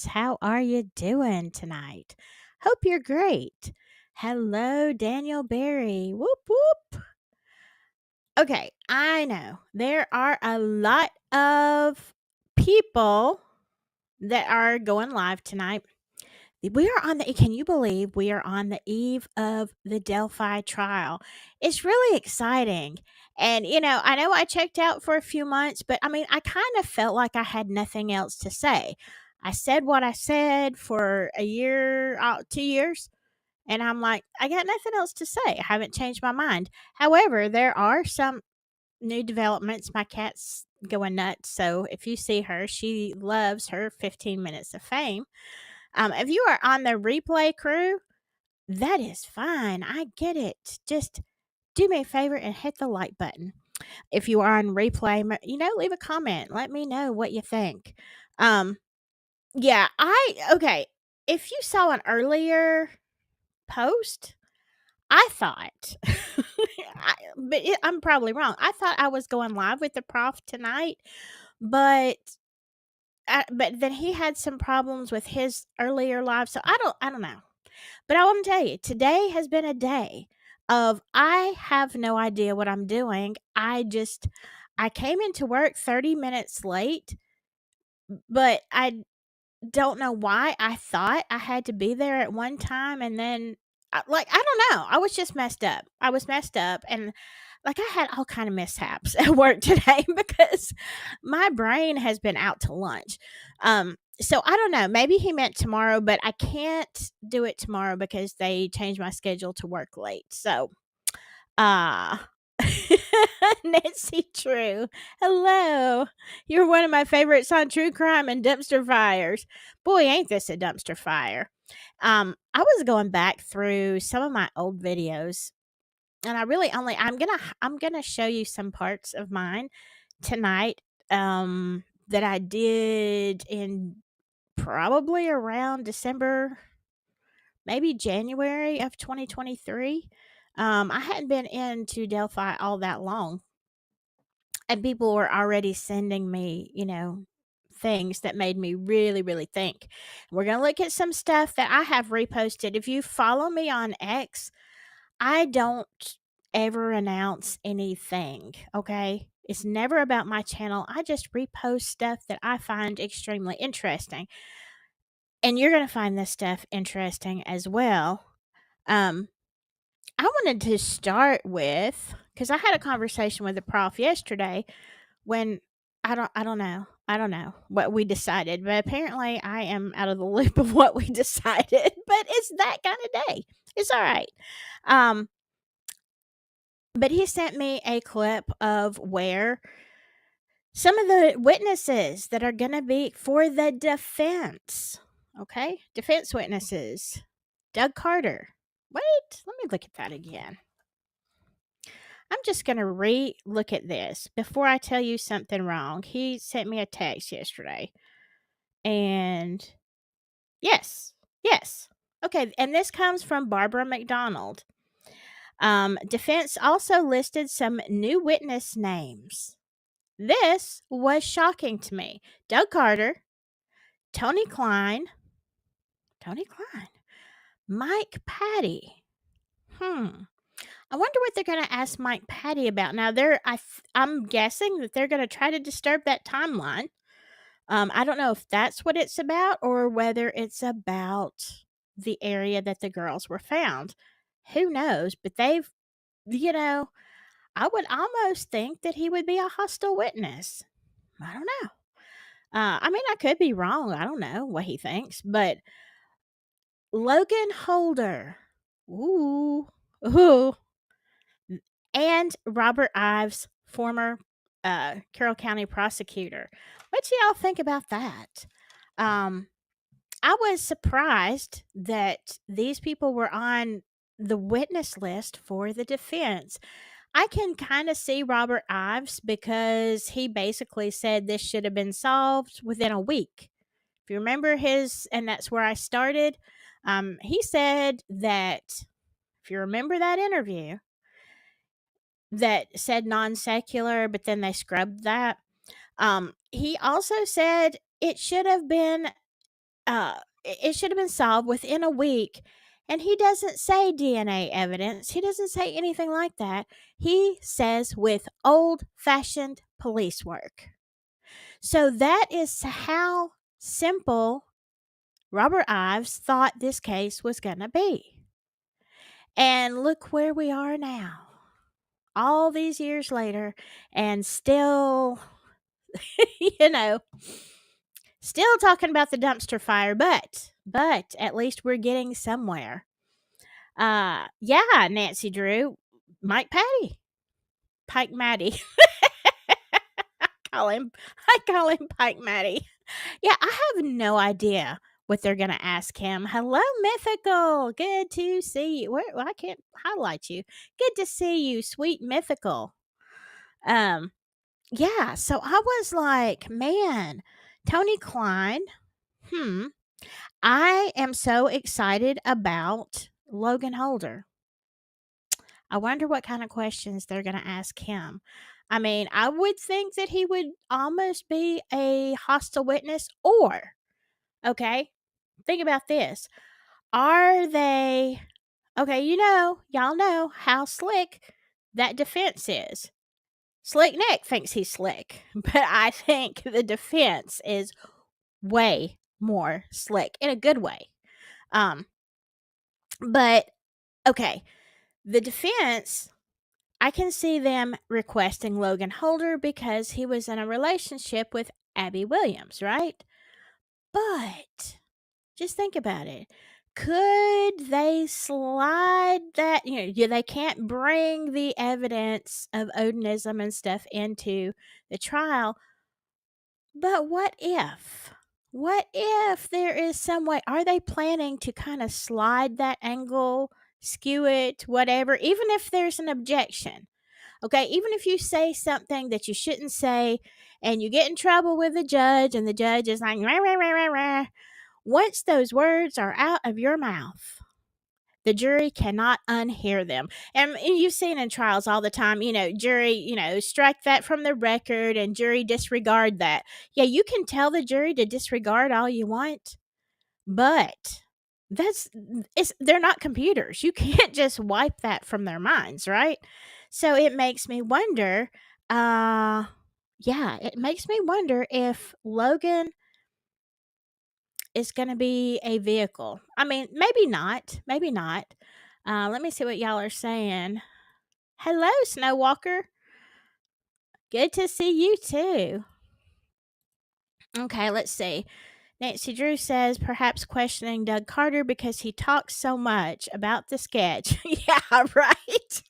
How are you doing tonight? Hope you're great. Hello, Daniel Berry. Whoop, whoop. Okay, I know there are a lot of people that are going live tonight. We are on the, can you believe we are on the eve of the Delphi trial? It's really exciting. And, I know I checked out for a few months, but I mean, I kind of felt like I had nothing else to say. I said what I said for a year, 2 years, and I'm like, I got nothing else to say. I haven't changed my mind. However, there are some new developments. My cat's going nuts. So if you see her, she loves her 15 minutes of fame. If you are on the replay crew, that is fine. I get it. Just do me a favor and hit the like button. If you are on replay, leave a comment. Let me know what you think. Um, yeah, okay. If you saw an earlier post, I thought, I'm probably wrong. I thought I was going live with the prof tonight, but but then he had some problems with his earlier live, so I don't know. But I want to tell you, today has been a day of I have no idea what I'm doing. I came into work 30 minutes late, but I don't know why. I thought I had to be there at one time, and then I don't know. I was just messed up. I was messed up, and like I had all kind of mishaps at work today because my brain has been out to lunch. So I don't know. Maybe he meant tomorrow, but I can't do it tomorrow because they changed my schedule to work late. So, uh Nancy True. Hello. You're one of my favorites on true crime and dumpster fires. Boy, ain't this a dumpster fire. I was going back through some of my old videos, and I really only I'm gonna show you some parts of mine tonight that I did in probably around December, maybe January of 2023. I hadn't been into Delphi all that long, and people were already sending me, things that made me really, really think. We're going to look at some stuff that I have reposted. If you follow me on X, I don't ever announce anything, okay? It's never about my channel. I just repost stuff that I find extremely interesting. And you're going to find this stuff interesting as well. Um, I wanted to start with, because I had a conversation with the prof yesterday when I don't know what we decided, but apparently I am out of the loop of what we decided, but it's that kind of day. It's all right. Um, but he sent me a clip of where some of the witnesses that are going to be for the defense, okay? Defense witnesses. Doug Carter. Wait, let me look at that again. I'm just going to re-look at this before I tell you something wrong. He sent me a text yesterday. And yes, yes. Okay, and this comes from Barbara McDonald. Defense also listed some new witness names. This was shocking to me. Doug Carter, Tony Klein, Mike Patty. I wonder what they're going to ask Mike Patty about. Now, I'm guessing that they're going to try to disturb that timeline. I don't know if that's what it's about or whether it's about the area that the girls were found. Who knows? But I would almost think that he would be a hostile witness. I don't know. I mean, I could be wrong. I don't know what he thinks, but Logan Holder. Ooh. Ooh. And Robert Ives, former Carroll County prosecutor. What do y'all think about that? I was surprised that these people were on the witness list for the defense. I can kind of see Robert Ives because he basically said this should have been solved within a week. If you remember and that's where I started, he said that, if you remember that interview, that said non-secular, but then they scrubbed that. He also said it should have been it should have been solved within a week. And he doesn't say DNA evidence. He doesn't say anything like that. He says with old fashioned police work. So that is how simple Robert Ives thought this case was going to be. And look where we are now, all these years later, and still, you know, still talking about the dumpster fire, but at least we're getting somewhere. Yeah, Nancy Drew, Pike Matty. I call him Pike Matty. Yeah, I have no idea what they're gonna ask him. Hello, Mythical. Good to see you. Well, I can't highlight you. Good to see you, sweet Mythical. Um, yeah. So I was like, man, Tony Klein. I am so excited about Logan Holder. I wonder what kind of questions they're going to ask him. I mean, I would think that he would almost be a hostile witness, or, okay, think about this. Are they, okay, y'all know how slick that defense is. Slick Nick thinks he's slick, but I think the defense is way more slick in a good way. But okay, the defense, I can see them requesting Logan Holder because he was in a relationship with Abby Williams, right? But just think about it. Could they slide that? They can't bring the evidence of Odinism and stuff into the trial. But what if? What if there is some way? Are they planning to kind of slide that angle, skew it, whatever, even if there's an objection? Okay, even if you say something that you shouldn't say and you get in trouble with the judge and the judge is like, rah, rah, rah, rah, rah, once those words are out of your mouth, the jury cannot unhear them. And you've seen in trials all the time, jury, strike that from the record and jury disregard that. Yeah, you can tell the jury to disregard all you want, but they're not computers. You can't just wipe that from their minds, right? So it makes me wonder, it makes me wonder if Logan is going to be a vehicle. I mean, maybe not. Maybe not. Let me see what y'all are saying. Hello, Snow Walker. Good to see you too. Okay, let's see. Nancy Drew says perhaps questioning Doug Carter because he talks so much about the sketch. Yeah, right.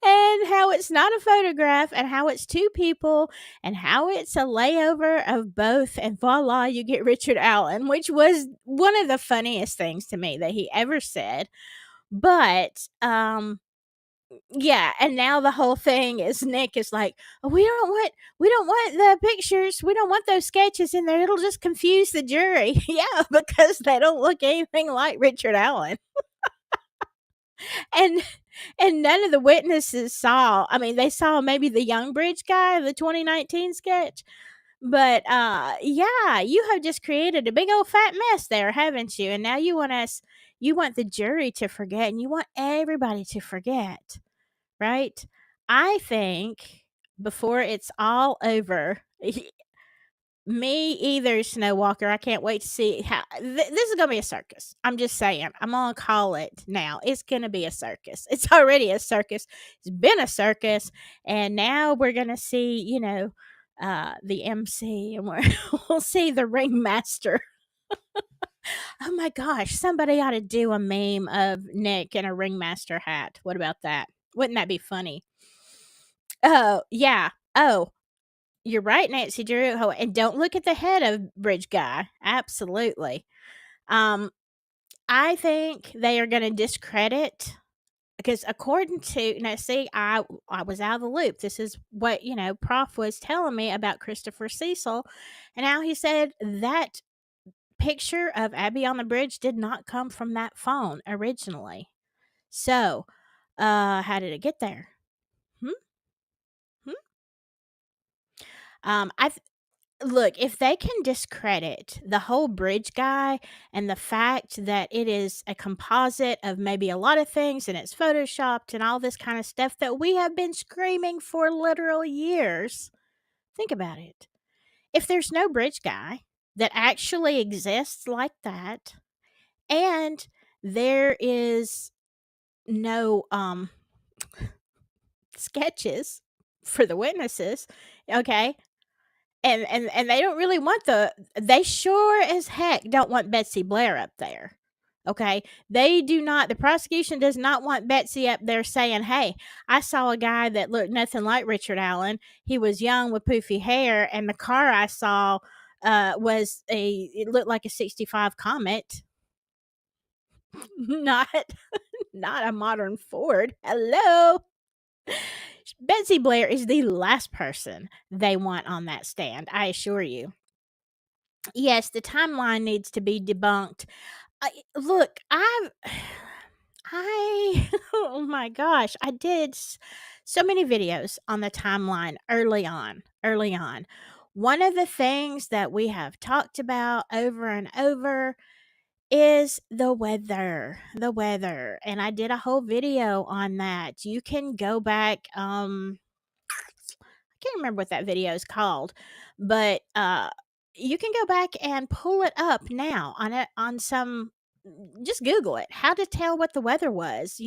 And how it's not a photograph and how it's two people and how it's a layover of both. And voila, you get Richard Allen, which was one of the funniest things to me that he ever said. But, yeah, and now the whole thing is Nick is like, oh, we don't want the pictures, we don't want those sketches in there. It'll just confuse the jury. Yeah, because they don't look anything like Richard Allen. And none of the witnesses saw. I mean, they saw maybe the Young Bridge guy, the 2019 sketch. But yeah, you have just created a big old fat mess there, haven't you? And now you want the jury to forget, and you want everybody to forget, right? I think before it's all over, me either, Snow Walker. I can't wait to see how this is gonna be a circus. I'm just saying. I'm gonna call it now. It's gonna be a circus. It's already a circus. It's been a circus, and now we're gonna see, the MC, and we'll see the ringmaster. Oh my gosh! Somebody ought to do a meme of Nick in a ringmaster hat. What about that? Wouldn't that be funny? Oh yeah. Oh, you're right, Nancy Drew. Oh, and don't look at the head of Bridge Guy. Absolutely. Um, I think they are going to discredit because according to now, see, I was out of the loop. This is what Prof was telling me about Christopher Cecil, and how he said that picture of Abby on the bridge did not come from that phone originally. So, how did it get there? Hmm? Hmm? I look, if they can discredit the whole bridge guy and the fact that it is a composite of maybe a lot of things and it's photoshopped and all this kind of stuff that we have been screaming for literal years, think about it. If there's no bridge guy that actually exists like that, and there is no sketches for the witnesses, okay? And they don't really want they sure as heck don't want Betsy Blair up there. Okay? They do not, the prosecution does not want Betsy up there saying, "Hey, I saw a guy that looked nothing like Richard Allen. He was young with poofy hair, and the car I saw it looked like a 65 Comet." Not not a modern Ford. Hello. Betsy Blair is the last person they want on that stand, I assure you. Yes, the timeline needs to be debunked. Look, I oh my gosh, I did so many videos on the timeline early on, early on. One of the things that we have talked about over and over is the weather. And I did a whole video on that. You can go back, I can't remember what that video is called, but you can go back and pull it up now on some, just Google it. How to tell what the weather was,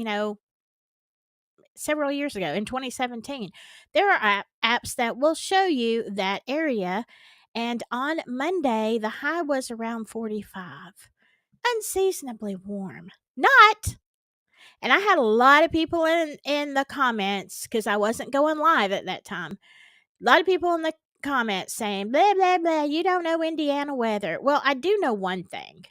several years ago in 2017. There are apps that will show you that area. And on Monday, the high was around 45. Unseasonably warm. Not. And I had a lot of people in the comments because I wasn't going live at that time. A lot of people in the comments saying, blah, blah, blah, you don't know Indiana weather. Well, I do know one thing.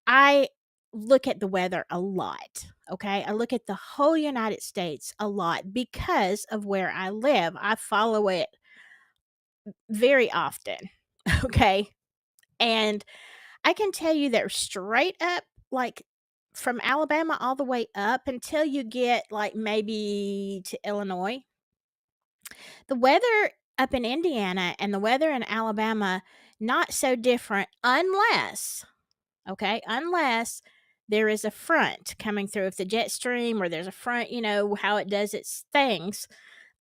I look at the weather a lot. Okay. I look at the whole United States a lot because of where I live. I follow it very often. Okay. And I can tell you that straight up, like from Alabama all the way up until you get like maybe to Illinois, the weather up in Indiana and the weather in Alabama, not so different unless, okay, unless there is a front coming through. If the jet stream or there's a front, how it does its things,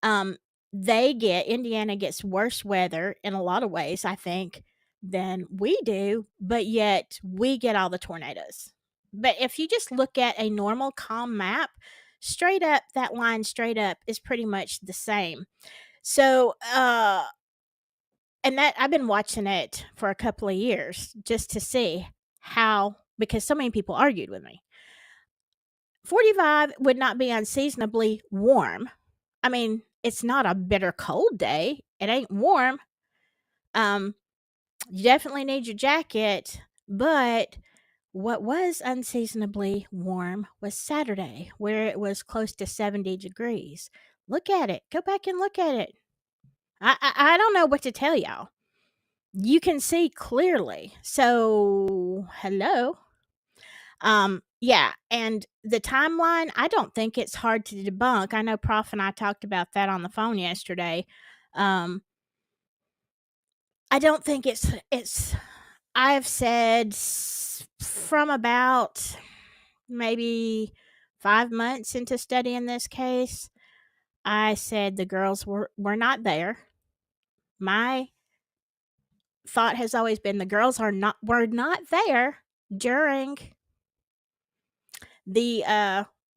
um, Indiana gets worse weather in a lot of ways, I think, than we do, but yet we get all the tornadoes. But if you just look at a normal calm map, straight up, that line straight up is pretty much the same. So, and that I've been watching it for a couple of years just to see how, because so many people argued with me. 45 would not be unseasonably warm. I mean, it's not a bitter cold day. It ain't warm. You definitely need your jacket, but what was unseasonably warm was Saturday, where it was close to 70 degrees. Look at it. Go back and look at it. I don't know what to tell y'all. You can see clearly. So, hello. Yeah, and the timeline, I don't think it's hard to debunk. I know Prof and I talked about that on the phone yesterday. Um, I don't think it's I've said from about maybe 5 months into studying this case, I said the girls were not there. My thought has always been the girls were not there during the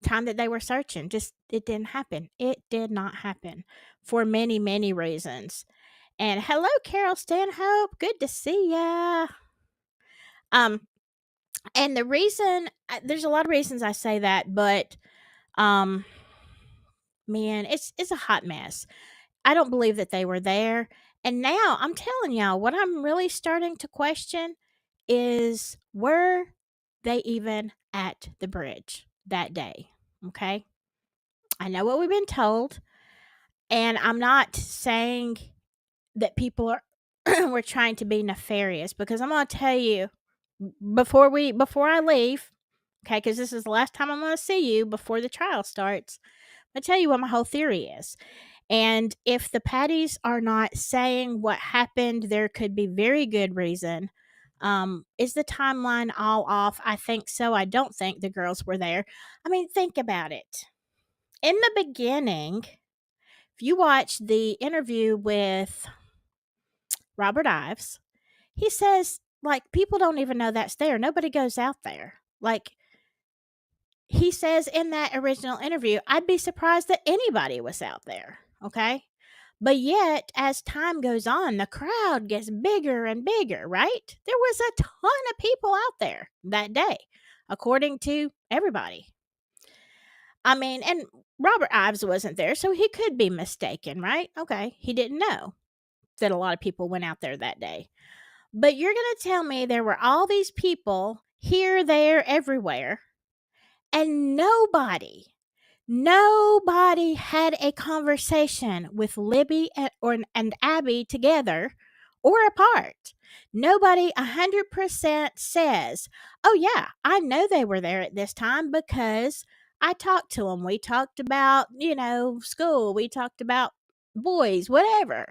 time that they were searching. Just it didn't happen. It did not happen for many, many reasons. And hello, Carol Stanhope. Good to see ya. And the reason there's a lot of reasons I say that, but um man, it's a hot mess. I don't believe that they were there. And now I'm telling y'all, what I'm really starting to question is, were they even at the bridge that day? Okay. I know what we've been told. And I'm not saying that people are were trying to be nefarious, because I'm going to tell you before I leave, okay, because this is the last time I'm going to see you before the trial starts. I'll tell you what my whole theory is. And if the Patties are not saying what happened, there could be very good reason. Is the timeline all off? I think so. I don't think the girls were there. I mean, think about it. In the beginning, if you watch the interview with Robert Ives, he says, like, people don't even know that's there. Nobody goes out there. Like, he says in that original interview, I'd be surprised that anybody was out there. Okay. But yet, as time goes on, the crowd gets bigger and bigger, right? There was a ton of people out there that day, according to everybody. I mean, and Robert Ives wasn't there, so he could be mistaken, right? Okay. He didn't know that a lot of people went out there that day. But you're going to tell me there were all these people here, there, everywhere, and nobody had a conversation with Libby and Abby together or apart. Nobody 100% says, oh, yeah, I know they were there at this time because I talked to them. We talked about, school. We talked about boys, whatever.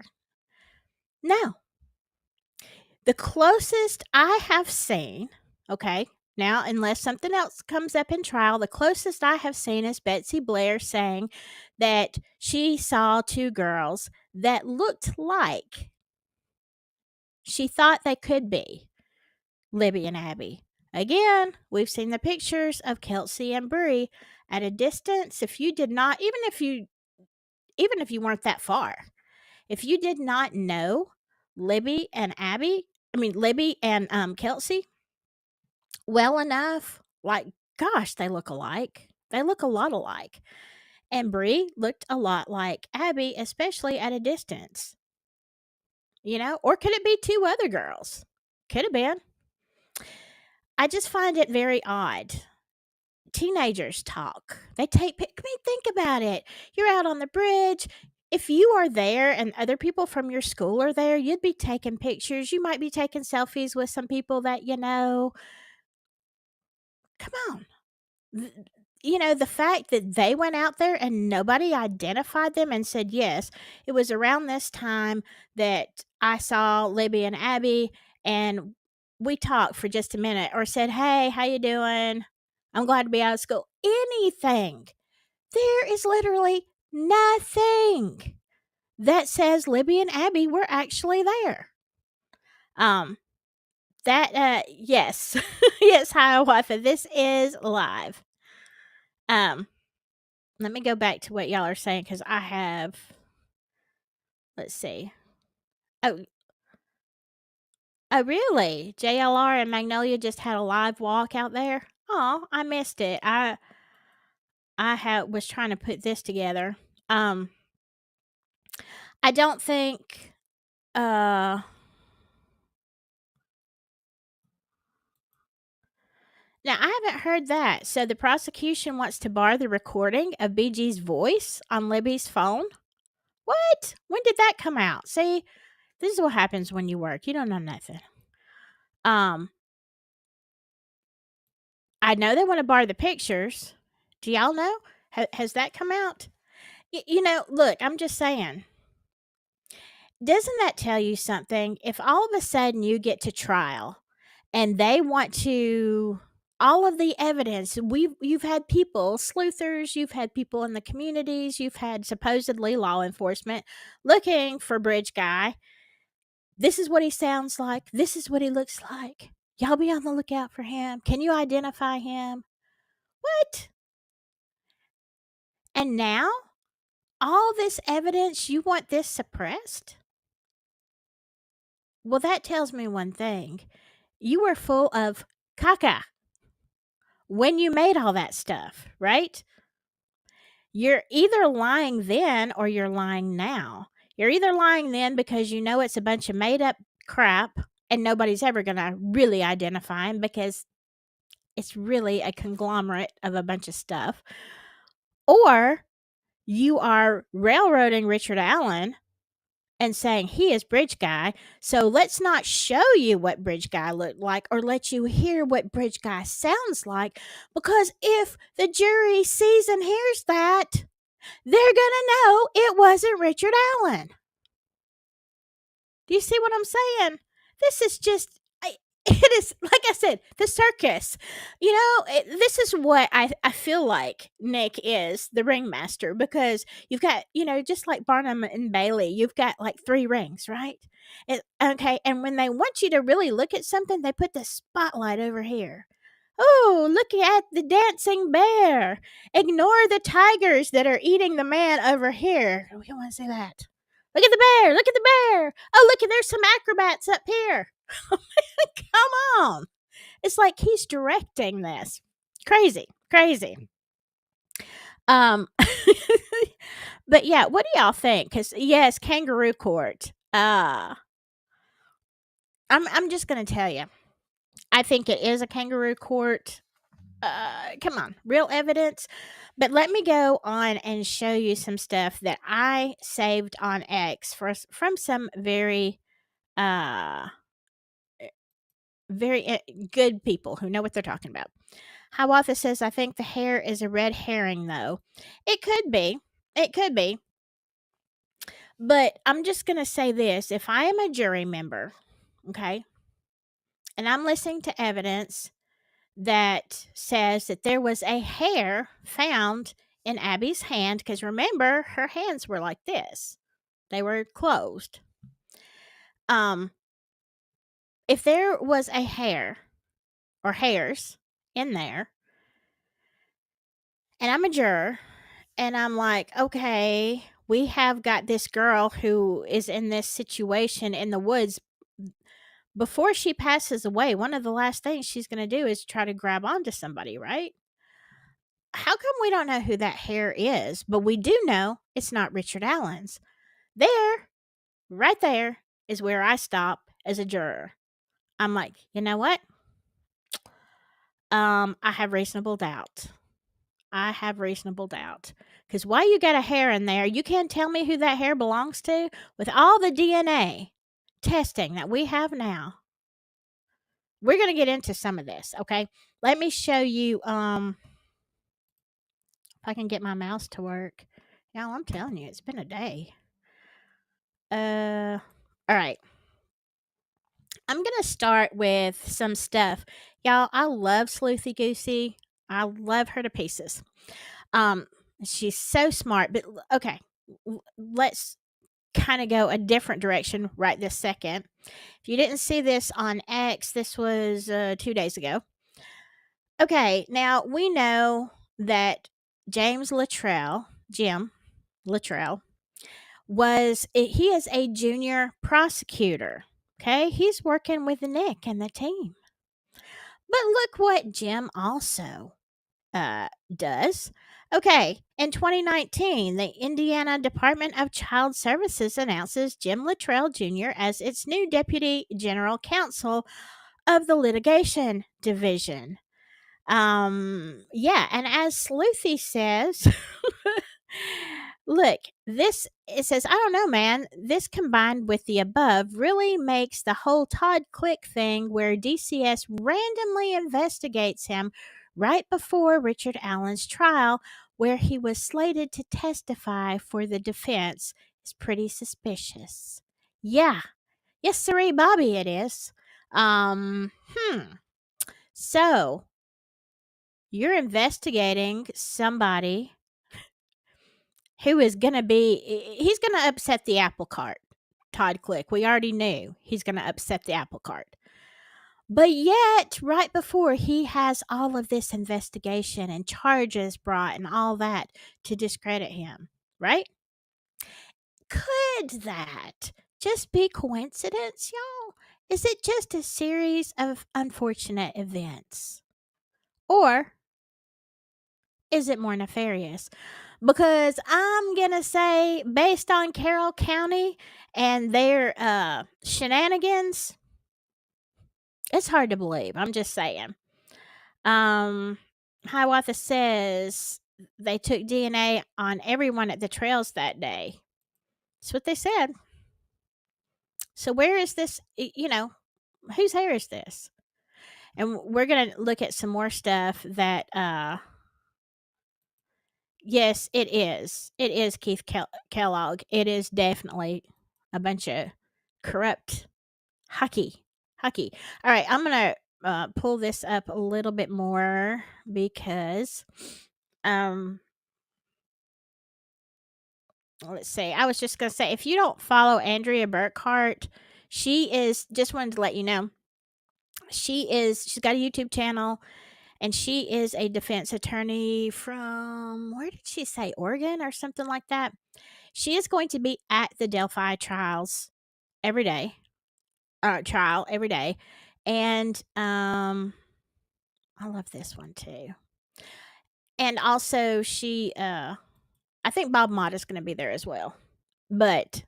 No. The closest I have seen, okay, now, unless something else comes up in trial, the closest I have seen is Betsy Blair saying that she saw two girls that looked like she thought they could be Libby and Abby. Again, we've seen the pictures of Kelsey and Bree at a distance. If you did not, even if you weren't that far, if you did not know Libby and Kelsey well enough, like, gosh, they look alike. They look a lot alike. And Bree looked a lot like Abby, especially at a distance. Or could it be two other girls? Could have been. I just find it very odd. Teenagers talk. They take, I mean, think about it. You're out on the bridge. If you are there and other people from your school are there, you'd be taking pictures. You might be taking selfies with some people that you know. Come on. The fact that they went out there and nobody identified them and said, yes, it was around this time that I saw Libby and Abby and we talked for just a minute, or said, hey, how you doing? I'm glad to be out of school. Anything. There is literally nothing that says Libby and Abby were actually there. Yes. Yes, Hiawatha, this is live. Let me go back to what y'all are saying because I have. Let's see. Oh, really? JLR and Magnolia just had a live walk out there. Oh, I missed it. Was trying to put this together. I don't think. Now, I haven't heard that. So the prosecution wants to bar the recording of BG's voice on Libby's phone? What? When did that come out? See, this is what happens when you work. You don't know nothing. I know they want to bar the pictures. Do y'all know? Has that come out? Look, I'm just saying. Doesn't that tell you something? If all of a sudden you get to trial and they want to all of the evidence, you've had people, sleuthers, you've had people in the communities, you've had supposedly law enforcement looking for Bridge Guy. This is what he sounds like. This is what he looks like. Y'all be on the lookout for him. Can you identify him? What? And now, all this evidence, you want this suppressed? Well, that tells me one thing. You were full of caca when you made all that stuff, right? You're either lying then or you're lying now. You're either lying then because you know it's a bunch of made up crap and nobody's ever going to really identify him because it's really a conglomerate of a bunch of stuff. Or you are railroading Richard Allen and saying he is Bridge Guy, so let's not show you what Bridge Guy looked like or let you hear what Bridge Guy sounds like, because if the jury sees and hears that, they're gonna know it wasn't Richard Allen. Do you see what I'm saying? This is just, it is, like I said, the circus. This is what I feel like Nick is, the ringmaster, because you've got, just like Barnum and Bailey, you've got like three rings, right? Okay. And when they want you to really look at something, they put the spotlight over here. Oh, look at the dancing bear. Ignore the tigers that are eating the man over here. We don't want to see that. Look at the bear. Look at the bear. Oh, look, there's some acrobats up here. Come on. It's like he's directing this. Crazy, crazy. But yeah, what do y'all think? Because yes, kangaroo court. I'm just gonna tell you. I think it is a kangaroo court. Come on, real evidence. But let me go on and show you some stuff that I saved on X from some very uh good people who know what they're talking about. Hiawatha says, I think the hair is a red herring, though. It could be. It could be. But I'm just going to say this. If I am a jury member, okay, and I'm listening to evidence that says that there was a hair found in Abby's hand, because remember, her hands were like this, they were closed. If there was a hair or hairs in there, and I'm a juror, and I'm like, okay, we have got this girl who is in this situation in the woods. Before she passes away, one of the last things she's going to do is try to grab onto somebody, right? How come we don't know who that hair is? But we do know it's not Richard Allen's. There, right there, is where I stop as a juror. I'm like, you know what? I have reasonable doubt. I have reasonable doubt. Because why you got a hair in there, you can't tell me who that hair belongs to? With all the DNA testing that we have now, we're going to get into some of this, okay? Let me show you, if I can get my mouse to work. Y'all, I'm telling you, it's been a day. All right. I'm going to start with some stuff. Y'all, I love Sleuthy Goosey. I love her to pieces. She's so smart, but okay, let's kind of go a different direction right this second. If you didn't see this on X, this was 2 days ago. Okay, now we know that Jim Luttrell, he is a junior prosecutor. Okay, he's working with Nick and the team. But look what Jim also does. Okay, in 2019, the Indiana Department of Child Services announces Jim Luttrell Jr. as its new Deputy General Counsel of the Litigation Division. Yeah, and as Sleuthy says, look, it says, I don't know, man. This combined with the above really makes the whole Todd Click thing where DCS randomly investigates him right before Richard Allen's trial, where he was slated to testify for the defense, is pretty suspicious. Yeah. Yes, sirree, Bobby, it is. So you're investigating somebody who is going to he's going to upset the apple cart. Todd Click. We already knew he's going to upset the apple cart. But yet, right before he has all of this investigation and charges brought and all that to discredit him, right? Could that just be coincidence, y'all? Is it just a series of unfortunate events? Or is it more nefarious? Because I'm going to say, based on Carroll County and their shenanigans, it's hard to believe. I'm just saying. Hiawatha says they took DNA on everyone at the trails that day. That's what they said. So where is this, whose hair is this? And we're going to look at some more stuff that Yes, it is. It is Keith Kellogg. It is definitely a bunch of corrupt hockey. Hockey. All right, I'm gonna pull this up a little bit more because, um, let's see. I was just gonna say, if you don't follow Andrea Burkhart, she is. Just wanted to let you know, she's got a YouTube channel, and she is a defense attorney from, where did she say, Oregon or something like that. She is going to be at the Delphi every day, trial every day, and I love this one too. And also, I think Bob Mott is going to be there as well. But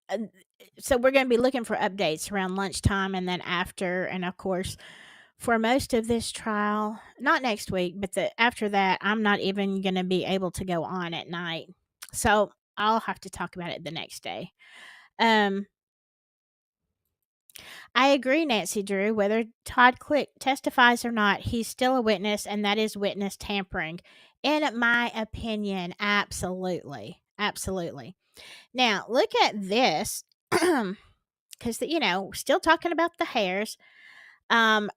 uh, so we're going to be looking for updates around lunchtime and then after, and of course, for most of this trial, not next week, but after that, I'm not even going to be able to go on at night. So I'll have to talk about it the next day. Um, I agree, Nancy Drew. Whether Todd Click testifies or not, he's still a witness, and that is witness tampering. In my opinion, absolutely. Absolutely. Now, look at this. Because, still talking about the hairs. Um,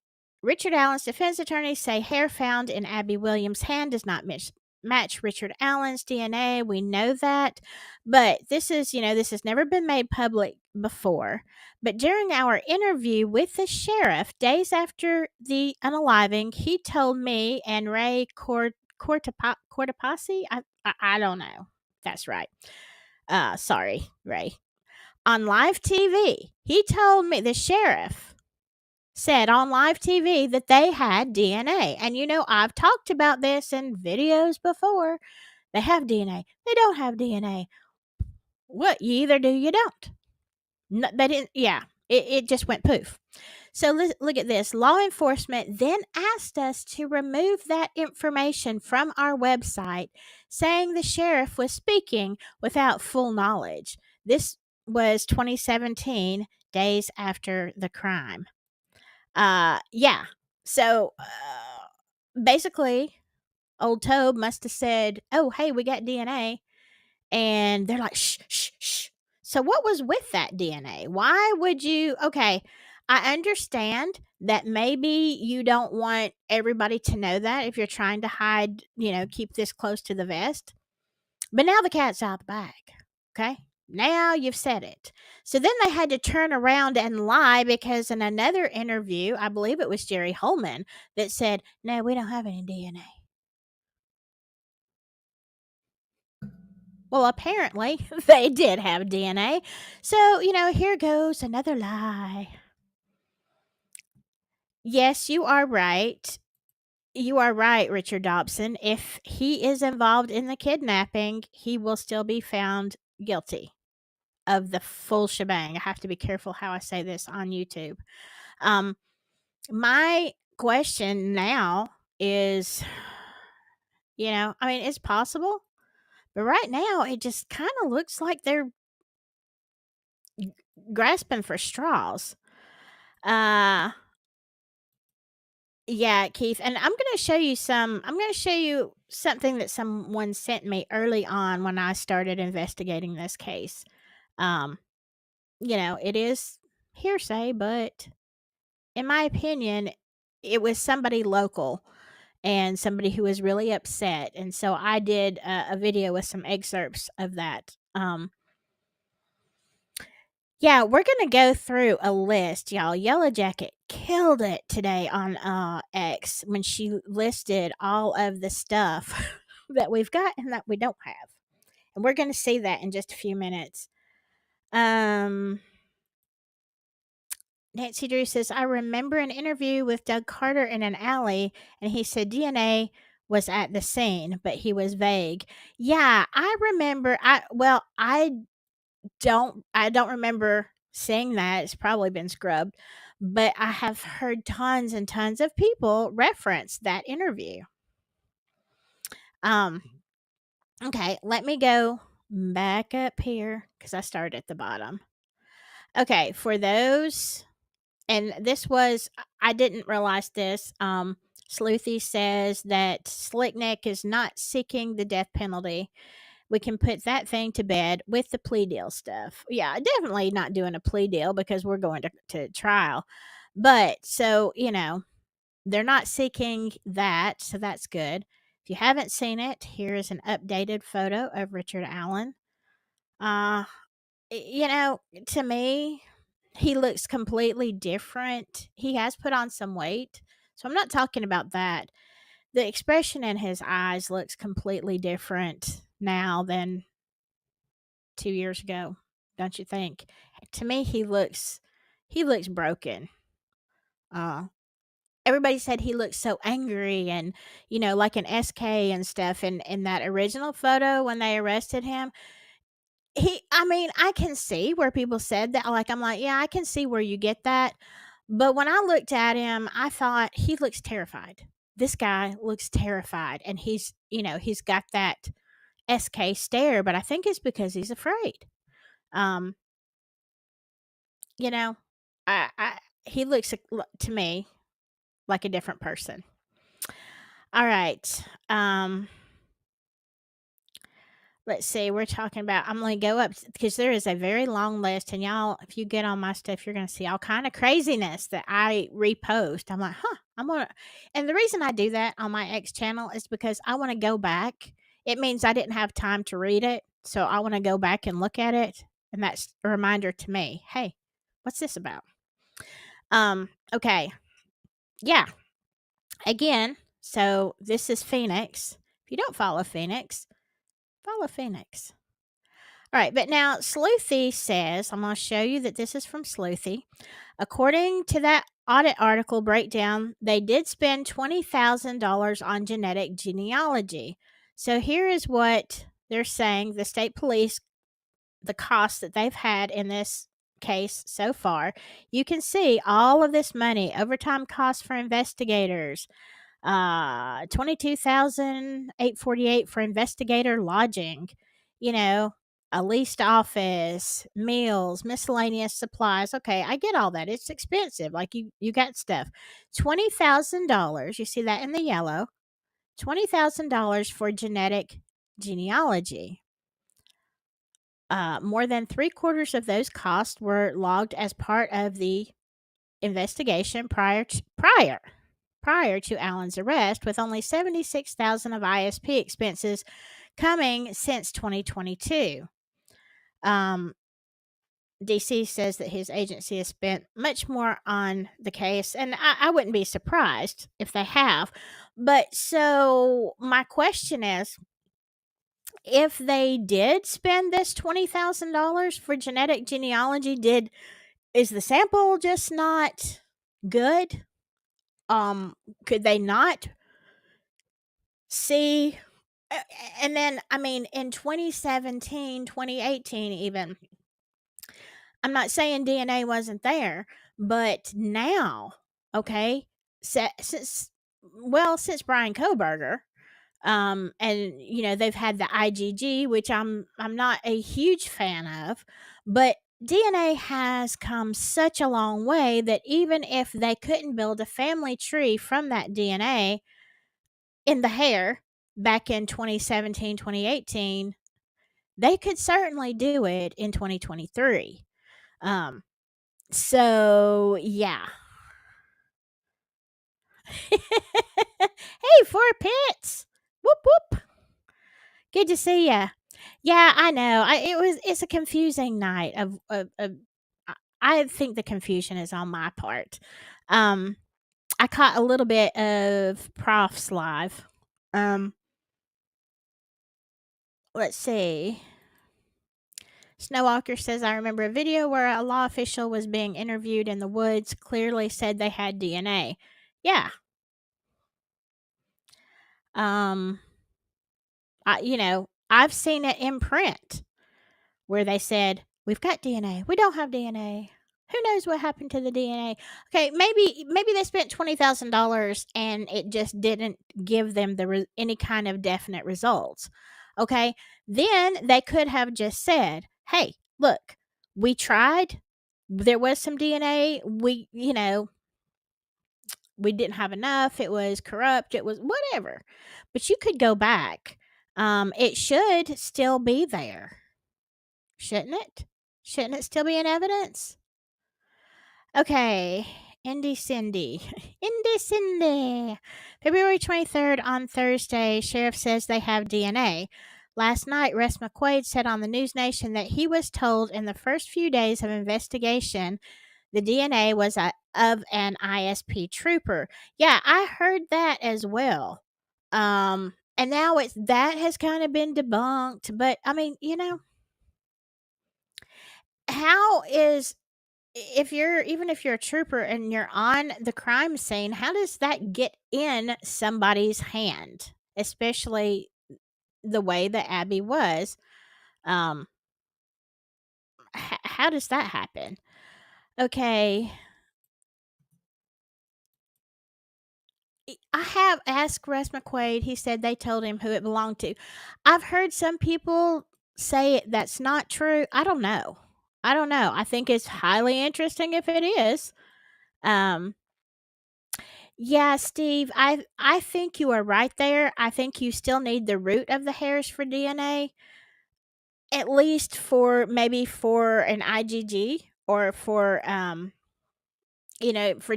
Richard Allen's defense attorneys say hair found in Abby Williams' hand does not match Richard Allen's DNA. We know that. But this has never been made public before. But during our interview with the sheriff, days after the unaliving, he told me and Ray Cortopassi, I don't know. That's right. Sorry, Ray. On live TV, he told me, the sheriff said on live TV, that they had DNA. And I've talked about this in videos before. They have DNA. They don't have DNA. What? You either do, you don't. No, they didn't. Yeah, it just went poof. So look at this. Law enforcement then asked us to remove that information from our website, saying the sheriff was speaking without full knowledge. This was 2017, days after the crime. Yeah. So basically, old Tobe must have said, "Oh, hey, we got DNA," and they're like, "Shh, shh, shh." So what was with that DNA? Why would you? Okay, I understand that maybe you don't want everybody to know that if you're trying to hide, keep this close to the vest. But now the cat's out the bag. Okay. Now you've said it. So then they had to turn around and lie because in another interview, I believe it was Jerry Holman that said, "No, we don't have any DNA." Well, apparently they did have DNA. So, here goes another lie. Yes, you are right. You are right, Richard Dobson. If he is involved in the kidnapping, he will still be found guilty of the full shebang. I have to be careful how I say this on YouTube. Um, my question now is, I mean, it's possible, but right now it just kind of looks like they're grasping for straws. Uh, yeah, Keith, and I'm going to show you something that someone sent me early on when I started investigating this case. Um, it is hearsay, but in my opinion, it was somebody local and somebody who was really upset. And so I did a video with some excerpts of that. Yeah, we're going to go through a list, y'all. Yellow Jacket killed it today on X when she listed all of the stuff that we've got and that we don't have. And we're going to see that in just a few minutes. Nancy Drew says, I remember an interview with Doug Carter in an alley, and he said DNA was at the scene, but he was vague. Yeah, I remember. I don't remember seeing that. It's probably been scrubbed, but I have heard tons and tons of people reference that interview. Um, okay, let me go back up here because I started at the bottom. Okay, for those, and this was, I didn't realize this. Sleuthy says that Slickneck is not seeking the death penalty. We can put that thing to bed with the plea deal stuff. Yeah, definitely not doing a plea deal because we're going to trial. But so, they're not seeking that. So that's good. If you haven't seen it, here is an updated photo of Richard Allen. Uh, to me, he looks completely different. He has put on some weight. So I'm not talking about that. The expression in his eyes looks completely different now than 2 years ago, don't you think? To me, he looks broken. Uh, Everybody said he looked so angry and, like an SK and stuff in that original photo when they arrested him. I mean, I can see where people said that. Like, I'm like, yeah, I can see where you get that. But when I looked at him, I thought he looks terrified. This guy looks terrified. And he's got that SK stare, but I think it's because he's afraid. Um, you know, he looks to me like a different person. All right. Let's see. We're talking about. I'm going to go up because there is a very long list, and y'all, if you get on my stuff, you're going to see all kind of craziness that I repost. I'm like, I'm gonna. And the reason I do that on my X channel is because I want to go back. It means I didn't have time to read it, so I want to go back and look at it, and that's a reminder to me. Hey, what's this about? Okay. Yeah. Again, so this is Phoenix. If you don't follow Phoenix, follow Phoenix. All right, but now Sleuthy says, I'm going to show you that this is from Sleuthy. According to that audit article breakdown, they did spend $20,000 on genetic genealogy. So here is what they're saying the state police, the costs that they've had in this case so far. You can see all of this money, overtime costs for investigators, 22,848 for investigator lodging, you know, a leased office, meals, miscellaneous supplies. Okay, I get all that. It's expensive. Like you got stuff. $20,000. You see that in the yellow. $20,000 for genetic genealogy. More than 3/4 of those costs were logged as part of the investigation prior to Allen's arrest, with only $76,000 of ISP expenses coming since 2022. DC says that his agency has spent much more on the case, and I wouldn't be surprised if they have. But so my question is, if they did spend this $20,000 for genetic genealogy, is the sample just not good? Could they not see? And then, I mean, in 2017, 2018, even, I'm not saying DNA wasn't there, but now, okay, since Brian Koberger, and they've had the IgG, which I'm not a huge fan of, but DNA has come such a long way that even if they couldn't build a family tree from that DNA in the hair back in 2017, 2018, they could certainly do it in 2023. So yeah. Hey, Four Pits. Whoop whoop. Good to see ya. Yeah, I know. It's a confusing night I think the confusion is on my part. I caught a little bit of Prof's live. Let's see. Snowwalker says, I remember a video where a law official was being interviewed in the woods, clearly said they had DNA. Yeah. I've seen it in print where they said, we've got DNA. We don't have DNA. Who knows what happened to the DNA? Okay, maybe they spent $20,000 and it just didn't give them any kind of definite results. Okay, then they could have just said, "Hey, look, we tried. There was some DNA. we didn't have enough, it was corrupt, it was whatever. But you could go back. It should still be there, shouldn't it? Shouldn't it still be in evidence? Okay. Indy Cindy. Indy Cindy. February 23rd on Thursday, sheriff says they have DNA. Last night, Russ McQuaid said on the News Nation that he was told in the first few days of investigation the DNA was of an ISP trooper. Yeah, I heard that as well. And now that has kind of been debunked. But I mean, how is if you're even if you're a trooper and you're on the crime scene, how does that get in somebody's hand? Especially the way that Abby was. Um, how does that happen? Okay, I have asked Russ McQuaid. He said they told him who it belonged to. I've heard some people say that's not true. I don't know. I don't know. I think it's highly interesting if it is. Um, yeah, Steve, I think you are right there. I think you still need the root of the hairs for DNA, at least for maybe for an IgG or for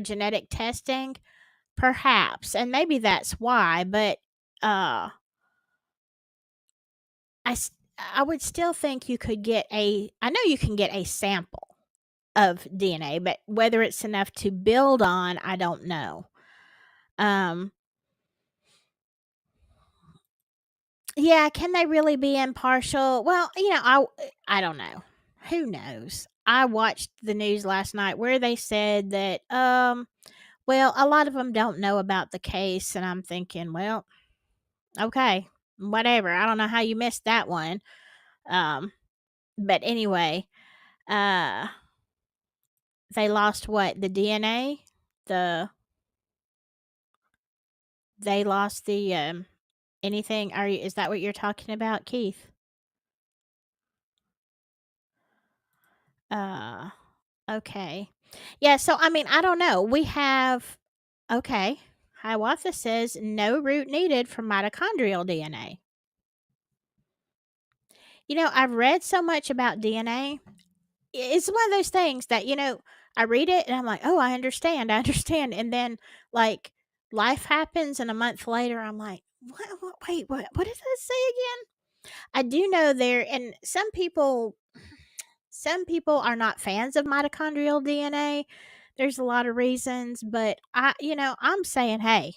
genetic testing, perhaps. And maybe that's why, but uh I s- I would still think you could get I know you can get a sample of DNA, but whether it's enough to build on, I don't know. Um Yeah, can they really be impartial? Well, I don't know. Who knows? I watched the news last night where they said that well, a lot of them don't know about the case, and I'm thinking, well, okay, whatever. I don't know how you missed that one. Um but anyway, uh they lost what? The DNA? The They lost the anything? Is that what you're talking about, Keith? Uh Okay. Yeah, so I mean, I don't know. We have okay. Hiawatha says no root needed for mitochondrial DNA. I've read so much about DNA. It's one of those things that, I read it and I'm like, "Oh, I understand. I understand." And then like life happens and a month later I'm like, "What wait, what does that say again?" I do know there and some people are not fans of mitochondrial DNA. There's a lot of reasons, but I'm saying, hey,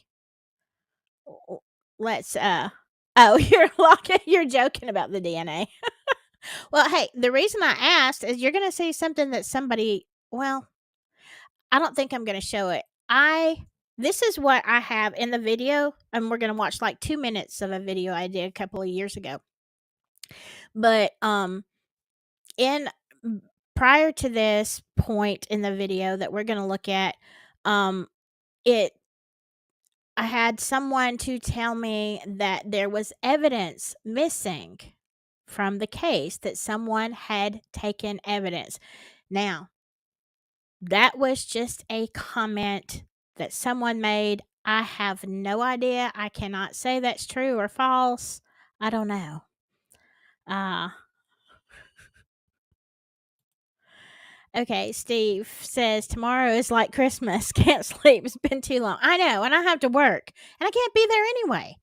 let's oh, you're joking about the DNA. Well, hey, the reason I asked is you're going to say something that somebody, well, I don't think I'm going to show it. This is what I have in the video, and we're going to watch like 2 minutes of a video I did a couple of years ago. But in prior to this point in the video that we're going to look at, um it I had someone to tell me that there was evidence missing from the case, that someone had taken evidence. Now, that was just a comment that someone made. I have no idea. I cannot say that's true or false. I don't know. Uh Okay, Steve says tomorrow is like Christmas. Can't sleep. It's been too long. I know, and I have to work, and I can't be there anyway.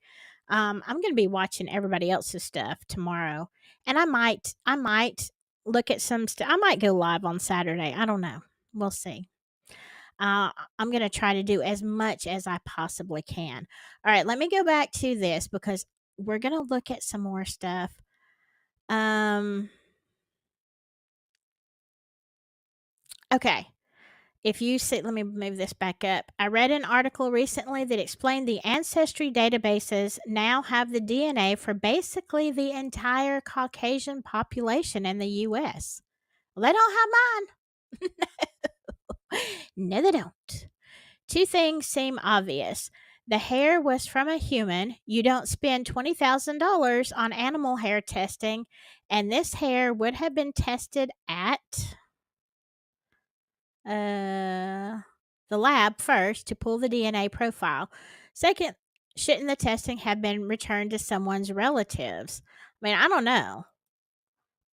I'm gonna be watching everybody else's stuff tomorrow, and I might look at some stuff. I might go live on Saturday. I don't know. We'll see. I'm gonna try to do as much as I possibly can. All right, let me go back to this because we're gonna look at some more stuff. Okay. If you see, let me move this back up. I read an article recently that explained the ancestry databases now have the DNA for basically the entire Caucasian population in the US. Well, they don't have mine. No, they don't. Two things seem obvious. The hair was from a human. You don't spend $20,000 on animal hair testing, and this hair would have been tested at uh the lab first to pull the DNA profile? Second, shouldn't the testing have been returned to someone's relatives? I mean, I don't know.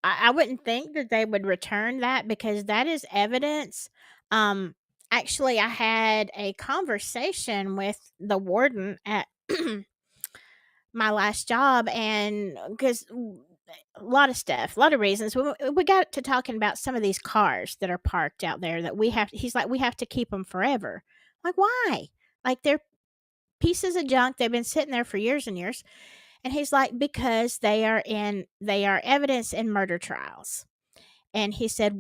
I wouldn't think that they would return that because that is evidence. Um, Actually, I had a conversation with the warden at my last job, and because a lot of stuff, a lot of reasons, we got to talking about some of these cars that are parked out there that we have. He's like, we have to keep them forever. Like, why? Like, they're pieces of junk. They've been sitting there for years and years. And he's like, because they are evidence in murder trials. And he said,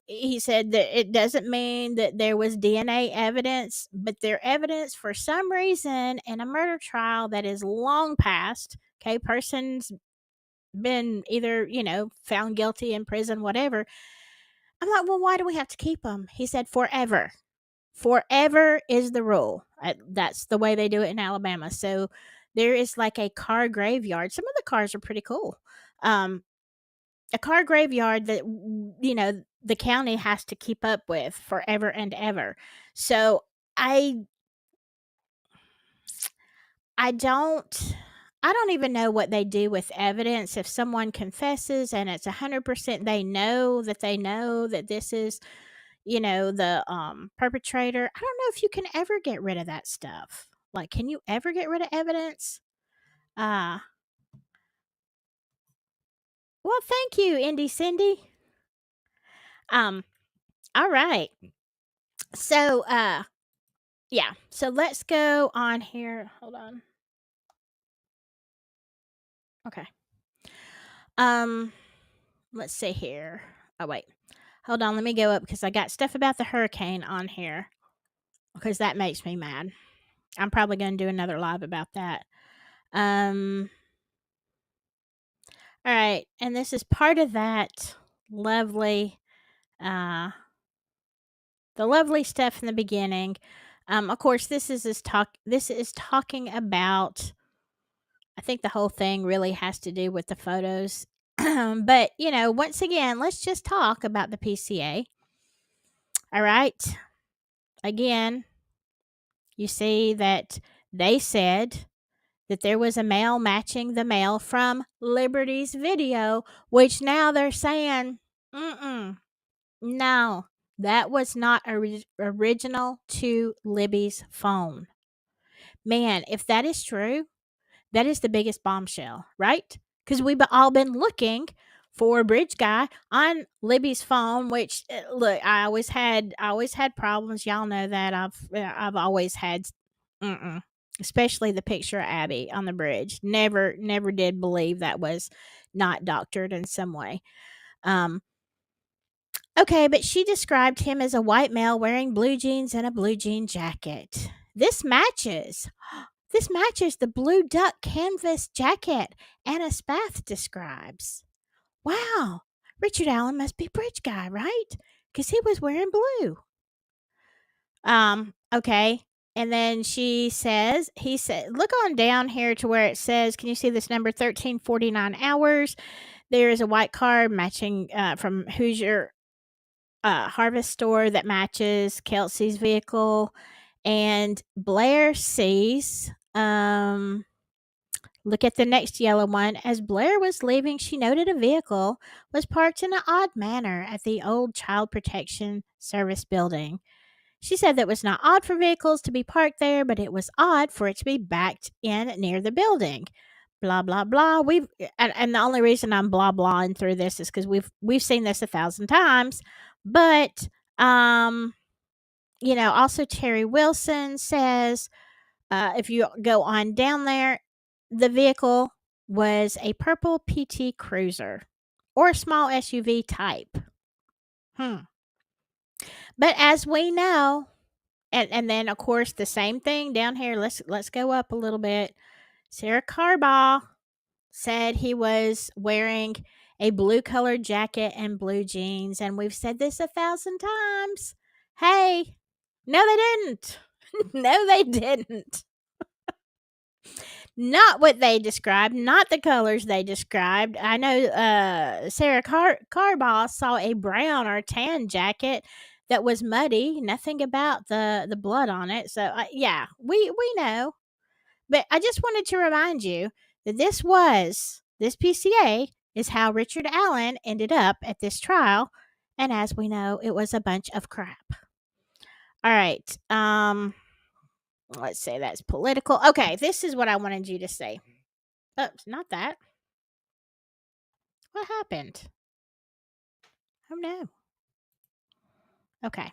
he said that it doesn't mean that there was DNA evidence, but they're evidence for some reason in a murder trial that is long past. Okay. Person's been either, found guilty in prison, whatever. I'm like, well, why do we have to keep them? He said, forever. Forever is the rule. That's the way they do it in Alabama. So there is like a car graveyard. Some of the cars are pretty cool. Um, a car graveyard that the county has to keep up with forever and ever. So I I don't even know what they do with evidence if someone confesses and it's 100% they know that this is the perpetrator. I don't know if you can ever get rid of that stuff. Like, can you ever get rid of evidence? Uh well, thank you, Indy Cindy. Um all right. So yeah. So let's go on here. Hold on. Okay. Um let's see here. Oh wait. Hold on, let me go up because I got stuff about the hurricane on here because that makes me mad. I'm probably going to do another live about that. Um all right, and this is part of that lovely uh the lovely stuff in the beginning. Of course, this is talking about. I think the whole thing really has to do with the photos. But, once again, let's just talk about the PCA. All right. Again, you see that they said that there was a male matching the male from Liberty's video, which now they're saying, no, that was not original to Libby's phone. Man, if that is true, that is the biggest bombshell, right? Because we've all been looking for a bridge guy on Libby's phone. Which look, I always had problems. Y'all know that I've always had, especially the picture of Abby on the bridge. Never did believe that was not doctored in some way. Um, okay, but she described him as a white male wearing blue jeans and a blue jean jacket. This matches. This matches the blue duck canvas jacket Anna Spath describes. Wow, Richard Allen must be bridge guy, right? Because he was wearing blue. Okay. And then he said, look on down here to where it says, can you see this number 1349 hours? There is a white card matching from Hoosier Harvest Store that matches Kelsey's vehicle. And Blair sees, look at the next yellow one. As Blair was leaving, she noted a vehicle was parked in an odd manner at the old Child Protection Service building. She said that it was not odd for vehicles to be parked there, but it was odd for it to be backed in near the building. Blah blah blah. And the only reason I'm blah blahing through this is because we've seen this 1,000 times. But also Terry Wilson says if you go on down there, the vehicle was a purple PT Cruiser or a small SUV type. But as we know, and then of course the same thing down here. Let's go up a little bit. Sarah Carbaugh said he was wearing a blue colored jacket and blue jeans, and we've said this 1,000 times. Hey, no, they didn't. No, they didn't. Not what they described, not the colors they described. I know Sarah Carbaugh saw a brown or tan jacket that was muddy, nothing about the blood on it. So, yeah, we know. But I just wanted to remind you that this PCA is how Richard Allen ended up at this trial, and as we know, it was a bunch of crap. All right. Let's say that's political. Okay, this is what I wanted you to say. Oops, not that. What happened? Oh no. Okay.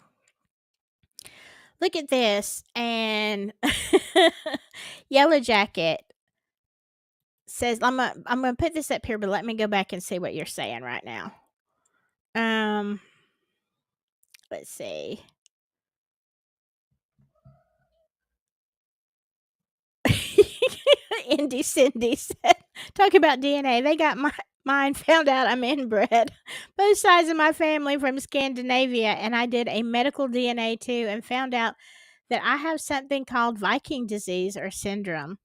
Look at this, and Yellow Jacket says, I'm gonna put this up here, but let me go back and see what you're saying right now. Let's see. Indy Cindy said, talk about DNA. They got mine, found out I'm inbred. Both sides of my family from Scandinavia, and I did a medical DNA too, and found out that I have something called Viking disease or syndrome.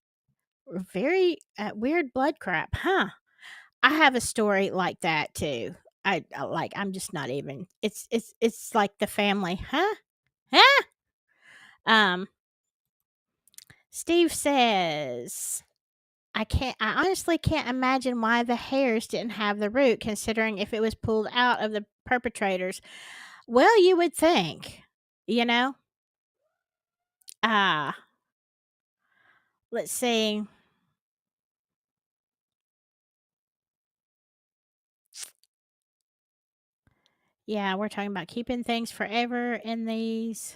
Very weird blood crap, huh? I have a story like that too. I'm just not even. It's like the family, huh? Huh? Um, Steve says, I honestly can't imagine why the hairs didn't have the root, considering if it was pulled out of the perpetrators. Well, you would think, you know. Ah, let's see. Yeah, we're talking about keeping things forever in these.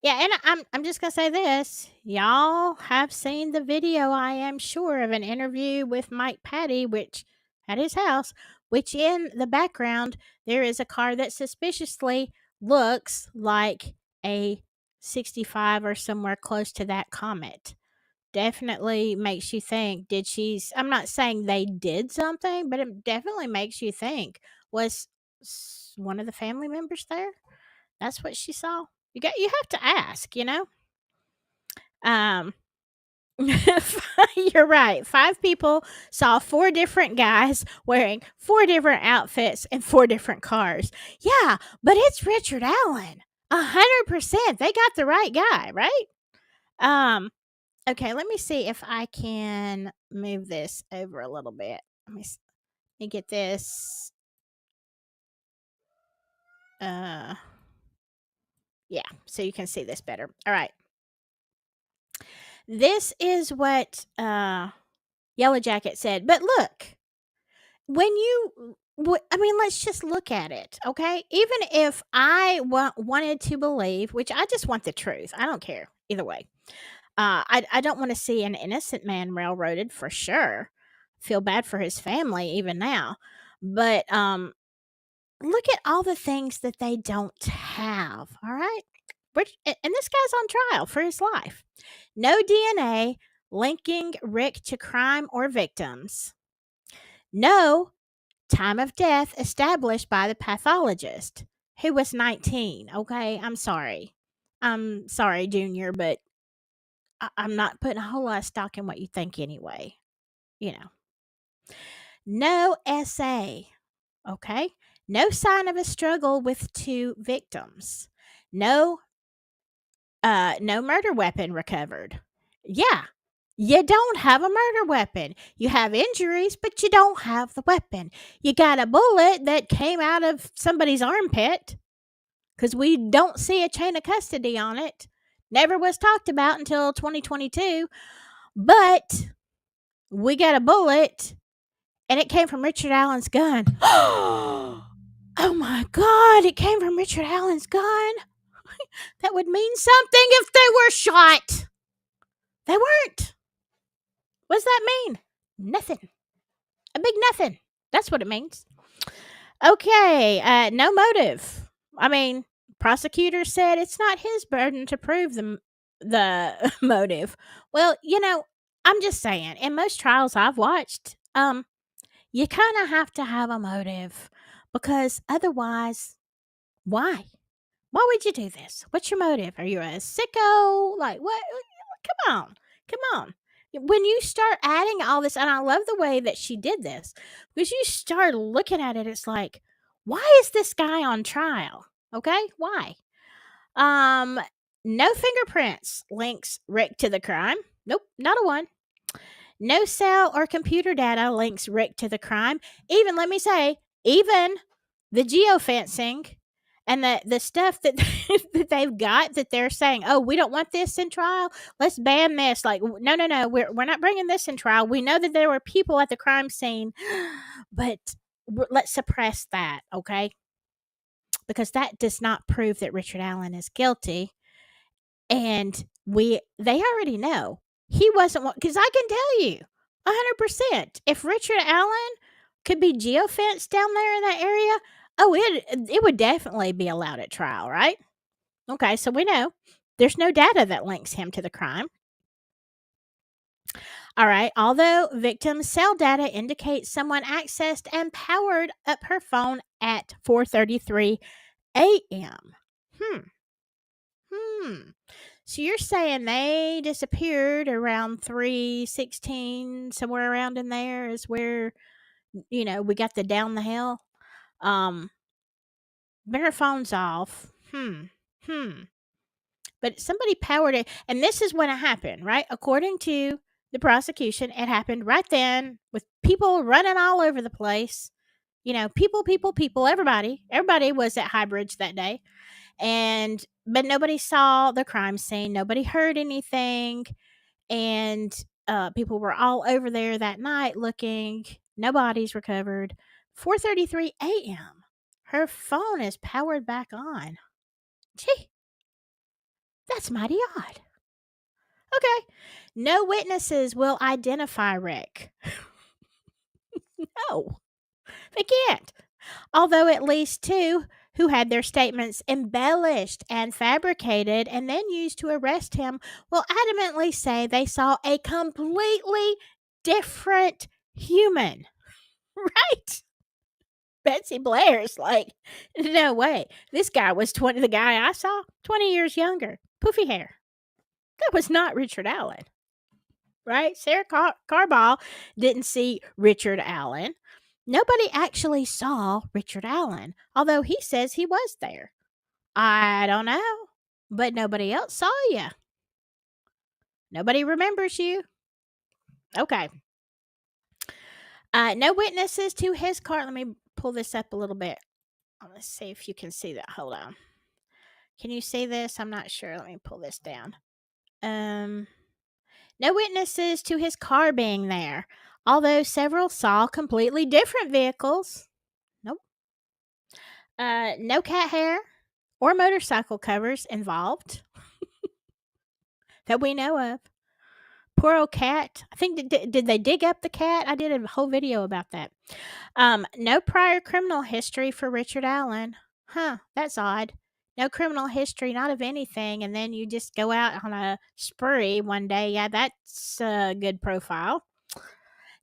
Yeah, and I'm just gonna say this. Y'all have seen the video, I am sure, of an interview with Mike Patty, which at his house, which in the background there is a car that suspiciously looks like a 65 or somewhere close to that Comet. Definitely makes you think, I'm not saying they did something, but it definitely makes you think, was one of the family members there? That's what she saw. You have to ask, you know? Um You're right. 5 people saw 4 different guys wearing 4 different outfits and 4 different cars. Yeah, but it's Richard Allen. 100%. They got the right guy, right? Um okay, let me see if I can move this over a little bit. Let me get this uh yeah, so you can see this better. All right. This is what Yellow Jacket said. But look, when I mean, let's just look at it, okay? Even if I wanted to believe, which I just want the truth, I don't care either way. I don't want to see an innocent man railroaded for sure. Feel bad for his family even now, but look at all the things that they don't have. All right, and this guy's on trial for his life. No DNA linking Rick to crime or victims. No time of death established by the pathologist, who was 19. Okay, I'm sorry. I'm sorry, Junior, but I'm not putting a whole lot of stock in what you think anyway. You know, no SA. Okay, no sign of a struggle with 2 victims. No no murder weapon recovered. Yeah, you don't have a murder weapon. You have injuries, but you don't have the weapon. You got a bullet that came out of somebody's armpit because we don't see a chain of custody on it. Never was talked about until 2022. But we got a bullet and it came from Richard Allen's gun. Oh my God, it came from Richard Allen's gun. That would mean something if they were shot. They weren't. What's that mean? Nothing. A big nothing. That's what it means. Okay, no motive. I mean, prosecutor said it's not his burden to prove the motive. Well, I'm just saying, in most trials I've watched, you kind of have to have a motive because otherwise, why? Why would you do this? What's your motive? Are you a sicko? Like, what? Come on. Come on. When you start adding all this, and I love the way that she did this, because you start looking at it, it's like, Why is this guy on trial? Okay, why? Um, no fingerprints links Rick to the crime. Nope, not a one. No cell or computer data links Rick to the crime. Even, let me say, even the geofencing and the stuff that that they've got that they're saying, oh, we don't want this in trial. Let's ban this. Like, no, no, no, we're not bringing this in trial. We know that there were people at the crime scene, but let's suppress that, okay? Because that does not prove that Richard Allen is guilty. And they already know he wasn't one, because I can tell you 100% if Richard Allen could be geofenced down there in that area, oh, it would definitely be allowed at trial, right? Okay, so we know there's no data that links him to the crime. All right, although victim's cell data indicates someone accessed and powered up her phone at 4:33 a.m. Hmm. So you're saying they disappeared around 3:16, somewhere around in there is where, we got the down the hill. Their phone's off. Hmm. But somebody powered it, and this is when it happened, right? According to the prosecution, it happened right then with people running all over the place. People, everybody was at High Bridge that day. But nobody saw the crime scene. Nobody heard anything. And people were all over there that night looking. No bodies recovered. 4:33 a.m. Her phone is powered back on. Gee, that's mighty odd. Okay. No witnesses will identify Rick. No, they can't. Although at least two who had their statements embellished and fabricated and then used to arrest him will adamantly say they saw a completely different human. Right? Betsy Blair's like, no way. This guy was the guy I saw, 20 years younger, poofy hair. That was not Richard Allen. Right? Sarah Carball didn't see Richard Allen. Nobody actually saw Richard Allen, although he says he was there. I don't know, but nobody else saw you. Nobody remembers you. Okay. No witnesses to his car. Let me pull this up a little bit. Let's see if you can see that. Hold on. Can you see this? I'm not sure. Let me pull this down. No witnesses to his car being there, although several saw completely different vehicles. Nope. No cat hair or motorcycle covers involved that we know of. Poor old cat. I think, did they dig up the cat? I did a whole video about that. No prior criminal history for Richard Allen. Huh, that's odd. No criminal history, not of anything, and then you just go out on a spree one day. Yeah, that's a good profile.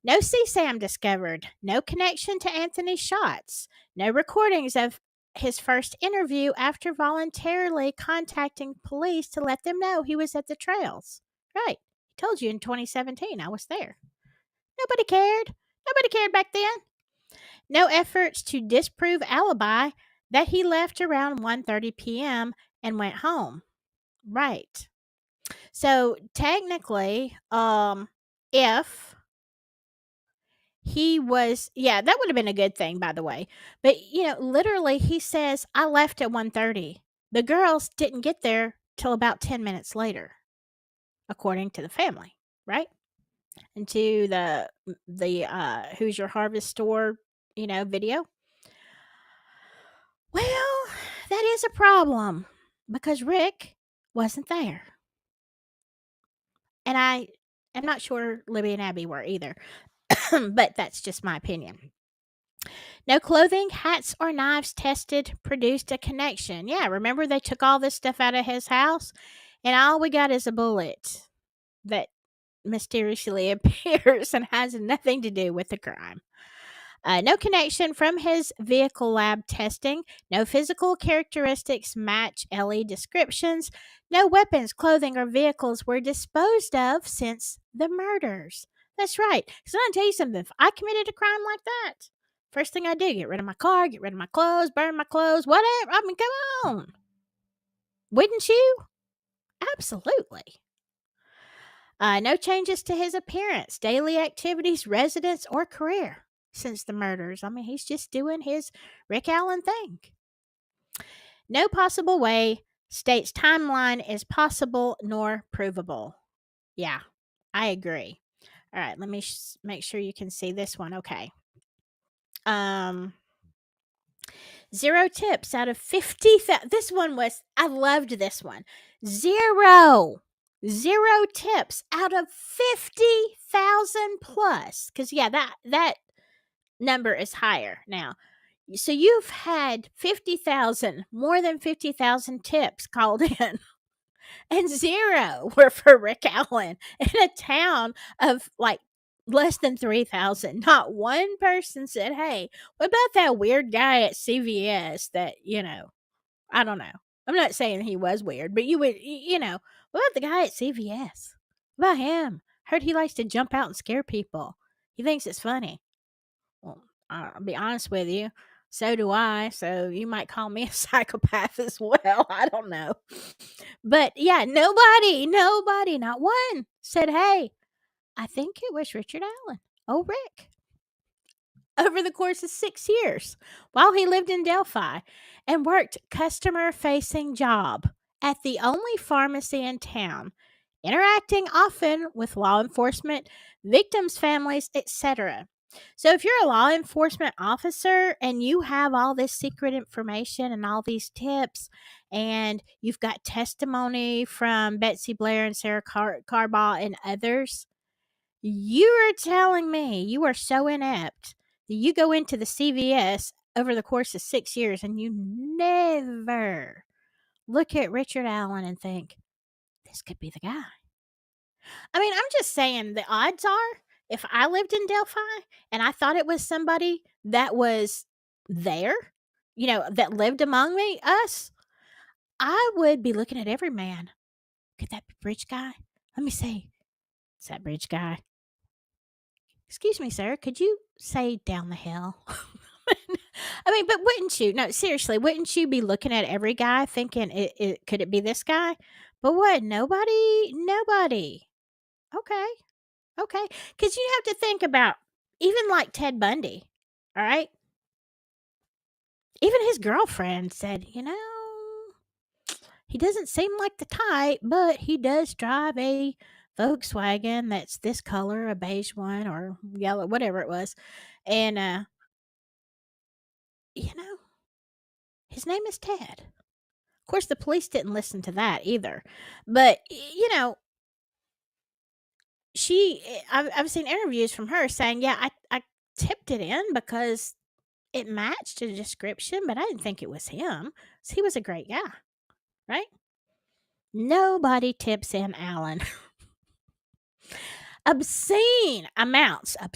No CSAM discovered. No connection to Anthony's shots. No recordings of his first interview after voluntarily contacting police to let them know he was at the trails. Right. He told you in 2017. I was there. Nobody cared. Nobody cared back then. No efforts to disprove alibi that he left around 1:30 p.m. and went home. Right. So technically, if he was, yeah, that would have been a good thing, by the way. But literally, he says, I left at 1:30. The girls didn't get there till about 10 minutes later, according to the family, right? And to the Who's Your Harvest Store, video. Well, that is a problem because Rick wasn't there. And I am not sure Libby and Abby were either. But that's just my opinion. No clothing, hats, or knives tested produced a connection. Yeah, remember they took all this stuff out of his house? And all we got is a bullet that mysteriously appears and has nothing to do with the crime. No connection from his vehicle lab testing. No physical characteristics match Ellie descriptions. No weapons, clothing, or vehicles were disposed of since the murders. That's right. Because I'm going to tell you something. If I committed a crime like that, First thing I do, get rid of my car, get rid of my clothes, burn my clothes, whatever. I mean, come on. Wouldn't you? Absolutely. No changes to his appearance, daily activities, residence, or career since the murders. I mean, he's just doing his Rick Allen thing. No possible way states timeline is possible nor provable. Yeah, I agree. All right, let me make sure you can see this one. Okay. 0 tips out of 50. This one was, I loved this one. 0 tips out of 50,000 plus. Because, yeah, that number is higher now. So you've had 50,000, more than 50,000 tips called in. And 0 were for Rick Allen in a town of like less than 3,000. Not one person said, hey, what about that weird guy at CVS that, I don't know. I'm not saying he was weird, but you would, what about the guy at CVS? What about him? Heard he likes to jump out and scare people. He thinks it's funny. Well, I'll be honest with you. So do I. So you might call me a psychopath as well. I don't know. But yeah, nobody, not one said, hey, I think it was Richard Allen. Oh, Rick. Over the course of 6 years while he lived in Delphi and worked customer-facing job at the only pharmacy in town, interacting often with law enforcement, victims' families, etc. So if you're a law enforcement officer and you have all this secret information and all these tips and you've got testimony from Betsy Blair and Sarah Carbaugh and others, you are telling me you are so inept that you go into the CVS over the course of 6 years and you never look at Richard Allen and think, this could be the guy. I mean, I'm just saying the odds are if I lived in Delphi and I thought it was somebody that was there, that lived among us, I would be looking at every man. Could that be bridge guy? Let me see. Is that bridge guy? Excuse me, sir, could you say down the hill? I mean, but wouldn't you? No, seriously, wouldn't you be looking at every guy thinking, could it be this guy? But what? Nobody. Okay. Because you have to think about, even like Ted Bundy, all right? Even his girlfriend said, he doesn't seem like the type, but he does drive a Volkswagen that's this color, a beige one or yellow, whatever it was. And, his name is Ted. Of course, the police didn't listen to that either. But, I've seen interviews from her saying, yeah, I tipped it in because it matched the description, but I didn't think it was him. So he was a great guy, right? Nobody tips in Allen. Obscene amounts of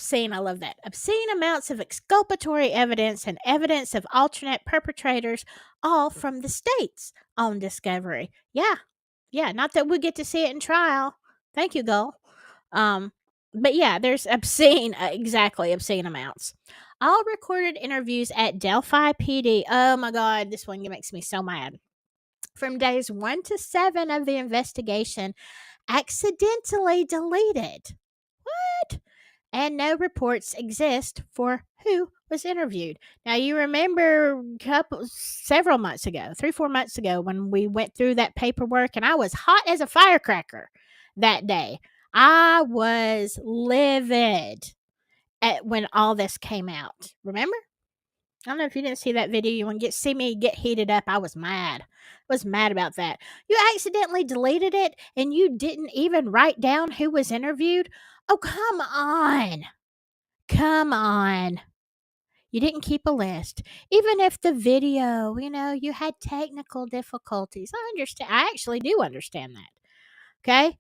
exculpatory evidence and evidence of alternate perpetrators, all from the state's own discovery. Yeah, not that we get to see it in trial. Thank you, Gull. But yeah, there's obscene amounts. All recorded interviews at Delphi PD. Oh my God, this one makes me so mad. From days 1 to 7 of the investigation, accidentally deleted. What? And no reports exist for who was interviewed. Now, you remember several months ago, 3-4 months ago, when we went through that paperwork and I was hot as a firecracker that day. I was livid when all this came out. Remember? I don't know if you didn't see that video. You want to see me get heated up. I was mad. I was mad about that. You accidentally deleted it and you didn't even write down who was interviewed. Oh, come on. Come on. You didn't keep a list. Even if the video, you had technical difficulties. I understand. I actually do understand that. Okay?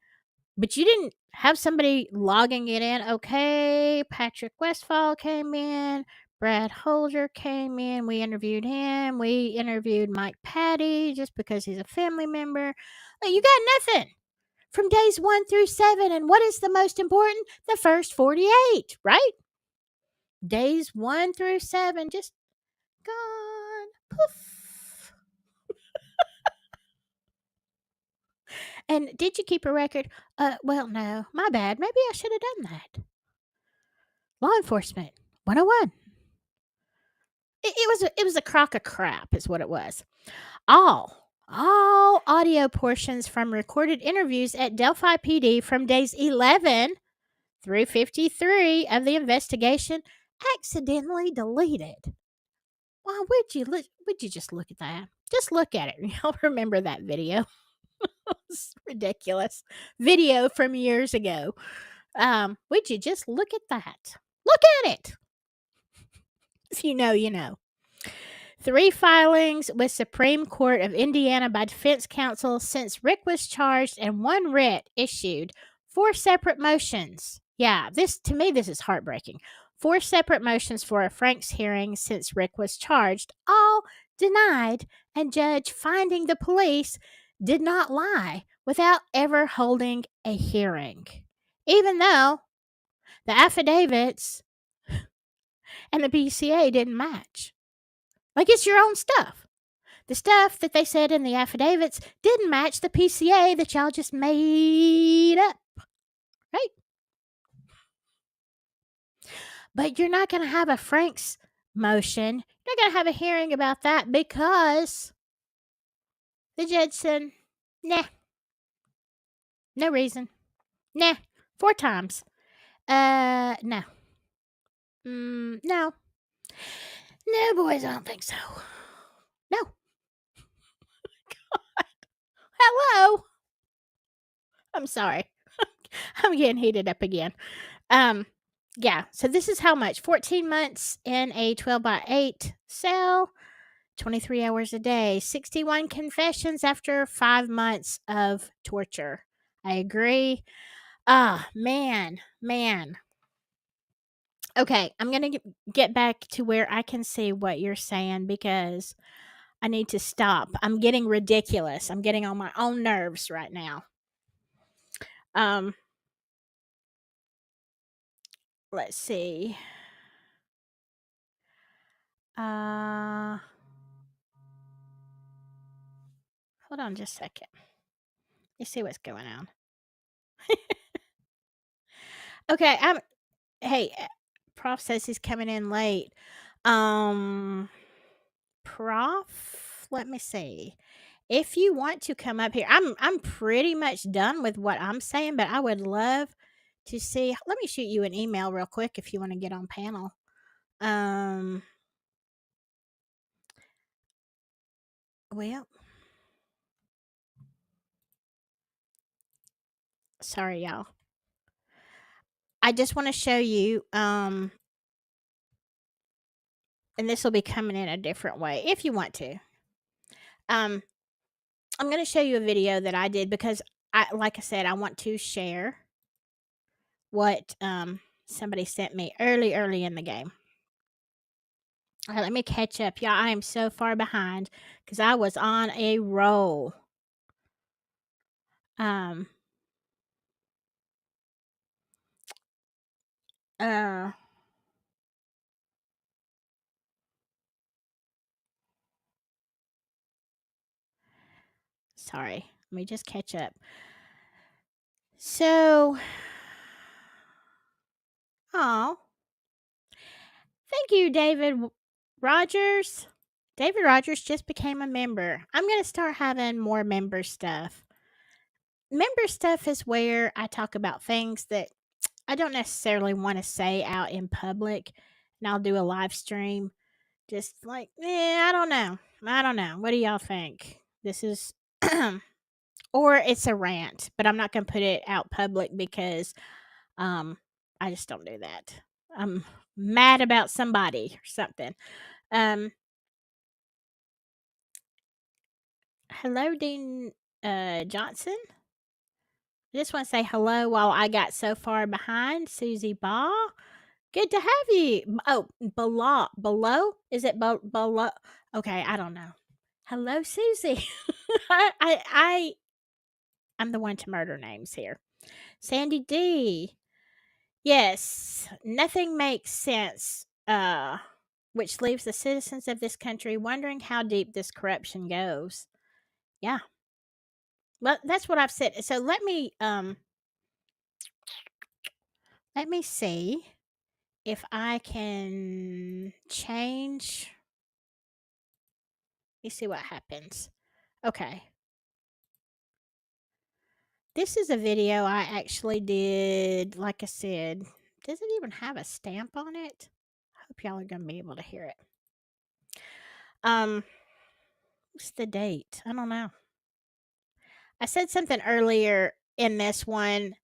But you didn't have somebody logging it in. Okay, Patrick Westphal came in. Brad Holder came in. We interviewed him. We interviewed Mike Patty just because he's a family member. You got nothing from days 1 through 7. And what is the most important? The first 48, right? Days 1 through 7 just gone. Poof. And did you keep a record? Well, no. My bad. Maybe I should have done that. Law enforcement 101. It was a crock of crap is what it was. All audio portions from recorded interviews at Delphi PD from days 11 through 53 of the investigation accidentally deleted. Why would you just look at that? Just look at it. Y'all remember that video? It's ridiculous. Video from years ago. Would you just look at that? Look at it. If you know, you know. 3 filings with Supreme Court of Indiana by defense counsel since Rick was charged and 1 writ issued. 4 separate motions. Yeah, this is heartbreaking. 4 separate motions for a Frank's hearing since Rick was charged, all denied, and judge finding the police did not lie without ever holding a hearing. Even though the affidavits and the PCA didn't match. Like, it's your own stuff. The stuff that they said in the affidavits didn't match the PCA that y'all just made up. Right? But you're not going to have a Frank's motion. You're not going to have a hearing about that because the judge said, nah, no reason. Nah, 4 times. No. No. No, boys, I don't think so. No. God. Hello. I'm sorry. I'm getting heated up again. Yeah, so this is how much? 14 months in a 12x8 cell, 23 hours a day, 61 confessions after 5 months of torture. I agree. Man. Okay, I'm going to get back to where I can see what you're saying because I need to stop. I'm getting ridiculous. I'm getting on my own nerves right now. Let's see. Hold on just a second. Let's see what's going on. Okay, hey, Prof says he's coming in late. Prof, let me see. If you want to come up here, I'm pretty much done with what I'm saying, but I would love to see. Let me shoot you an email real quick if you want to get on panel. Well, sorry, y'all. I just want to show you, and this will be coming in a different way if you want to. I'm going to show you a video that I did because like I said, I want to share what somebody sent me early in the game. All right, let me catch up. Y'all, I am so far behind because I was on a roll. Sorry, let me just catch up. So, thank you, David Rogers. David Rogers just became a member. I'm going to start having more member stuff. Member stuff is where I talk about things that I don't necessarily want to say out in public, and I'll do a live stream. Just like, I don't know. What do y'all think? This is, or it's a rant, but I'm not going to put it out public because I just don't do that. I'm mad about somebody or something. Hello, Dean Johnson. I just want to say hello while I got so far behind. Susie Ball. Good to have you. Oh, below? Is it below? Okay, I don't know. Hello, Susie. I'm the one to murder names here. Sandy D. Yes, nothing makes sense which leaves the citizens of this country wondering how deep this corruption goes. Yeah. Well, that's what I've said. So let me see if I can change. Let's see what happens. Okay. This is a video I actually did, like I said. Does it even have a stamp on it? I hope y'all are going to be able to hear it. What's the date? I don't know. I said something earlier in this one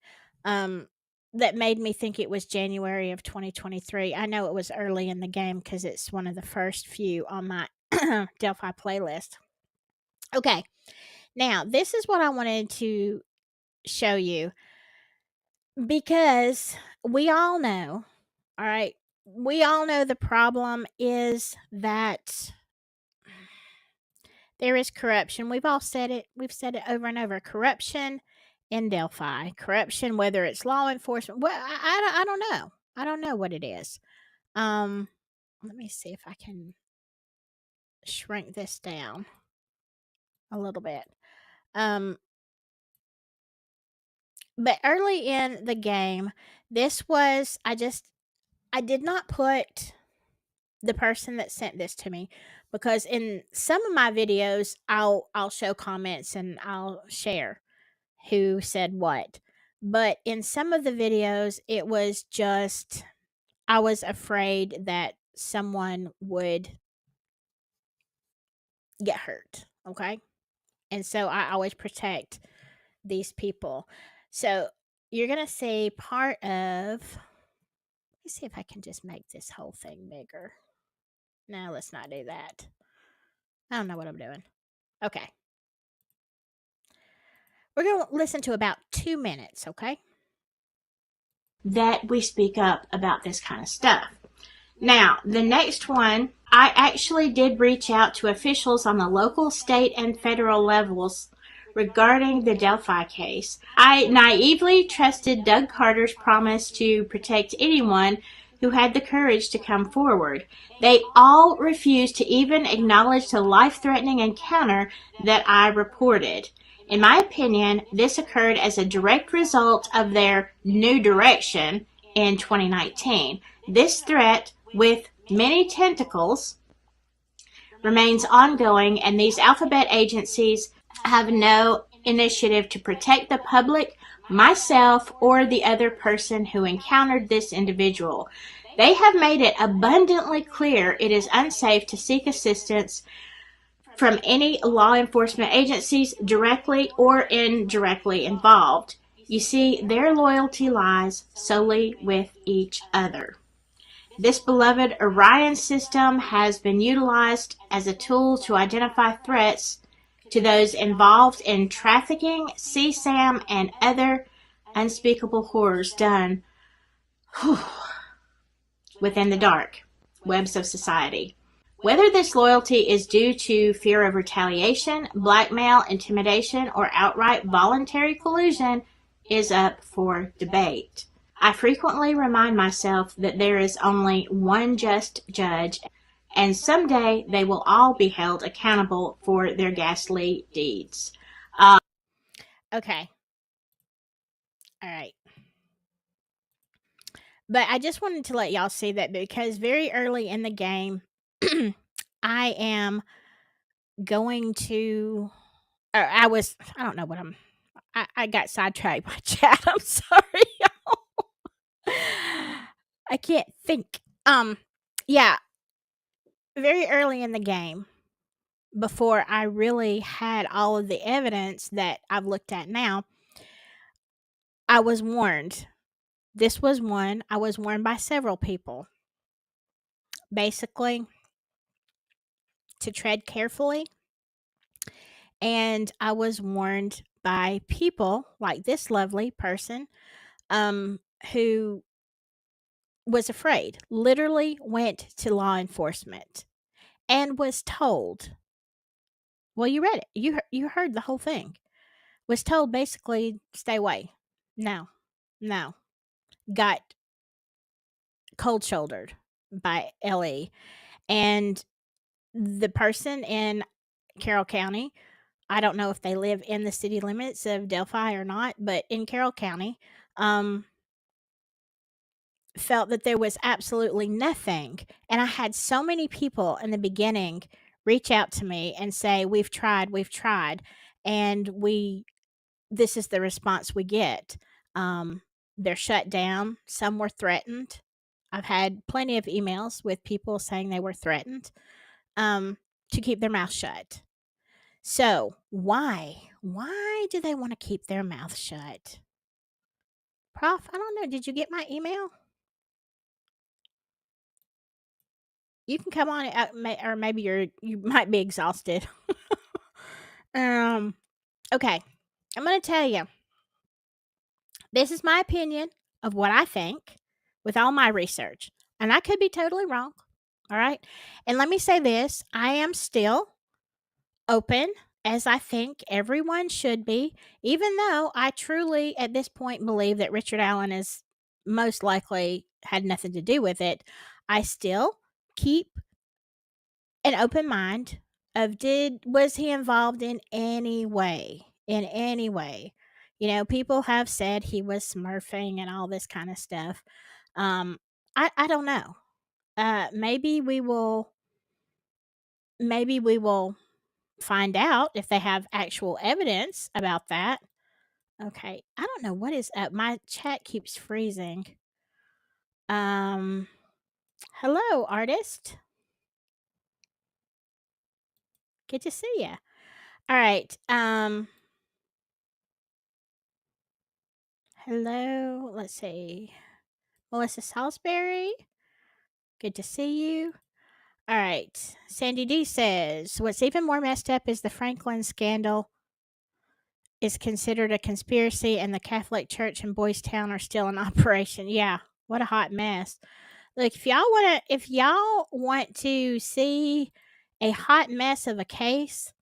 that made me think it was January of 2023. I know it was early in the game because it's one of the first few on my Delphi playlist. Okay. Now, this is what I wanted to show you because we all know, all right, we all know the problem is that there is corruption. We've all said it. We've said it over and over. Corruption in Delphi. Corruption, whether it's law enforcement. Well, I don't know. I don't know what it is. Let me see if I can shrink this down a little bit. But early in the game, this was I did not put the person that sent this to me because in some of my videos I'll show comments and I'll share who said what. But in some of the videos it was just I was afraid that someone would get hurt, okay? And so I always protect these people. So you're going to see part of let me see if I can just make this whole thing bigger. No, let's not do that. I don't know what I'm doing. Okay. We're going to listen to about 2 minutes, okay? That we speak up about this kind of stuff. Now, the next one, I actually did reach out to officials on the local, state, and federal levels regarding the Delphi case. I naively trusted Doug Carter's promise to protect anyone who had the courage to come forward. They all refused to even acknowledge the life-threatening encounter that I reported. In my opinion, this occurred as a direct result of their new direction in 2019. This threat, with many tentacles, remains ongoing, and these alphabet agencies have no initiative to protect the public, myself, or the other person who encountered this individual. They have made it abundantly clear it is unsafe to seek assistance from any law enforcement agencies directly or indirectly involved. You see, their loyalty lies solely with each other. This beloved Orion system has been utilized as a tool to identify threats to those involved in trafficking, CSAM, and other unspeakable horrors done within the dark webs of society. Whether this loyalty is due to fear of retaliation, blackmail, intimidation, or outright voluntary collusion is up for debate. I frequently remind myself that there is only one just judge, and someday they will all be held accountable for their ghastly deeds. Okay. All right. But I just wanted to let y'all see that because very early in the game, I am going to, or I don't know what I got sidetracked by chat. I'm sorry, y'all. I can't think. Yeah, very early in the game, before I really had all of the evidence that I've looked at now, I was warned. This was one. I was warned by several people. Basically, to tread carefully. And I was warned by people like this lovely person who was afraid, literally went to law enforcement and was told, well, you read it. You heard the whole thing. Was told basically, stay away. No. Got cold shouldered. by LE. And the person in Carroll County, I don't know if they live in the city limits of Delphi or not, but in Carroll County, um, felt that there was absolutely nothing. And I had so many people in the beginning reach out to me and say, we've tried, and this is the response we get. Um, they're shut down. Some were threatened. I've had plenty of emails with people saying they were threatened to keep their mouth shut. So, why? Why do they want to keep their mouth shut? Prof, I don't know. Did you get my email? You can come on, or maybe you might be exhausted. um, okay. I'm going to tell you. This is my opinion of what I think with all my research, and I could be totally wrong. All right. And let me say this, I am still open, as I think everyone should be, even though I truly, at this point, believe that Richard Allen is most likely had nothing to do with it. I still keep an open mind of was he involved in any way? In any way. People have said he was smurfing and all this kind of stuff. Um, I don't know. Maybe we will find out if they have actual evidence about that. Okay, I don't know what is up. My chat keeps freezing. Um, hello, artist. Good to see you. All right. Hello. Let's see. Melissa Salisbury. Good to see you. All right. Sandy D says, what's even more messed up is the Franklin scandal is considered a conspiracy and the Catholic Church in Boys Town are still in operation. Yeah. What a hot mess. Look, if y'all want to see a hot mess of a case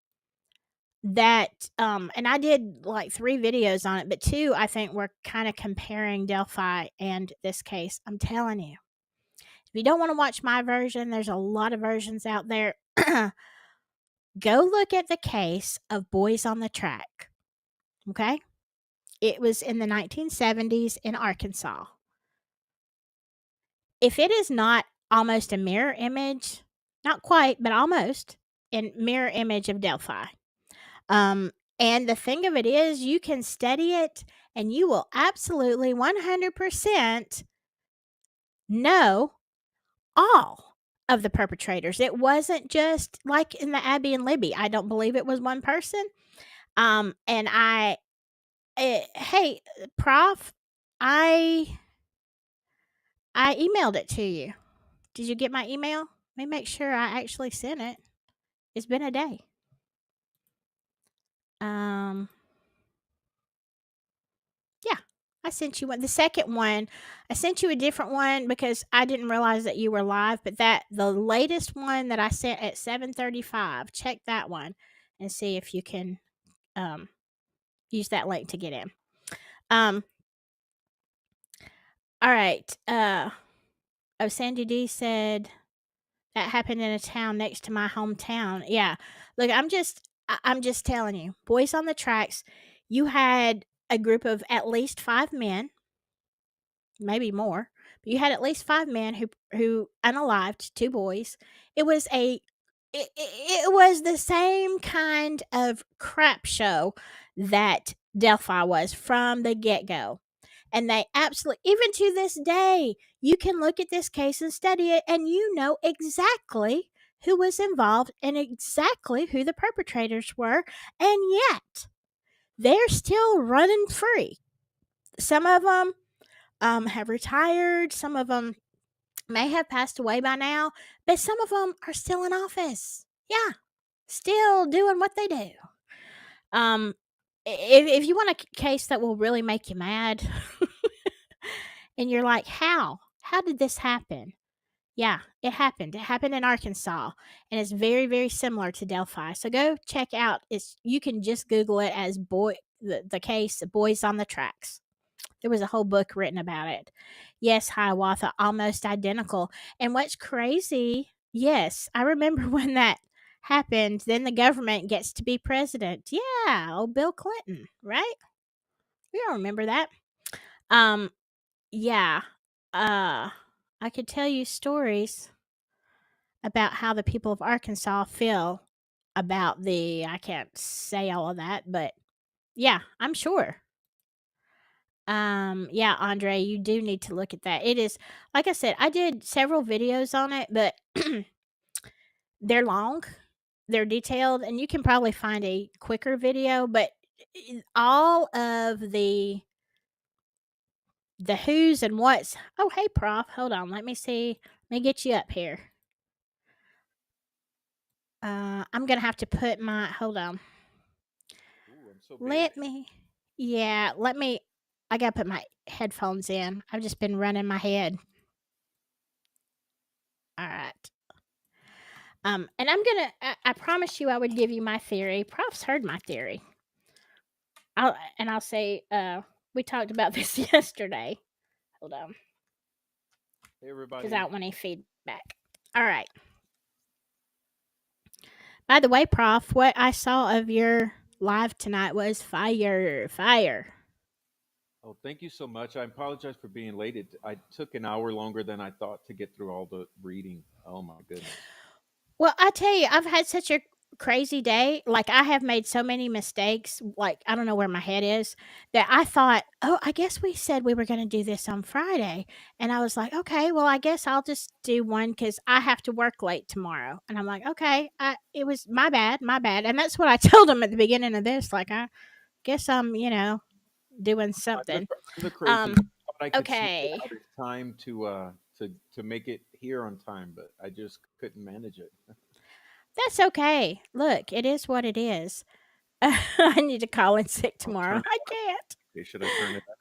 that and I did like 3 videos on it, but 2 I think were kind of comparing Delphi and this case. I'm telling you. If you don't want to watch my version, there's a lot of versions out there. Go look at the case of Boys on the Track. Okay? It was in the 1970s in Arkansas. If it is not almost a mirror image, not quite, but almost, a mirror image of Delphi. And the thing of it is, you can study it and you will absolutely 100% know all of the perpetrators. It wasn't just like in the Abby and Libby. I don't believe it was one person. And hey, Prof, I emailed it to you. Did you get my email? Let me make sure I actually sent it. It's been a day. Yeah, I sent you one. The second one, I sent you a different one because I didn't realize that you were live. But the latest one that I sent at 7:35, check that one and see if you can use that link to get in. All right. Sandy D said that happened in a town next to my hometown. Yeah. Look, I'm just telling you, Boys on the Tracks, you had a group of at least 5 men, maybe more, but you had at least 5 men who unalived 2 boys. It was the same kind of crap show that Delphi was from the get-go. And they absolutely, even to this day, you can look at this case and study it, and you know exactly who was involved and exactly who the perpetrators were. And yet, they're still running free. Some of them have retired. Some of them may have passed away by now, but some of them are still in office. Yeah, still doing what they do. If you want a case that will really make you mad, and you're like, how did this happen? Yeah, it happened. It happened in Arkansas, and it's very, very similar to Delphi. So go check out. You can just Google it as the case Boys on the Tracks. There was a whole book written about it. Yes, Hiawatha, almost identical. And what's crazy, yes, I remember when that happened. Then the government gets to be president. Yeah, oh, Bill Clinton, right? We all remember that. Um, yeah. Uh, I could tell you stories about how the people of Arkansas feel about I can't say all of that, but yeah, I'm sure. Yeah, Andre, you do need to look at that. It is, like I said, I did several videos on it, but they're long, they're detailed, and you can probably find a quicker video, but all of the who's and what's. Oh, hey, Prof. Hold on. Let me see. Let me get you up here. I'm gonna have to put my. Hold on. Ooh, I'm so big. Let me. Yeah, let me. I gotta put my headphones in. I've just been running my head. All right. And I'm gonna. I promise you, I would give you my theory. Prof's heard my theory. I'll say. We talked about this yesterday. Hold on, Hey, because I everybody. don't want any feedback. All right. By the way, Prof, what I saw of your live tonight was fire, fire. Oh, thank you so much. I apologize for being late. I took an hour longer than I thought to get through all the reading. Oh my goodness. Well, I tell you, I've had such a crazy day. Like, I have made so many mistakes. Like, I don't know where my head is, that I thought, oh, I guess we said we were going to do this on Friday. And I was like, okay, well, I guess I'll just do one because I have to work late tomorrow. And I'm like, okay, it was my bad, my bad. And that's what I told him at the beginning of this. Like, I guess I'm, doing something. I'm the crazy Um, one. I thought I could sneak it okay. out in time to make it here on time, but I just couldn't manage it. That's okay. Look, it is what it is. I need to call in sick I'll tomorrow. turn I it up. can't. Okay, should I turn it up?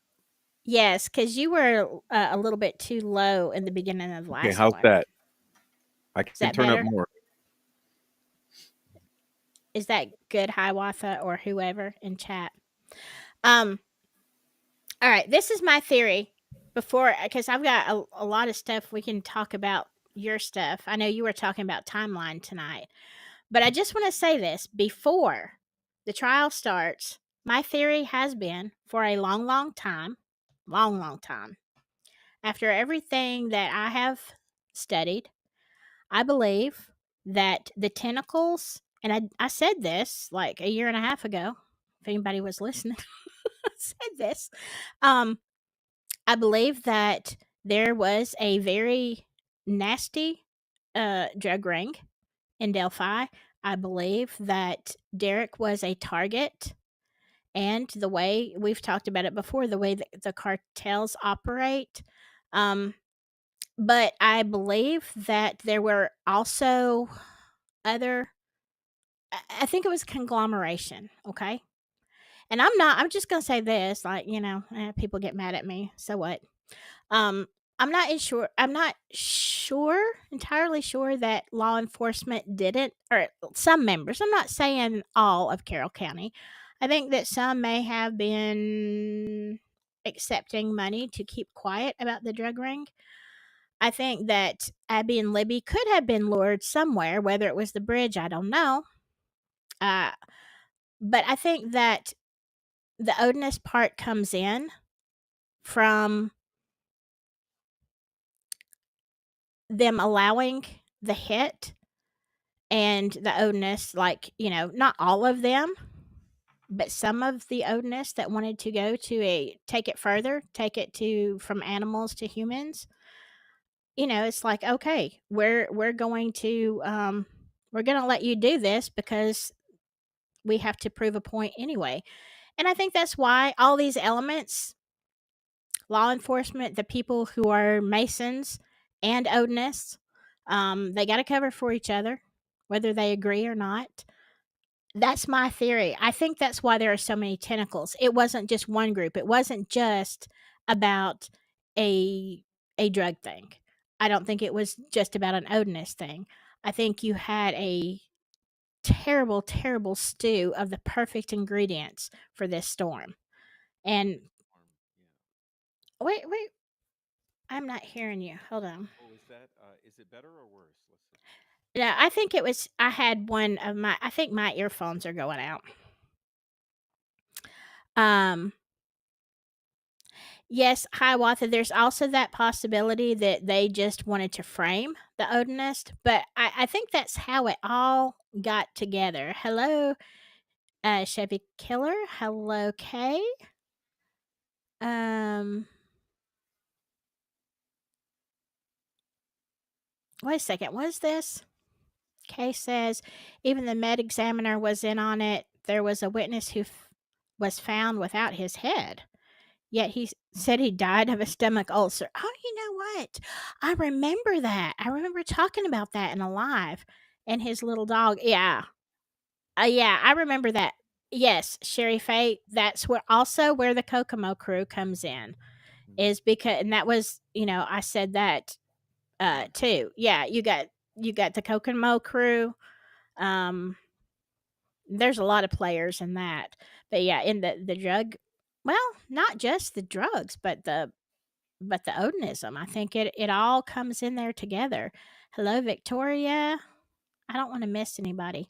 Yes, because you were a little bit too low in the beginning of the Okay, last how's one. that? I Is can that turn up better? more. Is that good, Hiawatha or whoever in chat? Um. All right, this is my theory. Because I've got a lot of stuff we can talk about your stuff. I know you were talking about timeline tonight, but I just want to say this before the trial starts. My theory has been for a long, long time. After everything that I have studied, I believe that the tentacles, and I said this like a year and a half ago, if anybody was listening, I said this. Um, I believe that there was a very nasty drug ring in Delphi. I believe that Derek was a target, and the way we've talked about it before, the way that the cartels operate. Um, but I believe that there were also other. I think it was conglomeration. Okay, and I'm just gonna say this, like people get mad at me. So what? Um, I'm not sure, entirely sure that law enforcement didn't, or some members. I'm not saying all of Carroll County. I think that some may have been accepting money to keep quiet about the drug ring. I think that Abby and Libby could have been lured somewhere, whether it was the bridge, I don't know. Uh, but I think that the odiness part comes in from them allowing the hit and the odiness, like, not all of them, but some of the odiness that wanted to go to take it further, take it to from animals to humans. It's like, okay, we're going to we're going to let you do this because we have to prove a point anyway. And I think that's why all these elements, law enforcement, the people who are masons and odinists, they got to cover for each other, whether they agree or not. That's my theory. I think that's why there are so many tentacles. It wasn't just one group. It wasn't just about a a drug thing. I don't think it was just about an Odinist thing. I think you had a terrible, terrible stew of the perfect ingredients for this storm. And Wait, wait. I'm not hearing you. Hold on. Oh, is it better or worse? Let's see. Yeah, I think it was. I had one of my. I think my earphones are going out. Um. Yes, Hiawatha. There's also that possibility that they just wanted to frame the Odinist, but I think that's how it all got together. Hello, Chevy Killer. Hello, Kay. Um. Wait a second. What is this? Kay says even the med examiner was in on it. There was a witness who was found without his head. Yet he said he died of a stomach ulcer. Oh, you know what? I remember that. I remember talking about that in Alive and his little dog. Yeah. Yeah, I remember that. Yes, Sherry Faye, that's where also where the Kokomo crew comes in Mhm. is because and that was, I said that too. Yeah, you got the Kokomo crew. Um there's a lot of players in that. But yeah, in the drug, well, not just the drugs, but the Odinism. I think it all comes in there together. Hello, Victoria. I don't want to miss anybody.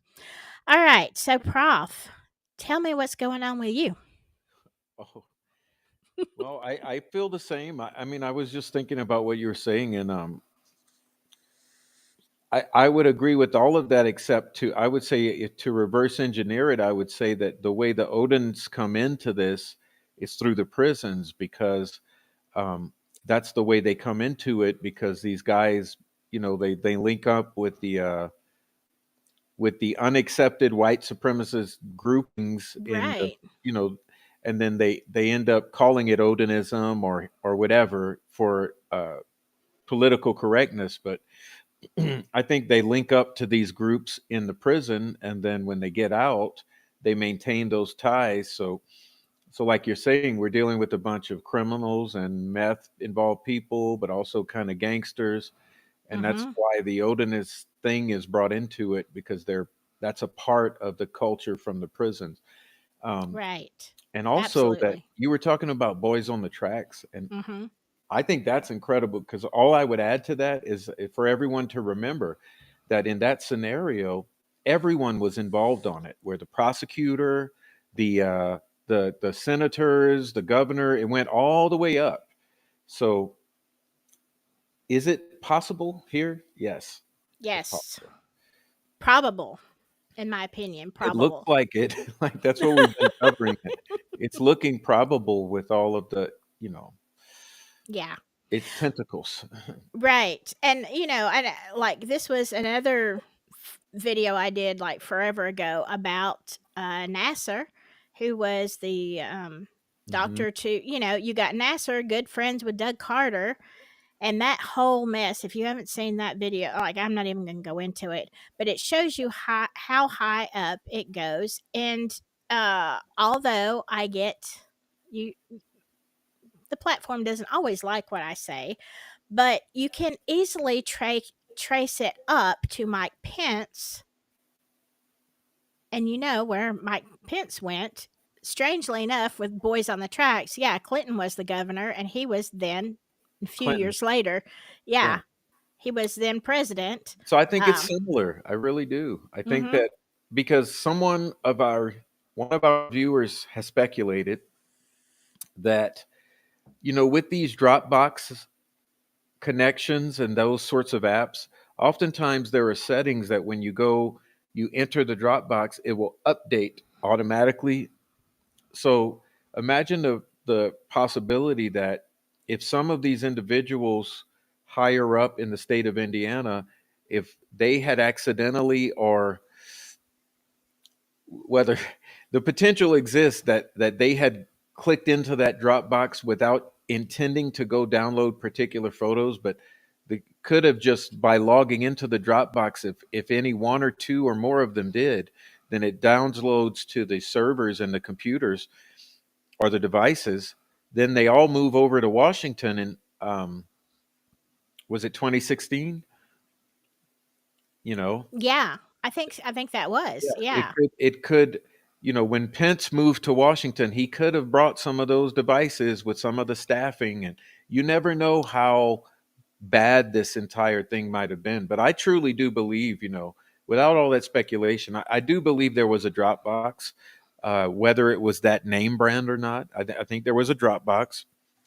All right, so Prof, tell me what's going on with you. Oh, well, I feel the same. I mean, I was just thinking about what you were saying, and I would agree with all of that, except I would say to reverse engineer it, I would say that the way the Odins come into this is through the prisons because um, that's the way they come into it because these guys, they link up with the unaccepted white supremacist groupings in the, Right. you know, and then they end up calling it Odinism or whatever for political correctness, but I think they link up to these groups in the prison, and then when they get out, they maintain those ties. So like you're saying, we're dealing with a bunch of criminals and meth involved people, but also kind of gangsters, and that's Mhm. why the Odinist thing is brought into it because that's a part of the culture from the prisons. Um, Right. and also that Absolutely. you were talking about boys on the tracks, and Mhm. I think that's incredible because all I would add to that is for everyone to remember that in that scenario, everyone was involved on it. Where the prosecutor, the the senators, the governor, it went all the way up. So, is it possible here? Yes, it's Yes. possible. Probable, in my opinion, It looks probable. like it. Like that's what we've been covering. It's looking probable with all of the, Yeah. its tentacles. Right. And and like this was another video I did like forever ago about Nasser, who was the Hmm. doctor to, you got Nasser, good friends with Doug Carter, and that whole mess. If you haven't seen that video, like I'm not even going to go into it, but it shows you how high up it goes. And although I get you, the platform doesn't always like what I say, but you can easily trace it up to Mike Pence, and you know where Mike Pence went. Strangely enough, with Boys on the Tracks, yeah, Clinton was the governor, and he was then a few Clinton. years later, Yeah. yeah, he was then president. So I think it's Um, similar. I really do. I think mm-hmm, that because one of our viewers has speculated that with these Dropbox connections and those sorts of apps, oftentimes there are settings that when you enter the Dropbox, it will update automatically. So imagine the possibility that if some of these individuals higher up in the state of Indiana, if they had accidentally or whether the potential exists that they had clicked into that Dropbox without intending to go download particular photos, but they could have just by logging into the Dropbox, if any one or two or more of them did, then it downloads to the servers and the computers or the devices. Then they all move over to Washington, and was it 2016? You know, yeah, I think that yeah, was, it yeah, could it could. when Pence moved to Washington, he could have brought some of those devices with some of the staffing, and you never know how bad this entire thing might have been. But I truly do believe, without all that speculation, I do believe there was a Dropbox, whether it was that name brand or not. I think there was a Dropbox,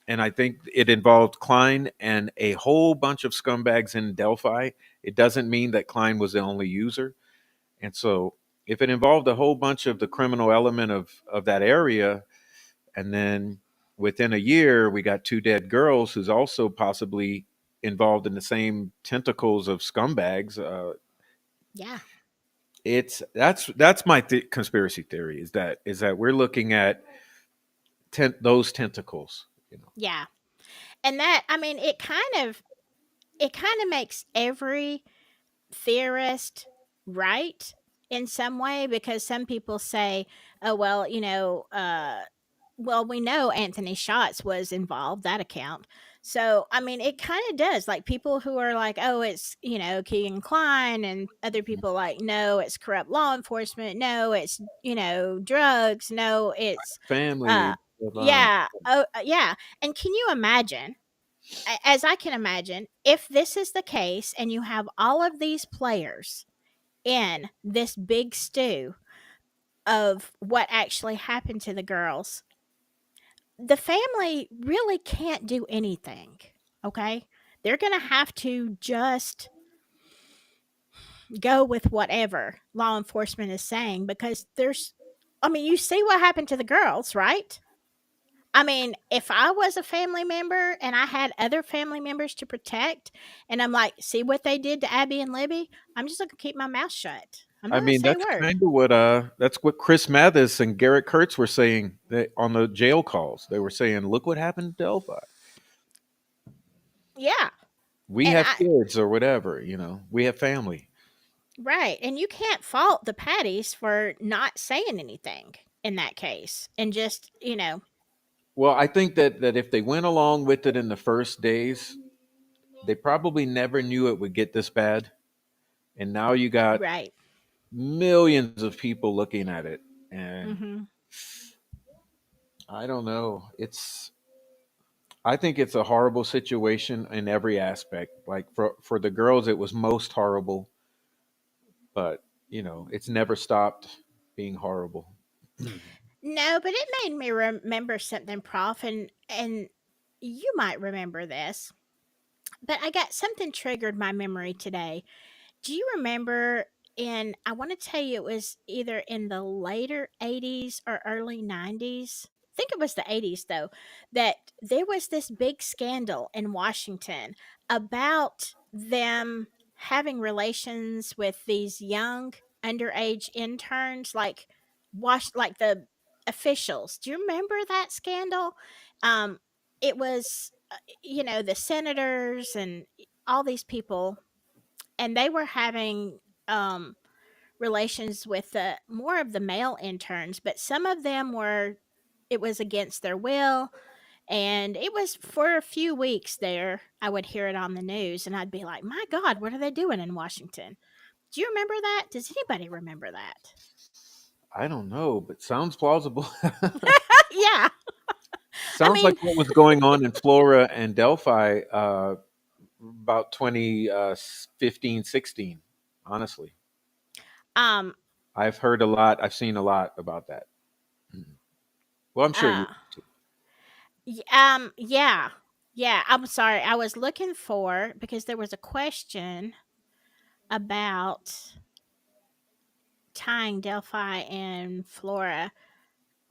and I think it involved Klein and a whole bunch of scumbags in Delphi. It doesn't mean that Klein was the only user. And so, if it involved a whole bunch of the criminal element of that area, and then within a year we got two dead girls who's also possibly involved in the same tentacles of scumbags, Yeah. that's my conspiracy theory, is that we're looking at those tentacles. Yeah. And that, I mean, it kind of makes every theorist right in some way, because some people say, oh, well, well, we know Anthony Shots was involved, that account. So, I mean, it kind of does. Like people who are like, oh, it's, Keegan Klein, and other people like, no, it's corrupt law enforcement. No, it's, drugs. No, it's, uh, Family. yeah. Oh, yeah. And can you imagine, as I can imagine, if this is the case and you have all of these players in this big stew of what actually happened to the girls, the family really can't do anything. Okay. They're going to have to just go with whatever law enforcement is saying, because I mean, you see what happened to the girls, right? I mean, if I was a family member and I had other family members to protect, and I'm like, see what they did to Abby and Libby, I'm just going to keep my mouth shut. I'm I not going to mean, say a word. that's what Chris Mathis and Garrett Kurtz were saying, on the jail calls. They were saying, "Look what happened to Delphi. Yeah. We And have kids or whatever. We have family." right. And you can't fault the Patties for not saying anything in that case. And just, Well, I think that if they went along with it in the first days, they probably never knew it would get this bad. And now you got right. millions of people looking at it, and Hmm. I don't know. I think it's a horrible situation in every aspect. Like for the girls, it was most horrible, but it's never stopped being horrible. No, but it made me remember something, Prof. And you might remember this, but I got something triggered my memory today. Do you remember I want to tell you, it was either in the later 80s or early 90s. I think it was the 80s though, that there was this big scandal in Washington about them having relations with these young underage interns, like the officials. Do you remember that scandal? Um it was the senators and all these people, and they were having relations with more of the male interns, but some of them were, it was against their will. And it was for a few weeks there. I would hear it on the news and I'd be like, my God, what are they doing in Washington? Do you remember that? Does anybody remember that? I don't know, but sounds plausible. Yeah. I Sounds like mean, what was going on in Flora and Delphi, about 2015, 16. Honestly, um, I've heard a lot. I've seen a lot about that. Mhm. Well, I'm sure you. uh, yeah. Yeah. I'm sorry. I was looking for, because there was a question about tying Delphi and Flora.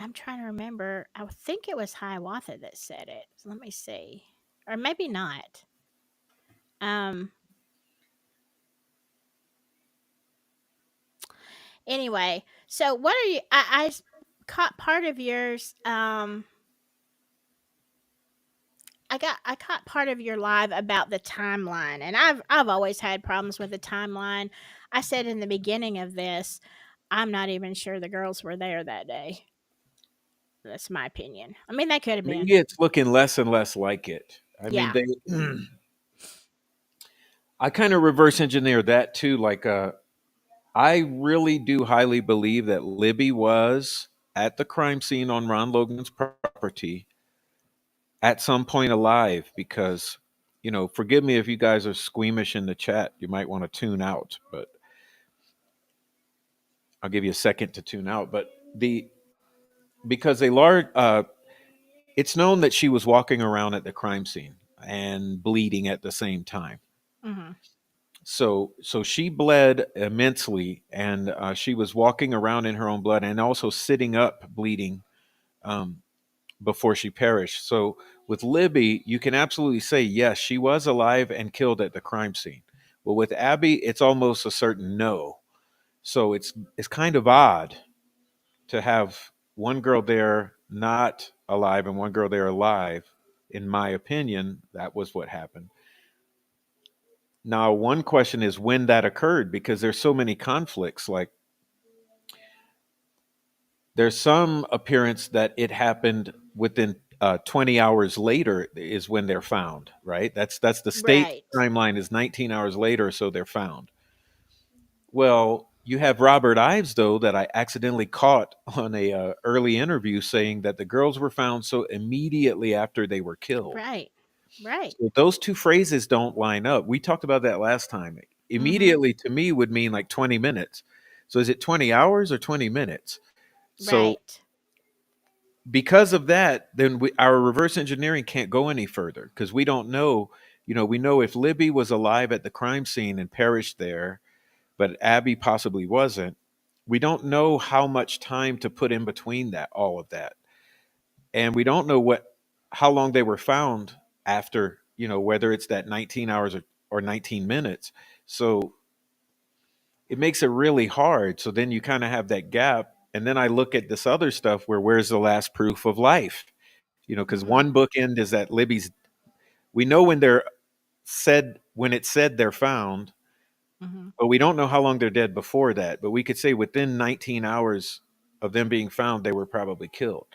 I'm trying to remember. I think it was Hiawatha that said it. So let me see. Or maybe not. Um anyway, so what are you caught part of yours. I caught part of your live about the timeline, and I've always had problems with the timeline. I said in the beginning of this, I'm not even sure the girls were there that day. That's my opinion. I mean, they could have been. Maybe it's looking less and less like it. I mean, Yeah. they. I kind of reverse engineer that too. Like, I really do highly believe that Libby was at the crime scene on Ron Logan's property at some point alive because, forgive me if you guys are squeamish in the chat. You might want to tune out, but I'll give you a second to tune out. But because a large, it's known that she was walking around at the crime scene and bleeding at the same time. Mhm. So she bled immensely, and she was walking around in her own blood and also sitting up bleeding um, before she perished. So with Libby, you can absolutely say yes, she was alive and killed at the crime scene. But with Abby, it's almost a certain no. So it's kind of odd to have one girl there not alive and one girl there alive. In my opinion, that was what happened. Now, one question is when that occurred because there's so many conflicts. Like there's some appearance that it happened within 20 hours later is when they're found, right? That's the state Right. timeline is 19 hours later, so they're found. Well, you have Robert Ives though that I accidentally caught on a early interview saying that the girls were found so immediately after they were killed. Right. Right. So those two phrases don't line up. We talked about that last time. Mhm. Immediately to me would mean like 20 minutes. So is it 20 hours or 20 minutes? So Right. because of that, then our reverse engineering can't go any further because we don't know. We know if Libby was alive at the crime scene and perished there, but Abby possibly wasn't. We don't know how much time to put in between that, all of that, and we don't know how long they were found after. Whether it's that 19 hours or 19 minutes. So it makes it really hard. So then you kind of have that gap. And then I look at this other stuff where's the last proof of life? Because Mhm. one bookend is that Libby's, we know when it said they're found, Mhm. but we don't know how long they're dead before that. But we could say within 19 hours of them being found, they were probably killed.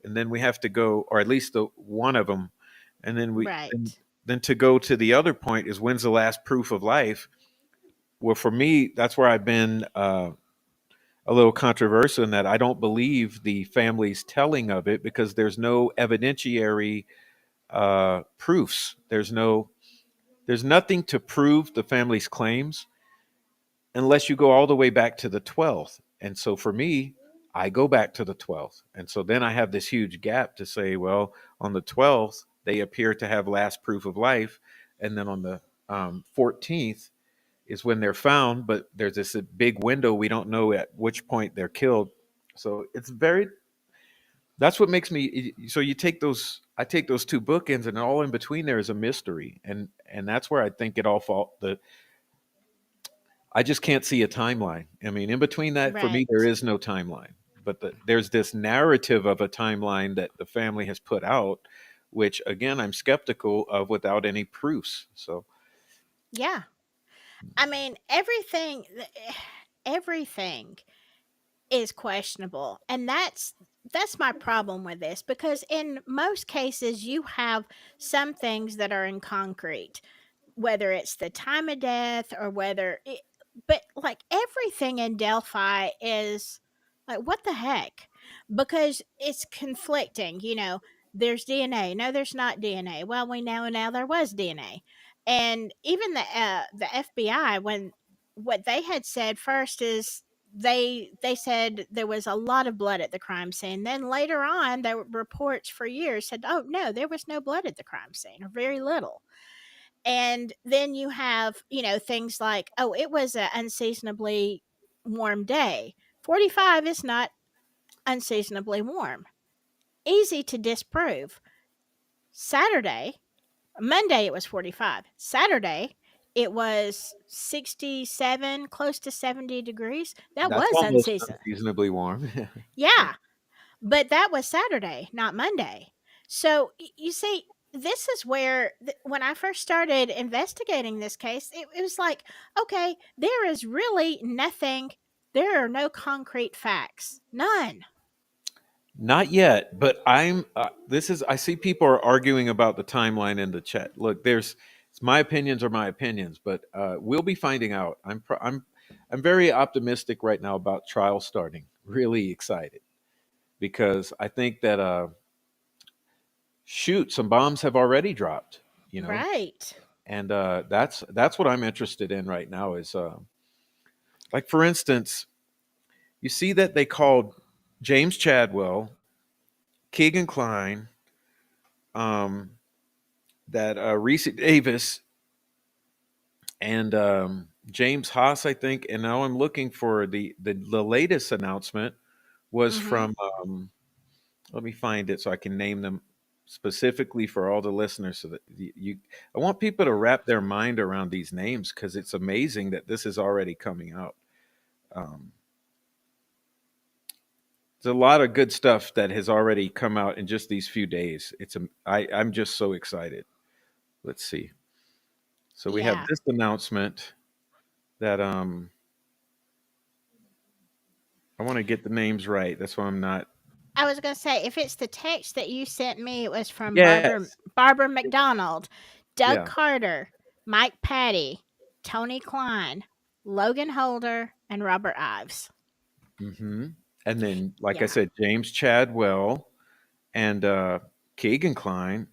And then we have to go, or at least the one of them. And then Right. then to go to the other point is when's the last proof of life? Well, for me, that's where I've been a little controversial in that I don't believe the family's telling of it because there's no evidentiary proofs. There's nothing to prove the family's claims unless you go all the way back to the 12th. And so for me, I go back to the 12th. And so then I have this huge gap to say, well, on the 12th, they appear to have last proof of life. And then on the 14th is when they're found, but there's this big window. We don't know at which point they're killed. So that's what makes me, so I take those two bookends and all in between there is a mystery. And that's where I think it all I just can't see a timeline. I mean, in between that, for me, there Right. is no timeline. But there's this narrative of a timeline that the family has put out, which again, I'm skeptical of without any proofs. So, Yeah. I mean, everything is questionable. And that's my problem with this because in most cases you have some things that are in concrete, whether it's the time of death or but like everything in Delphi is like what the heck? Because it's conflicting, there's DNA. No, there's not DNA. Well, we know now there was DNA. And even the FBI, when what they had said first is they said there was a lot of blood at the crime scene. Then later on, there were reports for years said, "Oh no, there was no blood at the crime scene, or very little." And then you have, things like, "Oh, it was an unseasonably warm day." 45 is not unseasonably warm. Easy to disprove. Saturday, Monday, it was 45. Saturday, it was 67, close to 70 degrees. That that's was almost unseasonable. unseasonably warm. Yeah. Yeah, but that was Saturday, not Monday. So you see, this is where when I first started investigating this case, it was like, okay, there is really nothing. There are no concrete facts, none. Not yet, but I see people are arguing about the timeline in the chat. Look, it's my opinions are my opinions, but we'll be finding out. I'm very optimistic right now about trial starting. Really excited because I think that shoot, some bombs have already dropped, you know, Right. and that's what I'm interested in right now. Is like for instance, you see that they called James Chadwell, Keegan Klein, um, that Reese Davis, and James Haas, I think. And now I'm looking for the latest announcement was Mhm. from. Let me find it so I can name them specifically for all the listeners, so that you. I want people to wrap their mind around these names because it's amazing that this is already coming out. Um, there's a lot of good stuff that has already come out in just these few days. I'm just so excited. Let's see. So we have Yeah. this announcement that I want to get the names right. That's why I'm not. I was gonna say, if it's the text that you sent me, it was from Yes. Barbara McDonald, Doug Yeah. Carter, Mike Patty, Tony Klein, Logan Holder, and Robert Ives. Hmm. And then, like I Yeah. said, James Chadwell and Keegan Klein,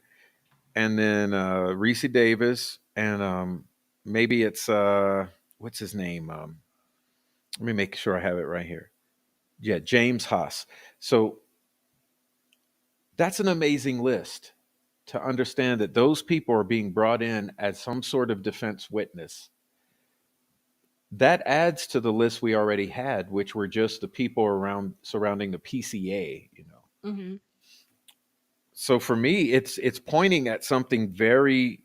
and then Reese Davis, and maybe it's what's his name? Let me make sure I have it right here. Yeah, James Haas. So that's an amazing list to understand that those people are being brought in as some sort of defense witness. That adds to the list we already had, which were just the people around surrounding the PCA. Mhm. So for me, it's pointing at something very.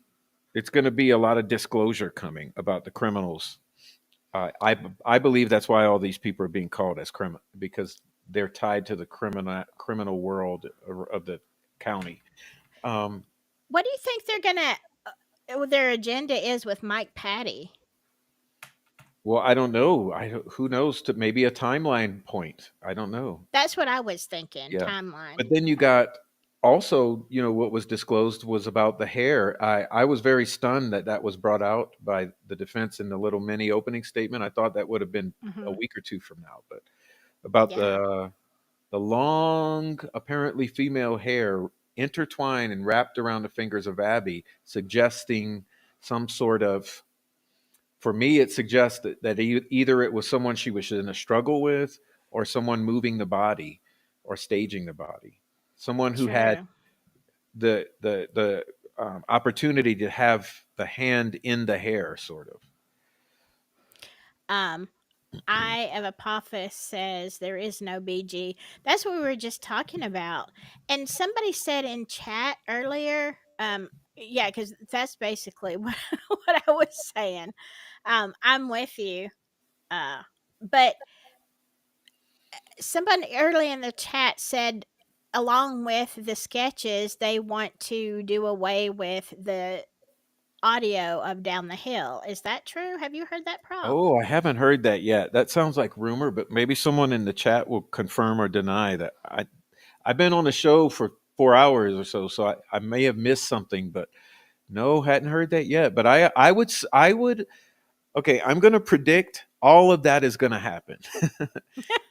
It's going to be a lot of disclosure coming about the criminals. I believe that's why all these people are being called as criminal, because they're tied to the criminal world of the county. Um, What do you think they're gonna their agenda is with Mike Patty? well, I don't know. Who knows? To maybe a timeline point. I don't know. That's what I was thinking, Yeah. timeline. But then you got also, what was disclosed was about the hair. I was very stunned that that was brought out by the defense in the little mini opening statement. I thought that would have been a Mhm. week or two from now, but about Yeah. the long, apparently female hair intertwined and wrapped around the fingers of Abby, suggesting some sort of. For me, it suggests that either it was someone she was in a struggle with, or someone moving the body, or staging the body, someone who had True. the opportunity to have the hand in the hair, sort of. Um, I of Apophis says there is no BG. That's what we were just talking about. And somebody said in chat earlier, yeah, because that's basically what I was saying. I'm with you. Uh, but somebody early in the chat said, along with the sketches, they want to do away with the audio of Down the Hill. Is that true? Have you heard that, Prof? Oh, I haven't heard that yet. That sounds like rumor, but maybe someone in the chat will confirm or deny that. I've been on the show for 4 hours or so, so I may have missed something, but no, hadn't heard that yet. But I would. Okay, I'm going to predict all of that is going to happen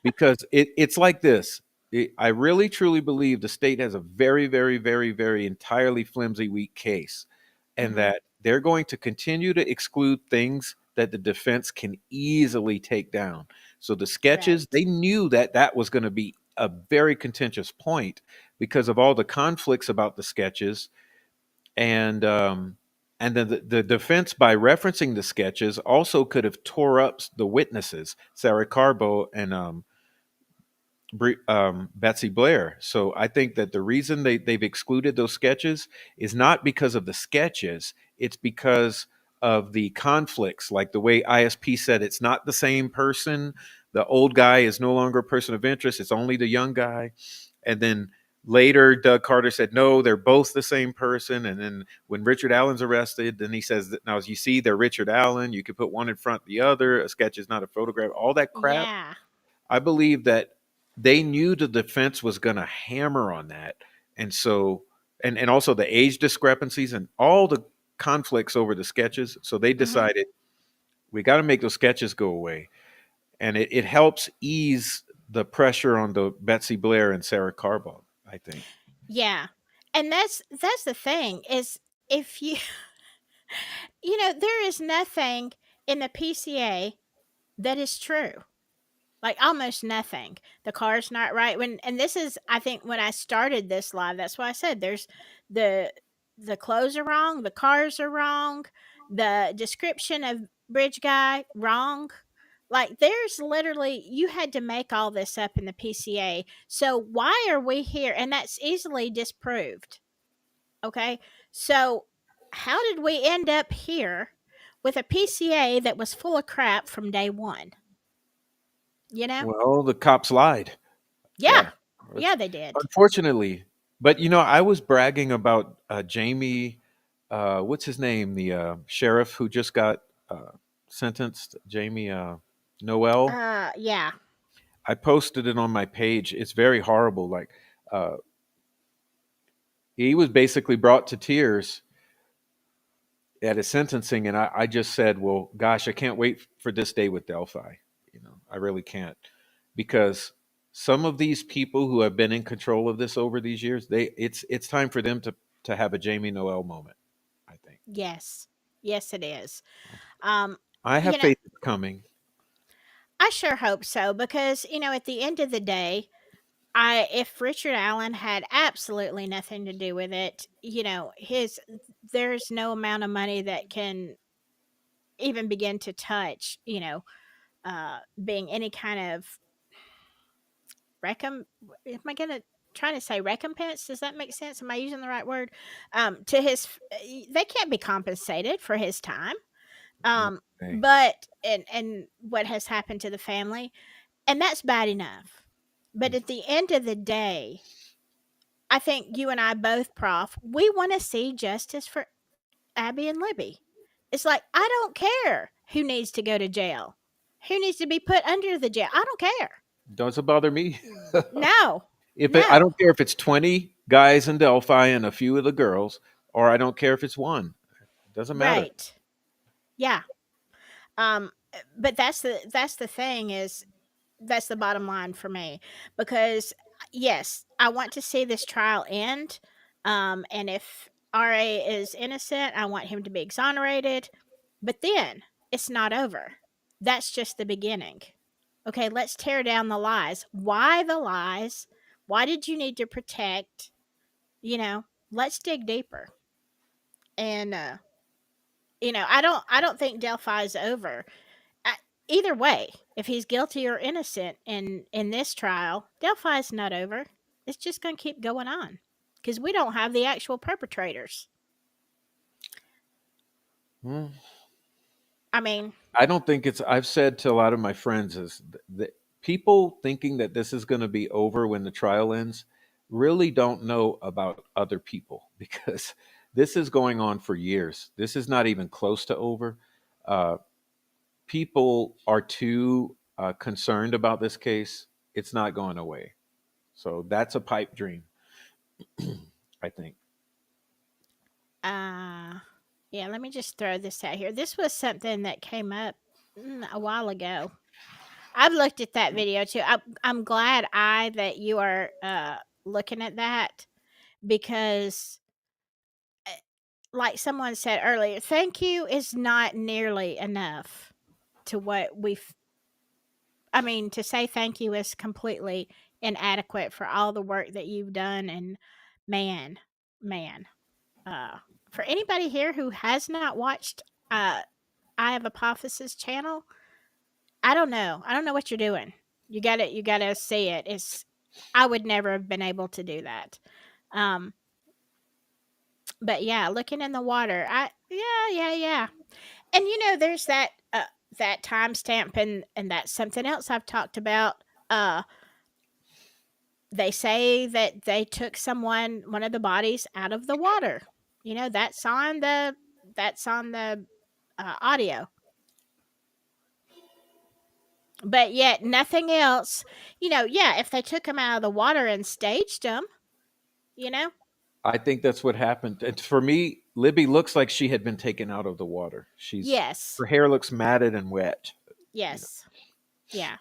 because it's like this. I really truly believe the state has a very, very, very, very entirely flimsy, weak case, and Mhm. that they're going to continue to exclude things that the defense can easily take down. So the sketches, Right. they knew that that was going to be a very contentious point because of all the conflicts about the sketches, and then the defense, by referencing the sketches, also could have tore up the witnesses, Sarah Carbo and Betsy Blair. So I think that the reason they've excluded those sketches is not because of the sketches, it's because of the conflicts. Like the way ISP said, it's not the same person. The old guy is no longer a person of interest, it's only the young guy. And then later, Doug Carter said, no, they're both the same person. And then when Richard Allen's arrested, then he says, that, now, as you see, they're Richard Allen. You could put one in front of the other. A sketch is not a photograph. All that crap. Yeah. I believe that they knew the defense was going to hammer on that. And so, and also the age discrepancies and all the conflicts over the sketches. So they Mhm. decided We got to make those sketches go away, and it helps ease the pressure on the Betsy Blair and Sarah Carbone, I think. Yeah. And that's the thing is if you there is nothing in the PCA that is true. Like almost nothing. The car's not right and this is I think when I started this live, that's why I said there's the the clothes are wrong, the cars are wrong, the description of bridge guy wrong. Like there's literally you had to make all this up in the PCA. So why are we here? And that's easily disproved. Okay? So how did we end up here with a PCA that was full of crap from day 1? You know? Well, the cops lied. Yeah. Yeah, Yeah, they did. unfortunately. But I was bragging about Jamie. What's his name? The sheriff who just got sentenced. Jamie Noel. Yeah. I posted it on my page. It's very horrible. Like uh, he was basically brought to tears at his sentencing, and I just said, "Well, gosh, I can't wait for this day with Delphi. I really can't, because some of these people who have been in control of this over these years, it's time for them to have a Jamie Noel moment. I think. Yes. Yes, it is. Um, I have you know, faith it's coming. I sure hope so because, at the end of the day, I if Richard Allen had absolutely nothing to do with it, his there's no amount of money that can even begin to touch, being any kind of recom am I gonna trying to say recompense? Does that make sense? Am I using the right word? To his they can't be compensated for his time. Okay. But and what has happened to the family, and that's bad enough. But at the end of the day, I think you and I both, Prof, we want to see justice for Abby and Libby. It's like I don't care who needs to go to jail, who needs to be put under the jail. I don't care. Doesn't bother me. No, I no, don't care if it's 20 guys in Delphi and a few of the girls, or I don't care if it's one. It doesn't matter. right, yeah. But that's the thing is that's the bottom line for me because yes, I want to see this trial end. And if RA is innocent, I want him to be exonerated. But then it's not over. That's just the beginning. Okay, let's tear down the lies. Why the lies? Why did you need to protect? Let's dig deeper. And I don't think Delphi is over. I, Either way, if he's guilty or innocent in this trial, Delphi's not over. It's just going to keep going on because we don't have the actual perpetrators. Hmm. I mean, I don't think it's. I've said to a lot of my friends is that people thinking that this is going to be over when the trial ends really don't know about other people because this is going on for years. This is not even close to over. Uh, People are too concerned about this case. It's not going away. So that's a pipe dream, I think. uh, yeah. Let me just throw this out here. This was something that came up a while ago. I've looked at that video too. I'm glad that you are looking at that because like someone said earlier, thank you is not nearly enough to what we've. I mean, to say thank you is completely inadequate for all the work that you've done. And man, man, uh, for anybody here who has not watched, I have Apophysis channel. I don't know. I don't know what you're doing. You gotta see it. I would never have been able to do that. Um, but yeah, looking in the water. Yeah. And there's that timestamp and that's something else I've talked about. They say that they took one of the bodies out of the water. That's on the audio. But yet nothing else. Yeah, if they took them out of the water and staged them, you know, I think that's what happened. And for me, Libby looks like she had been taken out of the water. She's Yes. her hair looks matted and wet. You know, Yes. Yeah.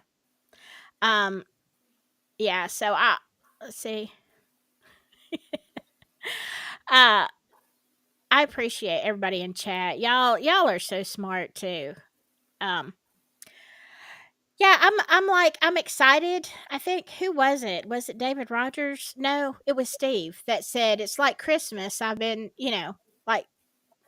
Um, yeah, so I let's see. Uh, I appreciate everybody in chat. Y'all are so smart too. Um, yeah, I'm excited. I think who was it? Was it David Rogers? No, it was Steve that said it's like Christmas. I've been, like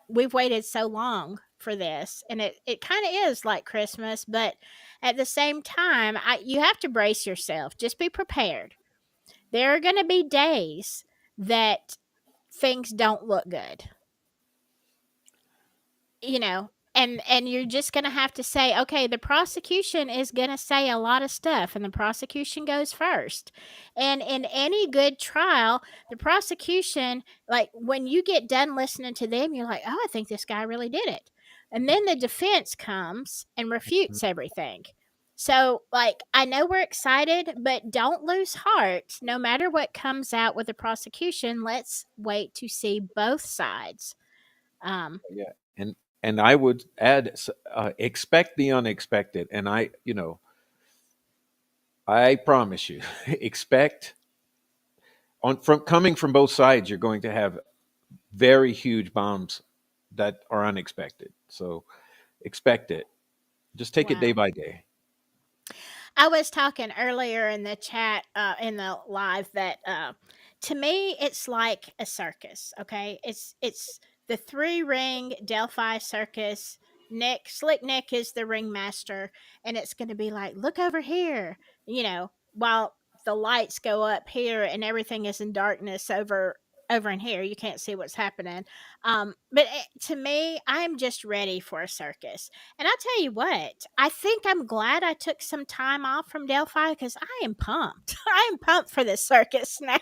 we've waited so long for this, and it kind of is like Christmas, but at the same time, you have to brace yourself. Just be prepared. There are going to be days that things don't look good, and you're just going to have to say, okay, the prosecution is going to say a lot of stuff, and the prosecution goes first. And in any good trial, the prosecution, like when you get done listening to them, you're like, oh, I think this guy really did it. And then the defense comes and refutes everything. So, like, I know we're excited, but don't lose heart. No matter what comes out with the prosecution, let's wait to see both sides. yeah, and I would add, expect the unexpected. And I promise you, expect on from coming from both sides, you're going to have very huge bombs that are unexpected. So expect it. Just take it day Wow. by day. I was talking earlier in the chat, in the live, that to me it's like a circus. Okay, it's the three ring Delphi circus. Slick Nick is the ringmaster, and it's going to be like, look over here, while the lights go up here and everything is in darkness over in here. You can't see what's happening. But to me, I'm just ready for a circus. And I tell you what, I think I'm glad I took some time off from Delphi because I am pumped. I am pumped for this circus now.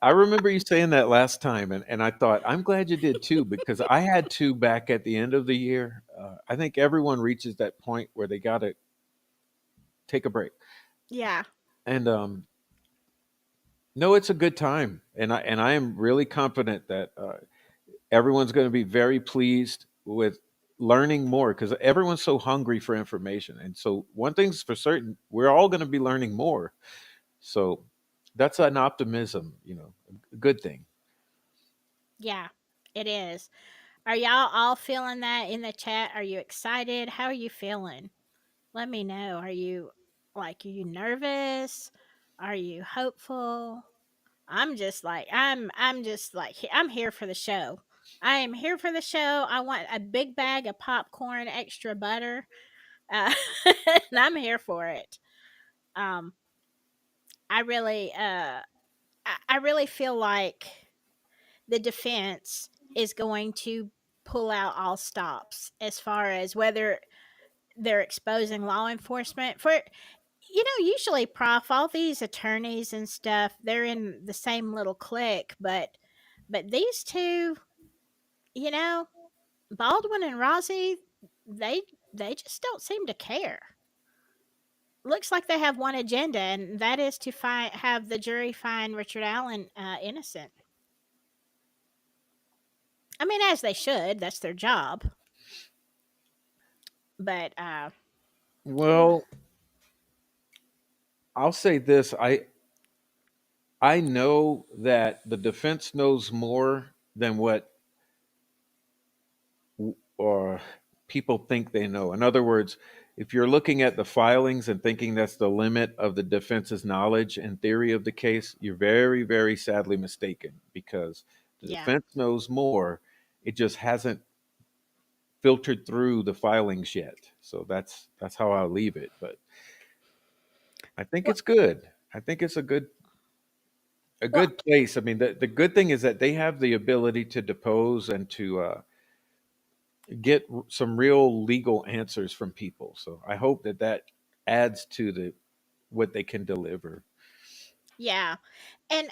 I remember you saying that last time, and I thought, I'm glad you did too, because I had to back at the end of the year. I think everyone reaches that point where they got to take a break. Yeah, And no, it's a good time. And I am really confident that everyone's going to be very pleased with learning more because everyone's so hungry for information. And so, one thing's for certain, we're all going to be learning more. So, that's an optimism, a good thing. yeah, it is. Are y'all all feeling that in the chat? Are you excited? How are you feeling? Let me know. Are you nervous? Are you hopeful? I'm just like, I'm here for the show. I am here for the show. I want a big bag of popcorn, extra butter, uh, and I'm here for it. Um, I really, I really feel like the defense is going to pull out all stops as far as whether they're exposing law enforcement for. Usually, Prof, all these attorneys and stuff, they're in the same little clique, but these two, you know, Baldwin and Rossi, they they just don't seem to care. Looks like they have one agenda, and that is to have the jury find Richard Allen innocent. I mean, as they should. That's their job. But Well, I'll say this: I know that the defense knows more than what or people think they know. In other words, if you're looking at the filings and thinking that's the limit of the defense's knowledge and theory of the case, you're very, very sadly mistaken because the yeah, defense knows more. It just hasn't filtered through the filings yet. So that's how I'll leave it. But I think well, it's good. I think it's a well, good place. I mean, the good thing is that they have the ability to depose and to get some real legal answers from people. So I hope that that adds to the what they can deliver. yeah, and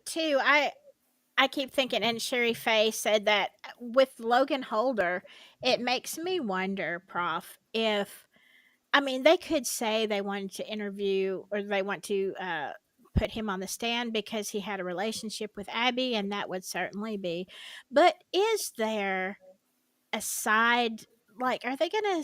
too, I keep thinking, and Sherry Faye said that with Logan Holder, it makes me wonder, Prof, if I mean they could say they wanted to interview or they want to put him on the stand because he had a relationship with Abby, and that would certainly be. But is there a side, like, are they gonna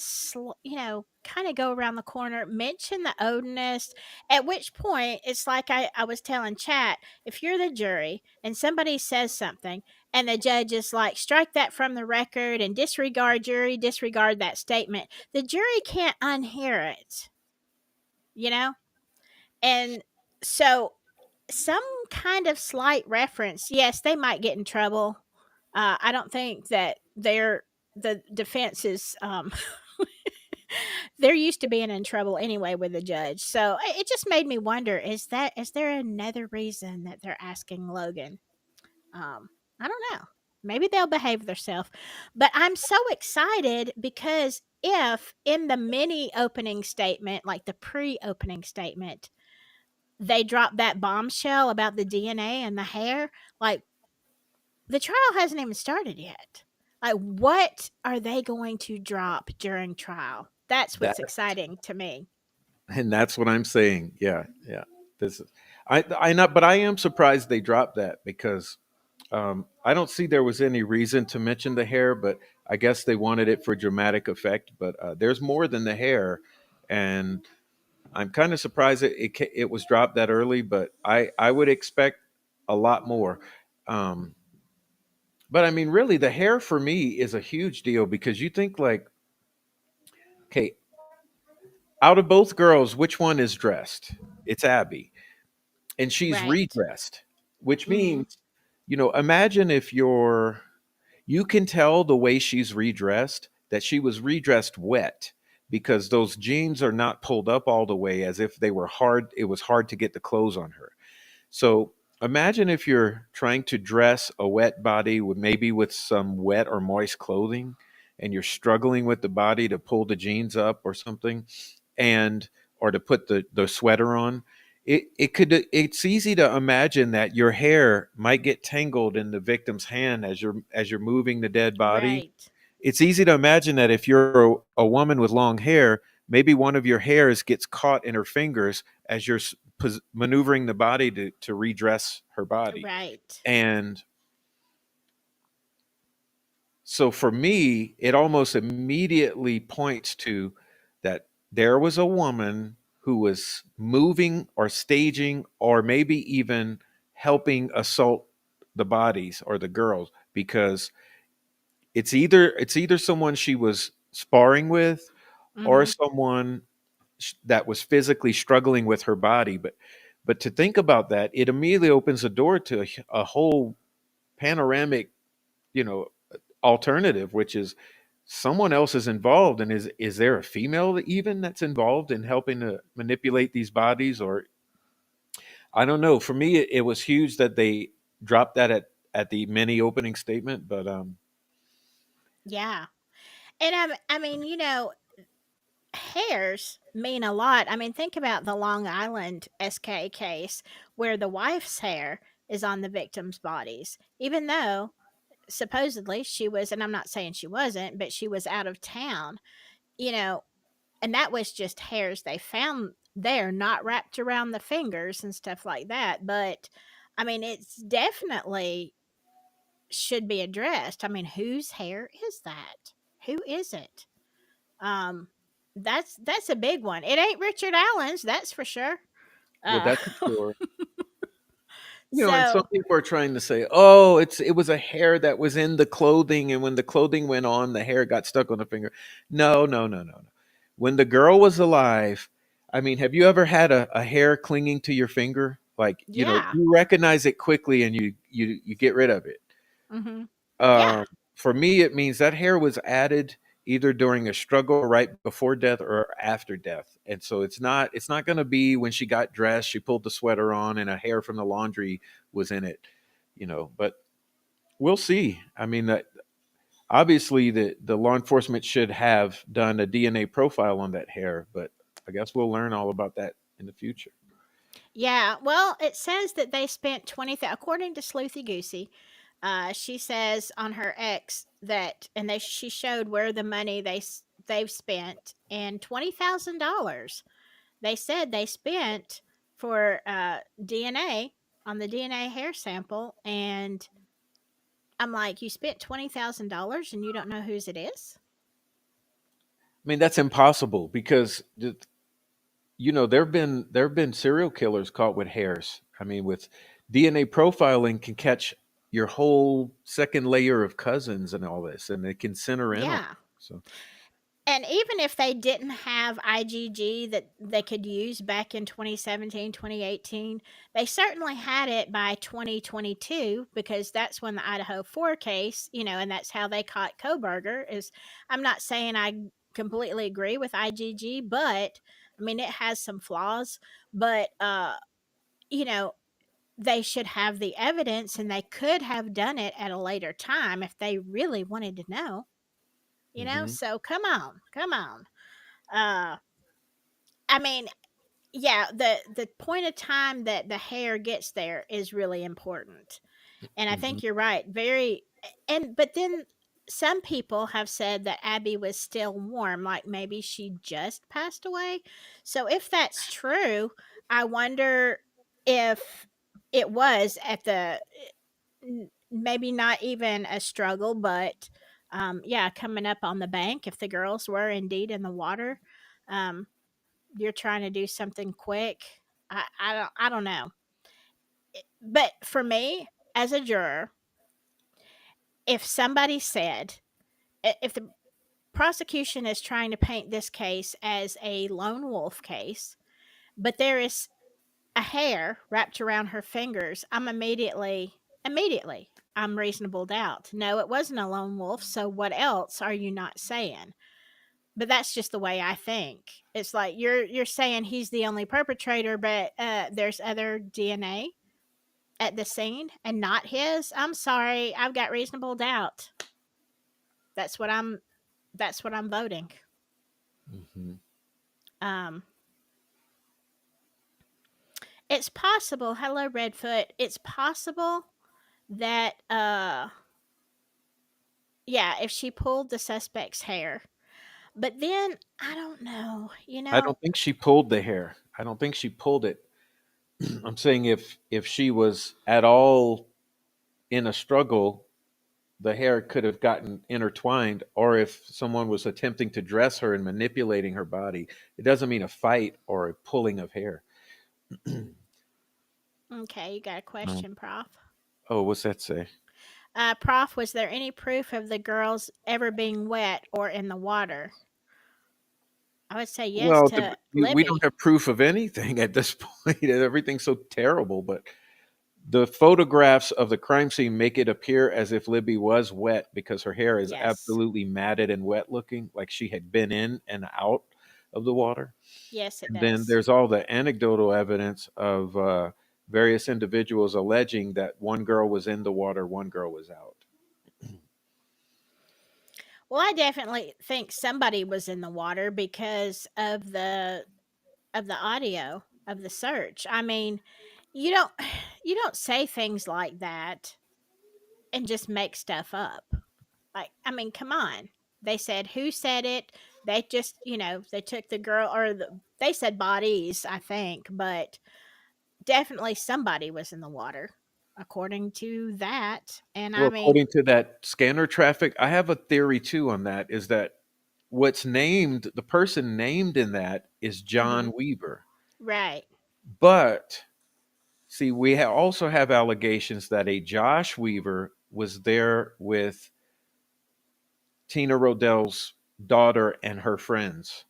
kind of go around the corner, mention the Odinist, at which point it's like I was telling chat, if you're the jury and somebody says something and the judge is like, strike that from the record and disregard, jury, disregard that statement, the jury can't unhear it, you know. And so some kind of slight reference, yes, they might get in trouble. I don't think that the defense is they're used to being in trouble anyway with the judge. So it just made me wonder, is there another reason that they're asking Logan? I don't know. Maybe they'll behave themselves. But I'm so excited because if in the mini opening statement, like the pre-opening statement, they drop that bombshell about the DNA and the hair, like, the trial hasn't even started yet. Like, what are they going to drop during trial? That's That what's exciting to me. and that's what I'm saying. Yeah, yeah. This is I not, but I am surprised they dropped that because I don't see there was any reason to mention the hair, but I guess they wanted it for dramatic effect. But there's more than the hair, and I'm kind of surprised it was dropped that early. But I would expect a lot more. Um, but I mean, really, the hair for me is a huge deal because you think like, okay, out of both girls, which one is dressed? It's Abby, and she's Right. redressed, which Mm-hmm. means, imagine if you can tell the way she's redressed that she was redressed wet because those jeans are not pulled up all the way as if they were hard. It was hard to get the clothes on her. So imagine if you're trying to dress a wet body with maybe with some wet or moist clothing and you're struggling with the body to pull the jeans up or something and or to put the sweater on. It's easy to imagine that your hair might get tangled in the victim's hand as you're moving the dead body. Right. It's easy to imagine that if you're a woman with long hair, maybe one of your hairs gets caught in her fingers as you're maneuvering the body to redress her body. Right. And so for me, it almost immediately points to that there was a woman who was moving or staging or maybe even helping assault the bodies or the girls because it's either someone she was sparring with or Mm-hmm. someone that was physically struggling with her body. But to think about that, it immediately opens the door to a whole panoramic, you know, alternative, which is someone else is involved. And is there a female even that's involved in helping to manipulate these bodies? Or I don't know. For me, it was huge that they dropped that at the mini opening statement. But Yeah. And I mean, hairs mean a lot. I mean, think about the Long Island SK case where the wife's hair is on the victim's bodies, even though supposedly she was, and I'm not saying she wasn't, but she was out of town, you know, and that was just hairs they found there, not wrapped around the fingers and stuff like that. But I mean, it's definitely should be addressed. I mean, whose hair is that? Who is it? Um, that's a big one. It ain't Richard Allen's, that's for sure. well, Uh, that's for sure. And some so people are trying to say, "Oh, it was a hair that was in the clothing, and when the clothing went on, the hair got stuck on the finger." No, no, no, no, no. When the girl was alive, I mean, have you ever had a hair clinging to your finger? Like, yeah. you recognize it quickly and you get rid of it. Mm-hmm. Yeah. Um, for me, it means that hair was added either during a struggle right before death or after death. And so it's not going to be when she got dressed, she pulled the sweater on and a hair from the laundry was in it, but we'll see. I mean, obviously the law enforcement should have done a DNA profile on that hair, but I guess we'll learn all about that in the future. Yeah, well, it says that they spent according to Sleuthy Goosey. She says on her X that, and she showed where the money they've spent, and $20,000. They said they spent for DNA on the DNA hair sample, and I'm like, you spent $20,000 and you don't know whose it is? I mean, that's impossible because there have been serial killers caught with hairs. I mean, with DNA profiling can catch your whole second layer of cousins and all this, and it can center in on. Yeah. So, And even if they didn't have IgG that they could use back in 2017, 2018, they certainly had it by 2022 because that's when the Idaho 4 case, and that's how they caught Koberger is I'm not saying I completely agree with IgG, but I mean it has some flaws, but you know, they should have the evidence and they could have done it at a later time if they really wanted to know. mhm, So come on, come on. Uh I mean, yeah, the point of time that the hair gets there is really important. And I mhm. think you're right. But then some people have said that Abby was still warm, like maybe she just passed away. So if that's true, I wonder if it was at the maybe not even a struggle, but yeah, coming up on the bank if the girls were indeed in the water. Um you're trying to do something quick. I don't know. But for me as a juror, if somebody said if the prosecution is trying to paint this case as a lone wolf case, but there is a hair wrapped around her fingers, I'm immediately I'm reasonable doubt. No, it wasn't a lone wolf, so what else are you not saying? But that's just the way I think. It's like you're saying he's the only perpetrator, but there's other DNA at the scene and not his. I'm sorry, I've got reasonable doubt. That's what I'm. That's what I'm voting. Mhm. Um, it's possible. Hello, Redfoot. It's possible that yeah, if she pulled the suspect's hair, but then I don't know. I don't think she pulled the hair. I don't think she pulled it. I'm saying if she was at all in a struggle, the hair could have gotten intertwined, or if someone was attempting to dress her and manipulating her body. It doesn't mean a fight or a pulling of hair. Okay, you got a Um, question, Prof. oh, what's that say? Prof, was there any proof of the girls ever being wet or in the water? I would say yes Well, to we don't Libby. have proof of anything at this point. Everything's so terrible, but the photographs of the crime scene make it appear as if Libby was wet because her hair is Yes. absolutely matted and wet looking, like she had been in and out of the water. Yes, it And then does. there's all the anecdotal evidence of various individuals alleging that one girl was in the water, one girl was out. Well, I definitely think somebody was in the water because of the audio of the search. I mean, you don't you don't say things like that and just make stuff up. Like, I mean, come on. They said who said it. They just, they took the girl they said bodies, I think, but definitely somebody was in the water according to that. And Well, I mean, according to that scanner traffic, I have a theory too on that is that the person named in that is John mhm, Weaver. right. But see, we also have allegations that a Josh Weaver was there with Tina Rodell's daughter and her friends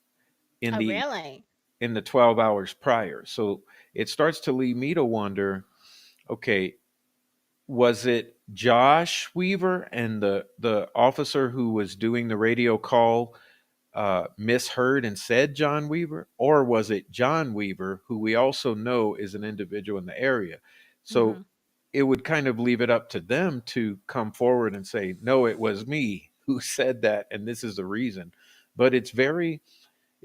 in Oh, the really? 12 hours prior. So it starts to lead me to wonder, okay, was it Josh Weaver and the officer who was doing the radio call misheard and said John Weaver, or was it John Weaver, who we also know is an individual in the area? So Mhm. it would kind of leave it up to them to come forward and say, no, it was me who said that, and this is the reason. But it's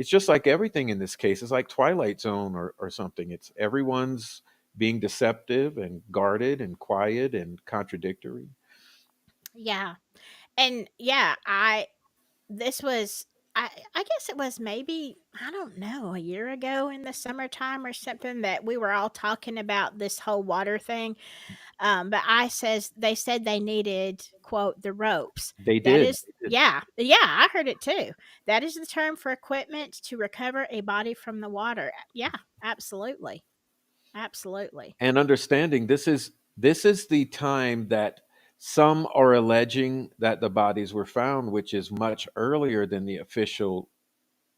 just like everything in this case. It's like Twilight Zone or something. It's everyone's being deceptive and guarded and quiet and contradictory. Yeah. And yeah, I this was I guess it was maybe, I don't know, a year ago in the summertime or something that we were all talking about this whole water thing. But I says they said they needed, quote, the ropes. They That did. is, They did. yeah, yeah, I heard it too. That is the term for equipment to recover a body from the water. Yeah, absolutely. Absolutely. And understanding this is the time that some are alleging that the bodies were found, which is much earlier than the official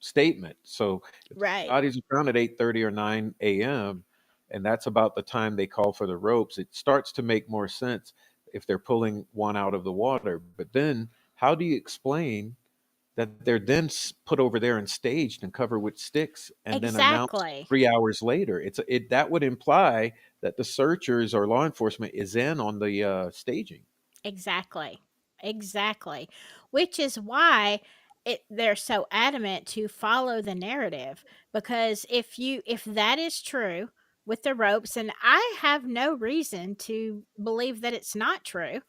statement. So if the Right. bodies are found at 8:30 or 9 a.m., and that's about the time they call for the ropes, it starts to make more sense if they're pulling one out of the water. But then how do you explain that they're then put over there and staged and covered with sticks and then announced Exactly. 3 hours later? That would imply that the searchers or law enforcement is in on the staging. Exactly. Exactly. Which is why they're so adamant to follow the narrative, because if that is true with the ropes, and I have no reason to believe that it's not true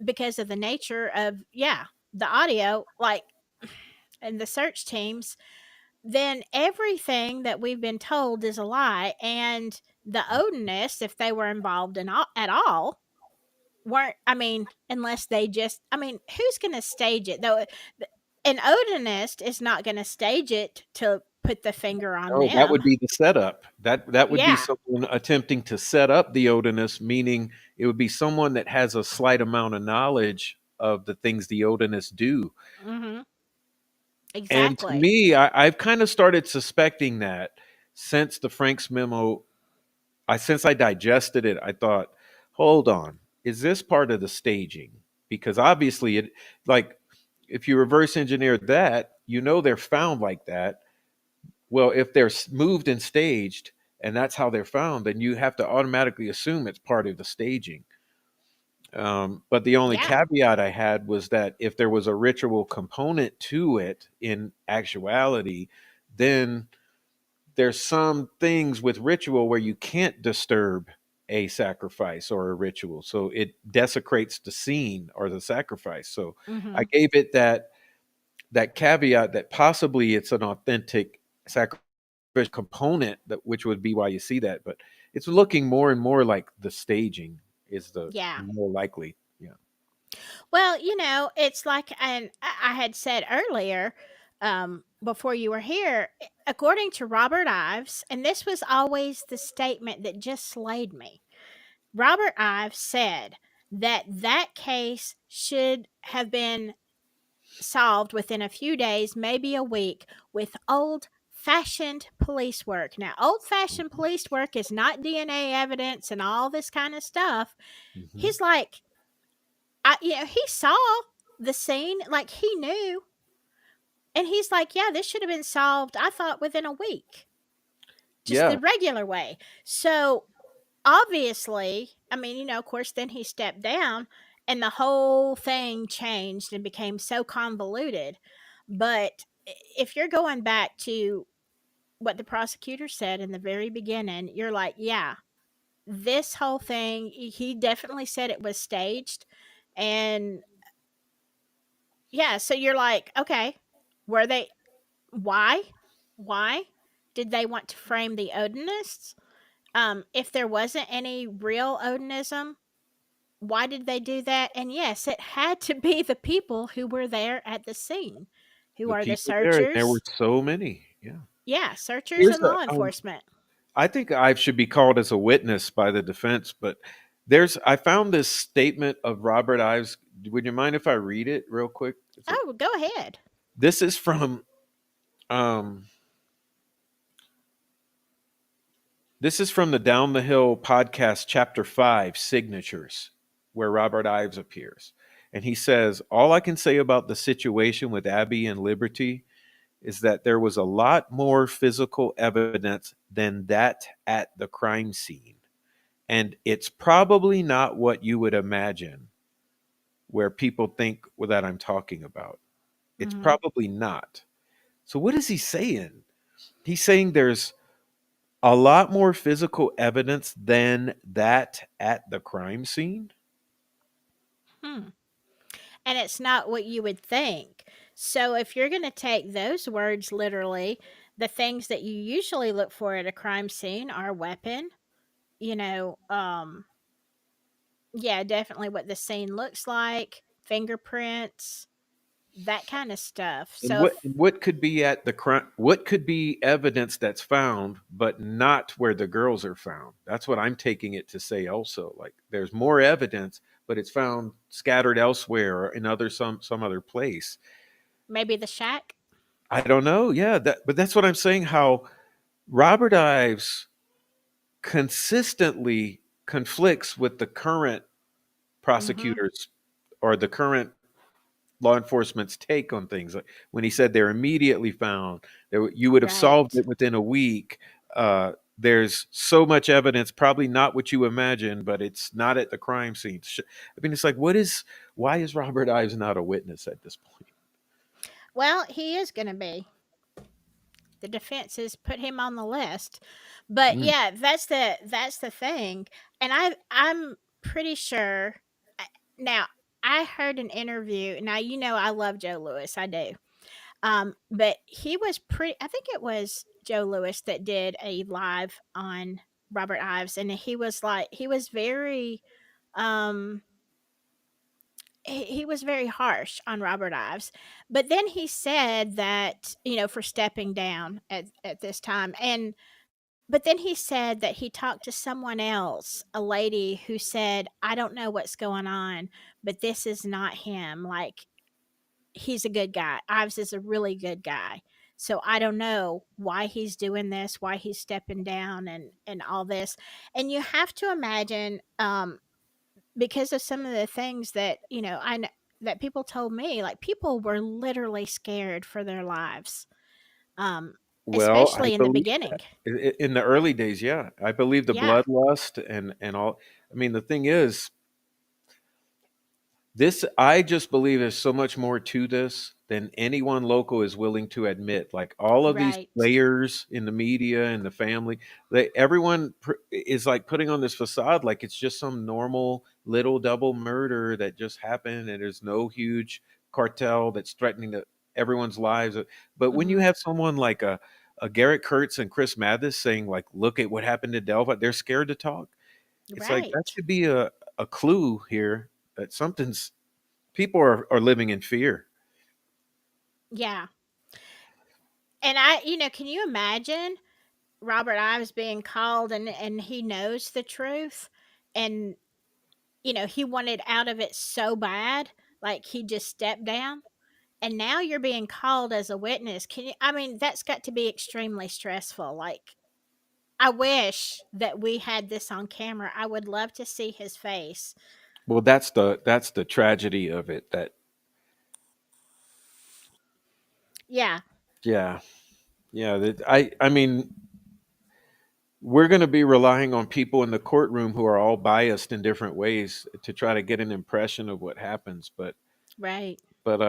because of the nature of, yeah, the audio, like, and the search teams, then everything that we've been told is a lie. And the Odinists, if they were involved at all, weren't, I mean, unless they just, I mean, who's going to stage it though? An Odinist is not going to stage it to put the finger on Oh, that them. would be the setup. That would be Yeah. someone attempting to set up the Odinist, meaning it would be someone that has a slight amount of knowledge of the things the Odinists do. Mhm. And to Exactly. me, I've kind of started suspecting that since the Franks memo. Since I digested it, I thought, hold on, is this part of the staging? Because obviously, it like if you reverse engineer that, they're found like that. Well, if they're moved and staged, and that's how they're found, then you have to automatically assume it's part of the staging. But the only Yeah. caveat I had was that if there was a ritual component to it in actuality, then there's some things with ritual where you can't disturb a sacrifice or a ritual. So it desecrates the scene or the sacrifice. So I Mhm. gave it that caveat that possibly it's an authentic sacrifice component, that which would be why you see that, but it's looking more and more like the staging is the Yeah. more likely. Yeah. Well, it's like, and I had said earlier, before you were here, according to Robert Ives, and this was always the statement that just slayed me. Robert Ives said that that case should have been solved within a few days, maybe a week, with old fashioned police work. Now, old fashioned Mhm. police work is not DNA evidence and all this kind of stuff. Mhm. He's like, he saw the scene, like he knew. And he's like, yeah, this should have been solved, I thought, within a week, just Yeah. the regular way. So obviously, I mean, of course, then he stepped down and the whole thing changed and became so convoluted. But if you're going back to what the prosecutor said in the very beginning, you're like, yeah, this whole thing, he definitely said it was staged. And yeah, so you're like, okay, were they, why? Why did they want to frame the Odinists? If there wasn't any real Odinism, why did they do that? And yes, it had to be the people who were there at the scene, who The are the people there, and there were searchers. so many. Yeah. Yeah, searchers Here's and a law enforcement. I think I should be called as a witness by the defense, but I found this statement of Robert Ives. Would you mind if I read it real quick? Oh, go ahead. This is from um, the Down the Hill podcast, chapter 5, signatures, where Robert Ives appears, and he says, "All I can say about the situation with Abby and Liberty is that there was a lot more physical evidence than that at the crime scene. And it's probably not what you would imagine where people think that I'm talking about. It's Hmm. probably not." So, what is he saying? He's saying there's a lot more physical evidence than that at the crime scene. Hmm. And it's not what you would think. So if you're going to take those words literally, the things that you usually look for at a crime scene are weapon, you know, yeah, definitely what the scene looks like, fingerprints, that kind of stuff. And So if what could be at the crime? What could be evidence that's found, but not where the girls are found? That's what I'm taking it to say. Also, like there's more evidence, but it's found scattered elsewhere or in other some other place. maybe the shack. I don't know. Yeah, but that's what I'm saying. How Robert Ives consistently conflicts with the current Mhm. prosecutors or the current law enforcement's take on things. Like when he said they're immediately found, you would have solved Right. it within a week. There's so much evidence, probably not what you imagine, but it's not at the crime scene. I mean, it's like, why is Robert Ives not a witness at this point? Well, he is going to be. The defense has put him on the list. But Mm. yeah, that's the thing. And I'm pretty sure now I heard an interview. Now you know I love Joe Lewis. I do. But he was pretty I think it was Joe Lewis that did a live on Robert Ives, and he was like he was very um he was very harsh on Robert Ives. But then he said that, for stepping down at this time. And but then he said that he talked to someone else, a lady who said, I don't know what's going on, but this is not him. Like, he's a good guy. Ives is a really good guy. So I don't know why he's doing this, why he's stepping down and all this. And you have to imagine, because of some of the things that, that people told me, like people were literally scared for their lives. Um, Well, I Especially in the believe beginning. in the early days, yeah, I believe the Yeah, bloodlust and all. I mean, the thing is, this, I just believe there's so much more to this than anyone local is willing to admit. Like all of these right. players in the media and the family, everyone is like putting on this facade like it's just some normal little double murder that just happened and there's no huge cartel that's threatening everyone's lives. But when you Mhm. have someone like a Garrett Kurtz and Chris Mathis saying like, "Look at what happened to Delphi," they're scared to talk. It's like that Right. should be a clue here that something's people are living in fear. Yeah. And can you imagine Robert Ives being called and he knows the truth, and he wanted out of it so bad, like he just stepped down, and now you're being called as a witness. Can you I mean, that's got to be extremely stressful. Like, I wish that we had this on camera. I would love to see his face. Well, that's the tragedy of it. That Yeah, yeah, yeah. I mean, we're going to be relying on people in the courtroom who are all biased in different ways to try to get an impression of what happens. right. But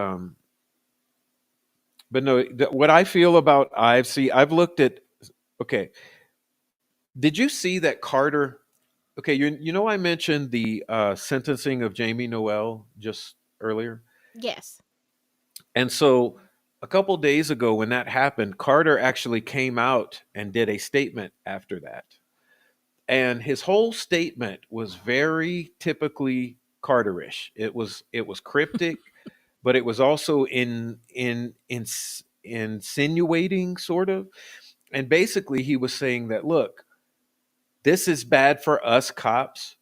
but no, what I feel about Ives, see, I've looked at. Okay, did you see that Carter? Okay, you know I mentioned the sentencing of Jamie Noel just earlier. Yes. And so a couple days ago, when that happened, Carter actually came out and did a statement after that. And his whole statement was very typically Carterish. It was cryptic, but it was also insinuating sort of. And basically, he was saying that look, this is bad for us cops,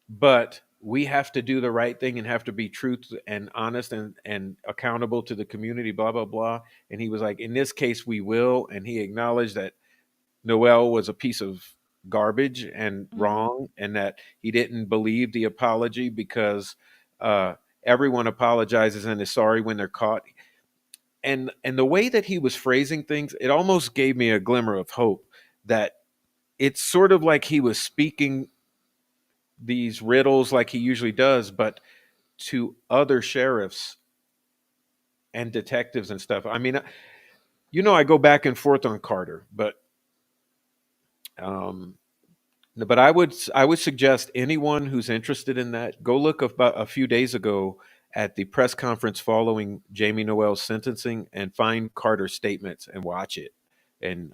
but we have to do the right thing and have to be truth and honest and accountable to the community, blah blah blah. And he was like, in this case we will. And he acknowledged that Noel was a piece of garbage and Mhm. wrong, and that he didn't believe the apology because uh, everyone apologizes and is sorry when they're caught. And the way that he was phrasing things, it almost gave me a glimmer of hope that it's sort of like he was speaking these riddles like he usually does, but to other sheriffs and detectives and stuff. I mean, I go back and forth on Carter, um, but I would suggest anyone who's interested in that go look about a few days ago at the press conference following Jamie Noel's sentencing and find Carter's statements and watch it, and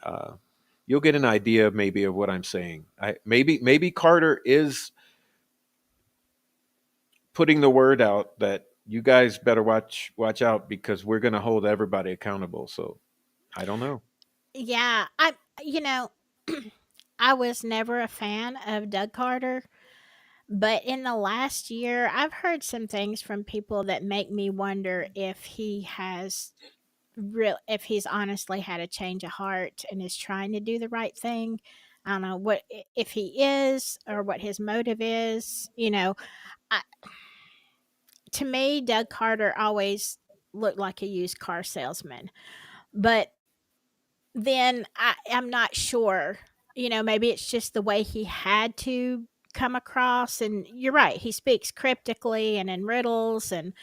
you'll get an idea maybe of what I'm saying. Maybe Carter is putting the word out that you guys better watch out because we're going to hold everybody accountable. So I don't know. Yeah, you know, I was never a fan of Doug Carter, but in the last year, I've heard some things from people that make me wonder if if he's honestly had a change of heart and is trying to do the right thing. I don't know if he is or what his motive is. I, to me, Doug Carter always looked like a used car salesman, but then I'm not sure. Maybe it's just the way he had to come across. And you're right, he speaks cryptically and in riddles. And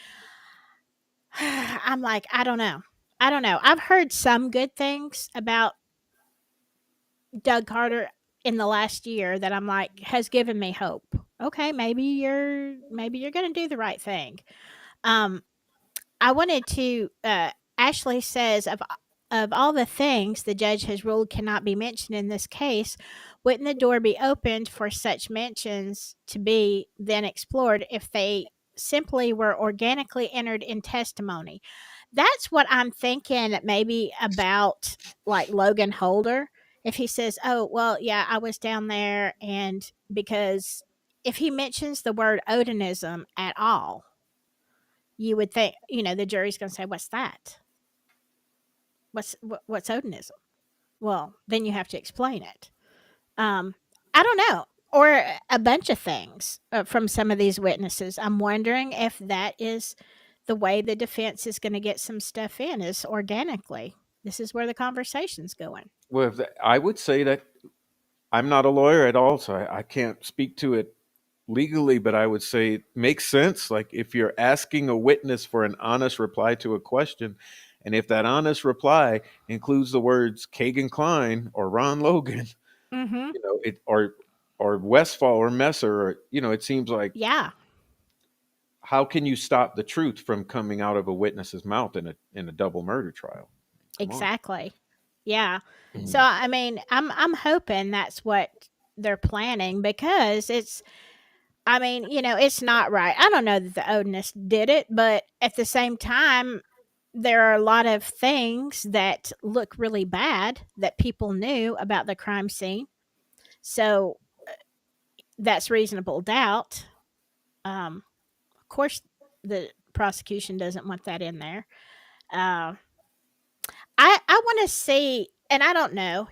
I'm like, I don't know. I don't know. I've heard some good things about Doug Carter in the last year that I'm like has given me hope. Okay, maybe you're going to do the right thing. Um I wanted to Ashley says of all the things the judge has ruled cannot be mentioned in this case, wouldn't the door be opened for such mentions to be then explored if they simply were organically entered in testimony? That's what I'm thinking maybe about like Logan Holder. If he says, "Oh, well, yeah, I was down there," and because if he mentions the word Odinism at all, you would think, the jury's going to say, "What's that? What's Odinism?" Well, then you have to explain it. Um, I don't know, or a bunch of things from some of these witnesses. I'm wondering if that is the way the defense is going to get some stuff in, is organically. This is where the conversation's going. Well, I would say that I'm not a lawyer at all, so I can't speak to it legally, but I would say it makes sense. Like if you're asking a witness for an honest reply to a question, and if that honest reply includes the words Kagan Klein or Ron Logan, Mm-hmm. it or Westfall or Messer, or it seems like Yeah, how can you stop the truth from coming out of a witness's mouth in a double murder trial? Come on. exactly. Yeah. So I mean, I'm hoping that's what they're planning, because I mean, it's not right. I don't know that the Odinists did it, but at the same time, there are a lot of things that look really bad that people knew about the crime scene. So that's reasonable doubt. Of course, the prosecution doesn't want that in there. Uh, I want to see, and I don't know,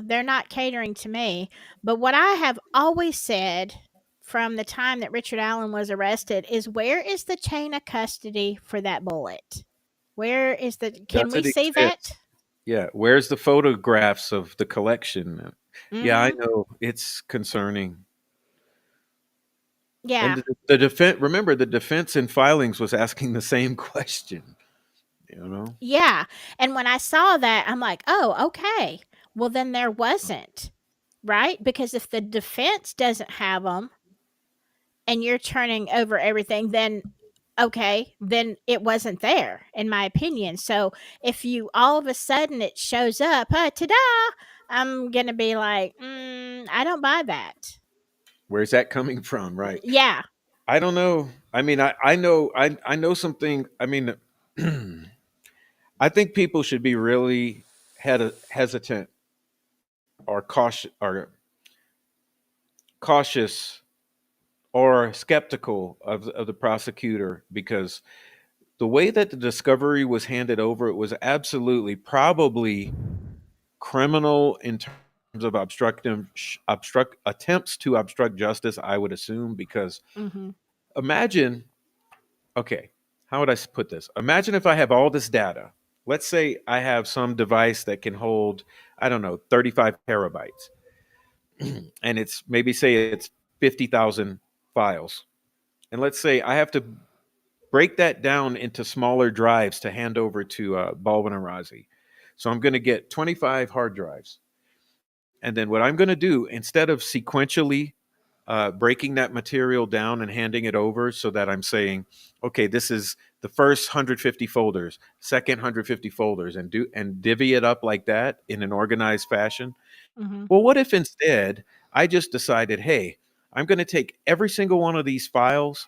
they're not catering to me, but what I have always said from the time that Richard Allen was arrested is, where is the chain of custody for that bullet? Can Does we it see exist? that? Yeah. Where's the photographs of the collection? Yeah, I Mm-hmm. know it's concerning. And Yeah. the defense, remember, the defense in filings was asking the same question. You know, Yeah. And when I saw that, I'm like, oh, okay. Well, then there wasn't, right? Because if the defense doesn't have them and you're turning over everything, then okay, then it wasn't there, in my opinion. So if you all of a sudden it shows up, ta-da, I'm gonna be like, I don't buy that. where's that coming from? Right. Yeah. I don't know. I mean, I know something. I mean, I think people should be really hesitant or cautious or skeptical of the prosecutor, because the way that the discovery was handed over, it was absolutely probably criminal in terms of obstruct attempts to obstruct justice, I would assume, because Mm-hmm. imagine, okay, how would I put this? Imagine if I have all this data. Let's say I have some device that can hold, I don't know, 35 terabytes, and it's maybe say it's 50,000 files. And let's say I have to break that down into smaller drives to hand over to Baldwin and Razi. So I'm going to get 25 hard drives. And then what I'm going to do, instead of sequentially breaking that material down and handing it over so that I'm saying, okay, this is the first 150 folders, second 150 folders, and divvy it up like that in an organized fashion. Mhm. Well, what if instead I just decided, hey, I'm going to take every single one of these files,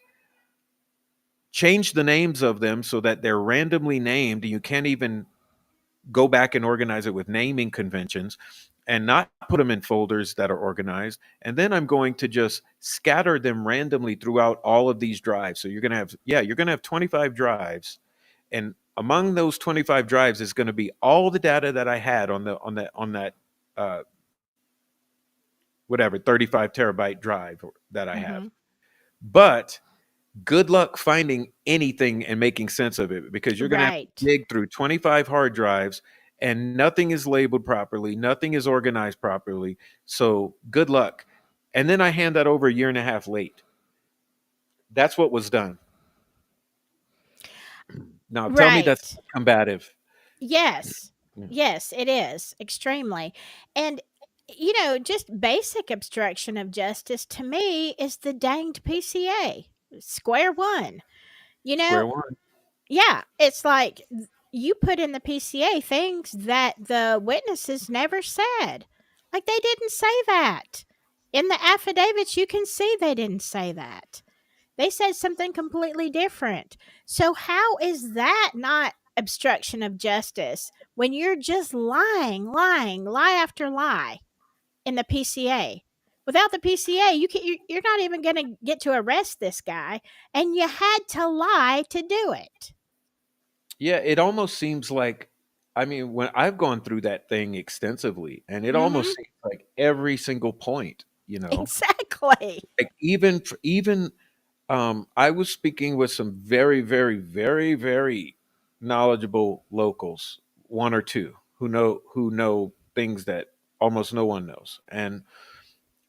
change the names of them so that they're randomly named. You can't even go back and organize it with naming conventions, and not put them in folders that are organized. And then I'm going to just scatter them randomly throughout all of these drives. So you're going to have, yeah, you're going to have 25 drives. And among those 25 drives is going to be all the data that I had on that uh, whatever 35 terabyte drive that I have. Mhm. But good luck finding anything and making sense of it, because you're going to have to Right. dig through 25 hard drives and nothing is labeled properly, nothing is organized properly. So good luck. And then I hand that over a year and a half late. That's what was done. Now tell me that's Right. combative. Yes. Mm. Yes, it is, extremely. And, just basic obstruction of justice to me is the danged PCA. Square one. You Square know, one. yeah, it's like you put in the PCA things that the witnesses never said. Like they didn't say that. In the affidavits, you can see they didn't say that. They said something completely different. So, how is that not obstruction of justice when you're just lying, lying, lie after lie in the PCA? Without the PCA, you're not even going to get to arrest this guy, and you had to lie to do it. Yeah, it almost seems like, I mean, when I've gone through that thing extensively, and it almost Hmm. seems like every single point, you know, Exactly. like even I was speaking with some very, very, very, very knowledgeable locals, one or two who know things that almost no one knows, and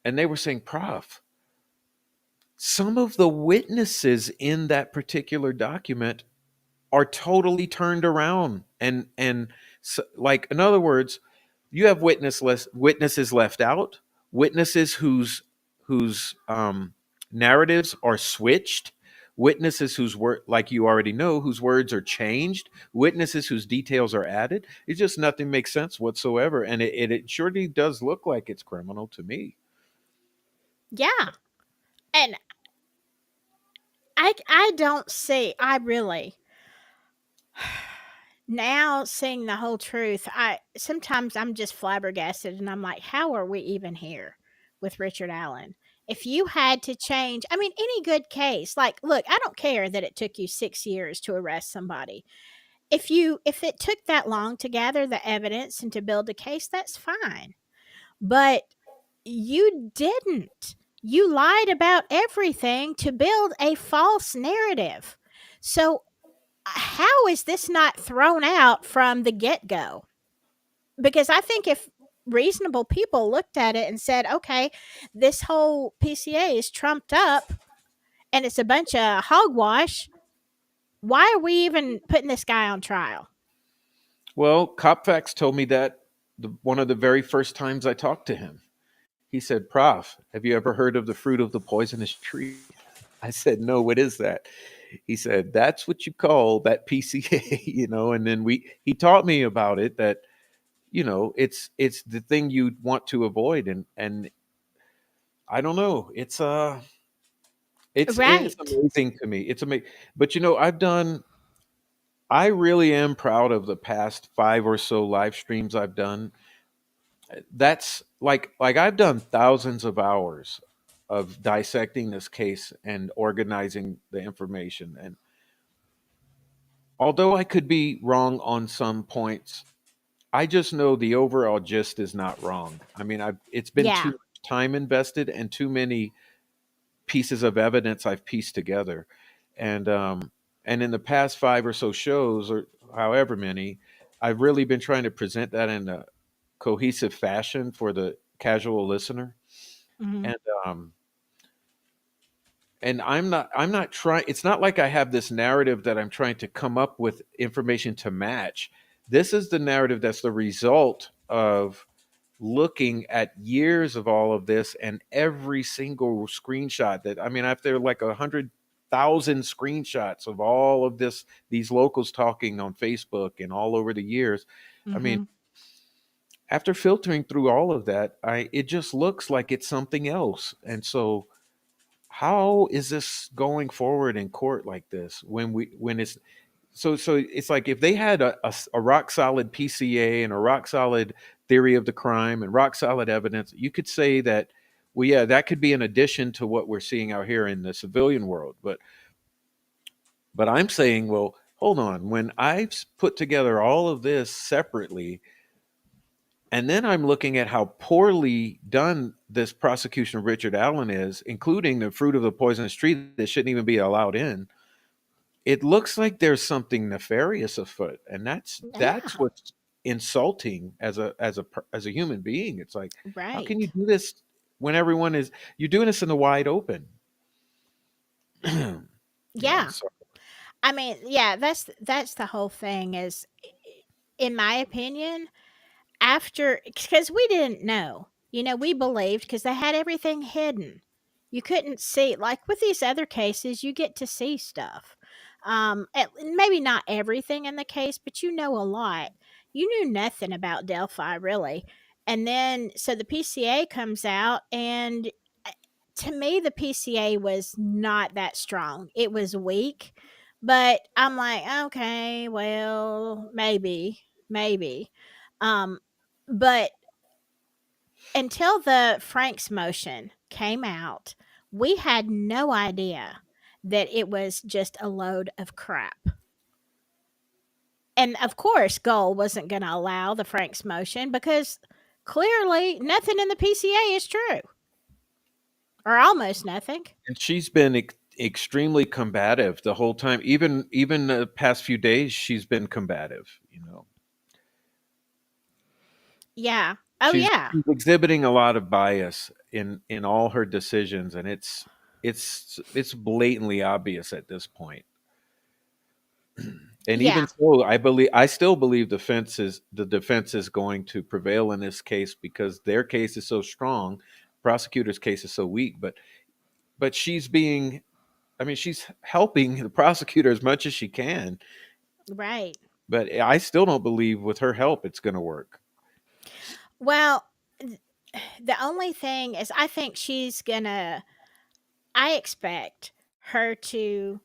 they were saying, Prof, some of the witnesses in that particular document are totally turned around, and so, like, in other words, you have witnesses left out, witnesses whose narratives are switched, witnesses whose word, like you already know, whose words are changed, witnesses whose details are added. It's just nothing makes sense whatsoever, and it surely does look like it's criminal to me. Yeah. And I don't see, I really, now seeing the whole truth, I sometimes I'm just flabbergasted and I'm like, how are we even here with Richard Allen? If you had to change, I mean, any good case, like, look, I don't care that it took you 6 years to arrest somebody. If it took that long to gather the evidence and to build a case, that's fine. But you didn't. You lied about everything to build a false narrative. So how is this not thrown out from the get go? Because I think if reasonable people looked at it and said, okay, this whole PCA is trumped up and it's a bunch of hogwash, why are we even putting this guy on trial? Well, Copfax told me that one of the very first times I talked to him. He said, Prof, have you ever heard of the fruit of the poisonous tree? I said, no, what is that? He said, that's what you call that PCA, and then he taught me about it, that, it's the thing you want to avoid. And I don't know. It's Right. amazing to me. It's amazing. But I really am proud of the past 5 or so live streams I've done. That's like I've done thousands of hours of dissecting this case and organizing the information. And although I could be wrong on some points, I just know the overall gist is not wrong. I mean, it's been too Yeah. much time invested and too many pieces of evidence I've pieced together. And in the past 5 or so shows, or however many, I've really been trying to present that in a cohesive fashion for the casual listener. Hmm. And um and I'm not trying, it's not like I have this narrative that I'm trying to come up with information to match. This is the narrative that's the result of looking at years of all of this and every single screenshot that, I mean, after like 100,000 screenshots of all of this, these locals talking on Facebook and all over the years. I mean, Mhm. after filtering through all of that, it just looks like it's something else. And so how is this going forward in court like this when it's so it's like if they had a rock solid PCA and a rock solid theory of the crime and rock solid evidence, you could say that, well, yeah, that could be an addition to what we're seeing out here in the civilian world. But I'm saying, well, hold on. When I've put together all of this separately, and then I'm looking at how poorly done this prosecution of Richard Allen is, including the fruit of the poisonous tree that shouldn't even be allowed in. It looks like there's something nefarious afoot, and that's Yeah. what's insulting as a human being. It's like, how can you Right. do this when everyone is you're doing this in the wide open? Yeah. Yeah. So I mean, yeah, that's the whole thing is, in my opinion, after, because we didn't know. You know, we believed because they had everything hidden. You couldn't see, like with these other cases, you get to see stuff. Maybe not everything in the case, but you know a lot. You knew nothing about Delphi really. And then so the PCA comes out, and to me the PCA was not that strong. It was weak, but I'm like, okay, well, maybe. Um, but until the Franks motion came out, we had no idea that it was just a load of crap. And of course, Goal wasn't going to allow the Franks motion because clearly nothing in the PCA is true, or almost nothing. and she's been extremely combative the whole time. Even the past few days, she's been combative. Yeah. Oh, She's, yeah. she's exhibiting a lot of bias in all her decisions, and it's blatantly obvious at this point. And even Yeah. so, I still believe the defense is going to prevail in this case because their case is so strong, prosecutor's case is so weak. But she's being, I mean, she's helping the prosecutor as much as she can. Right. But I still don't believe with her help it's going to work. Well, th- the only thing is, I think I expect her to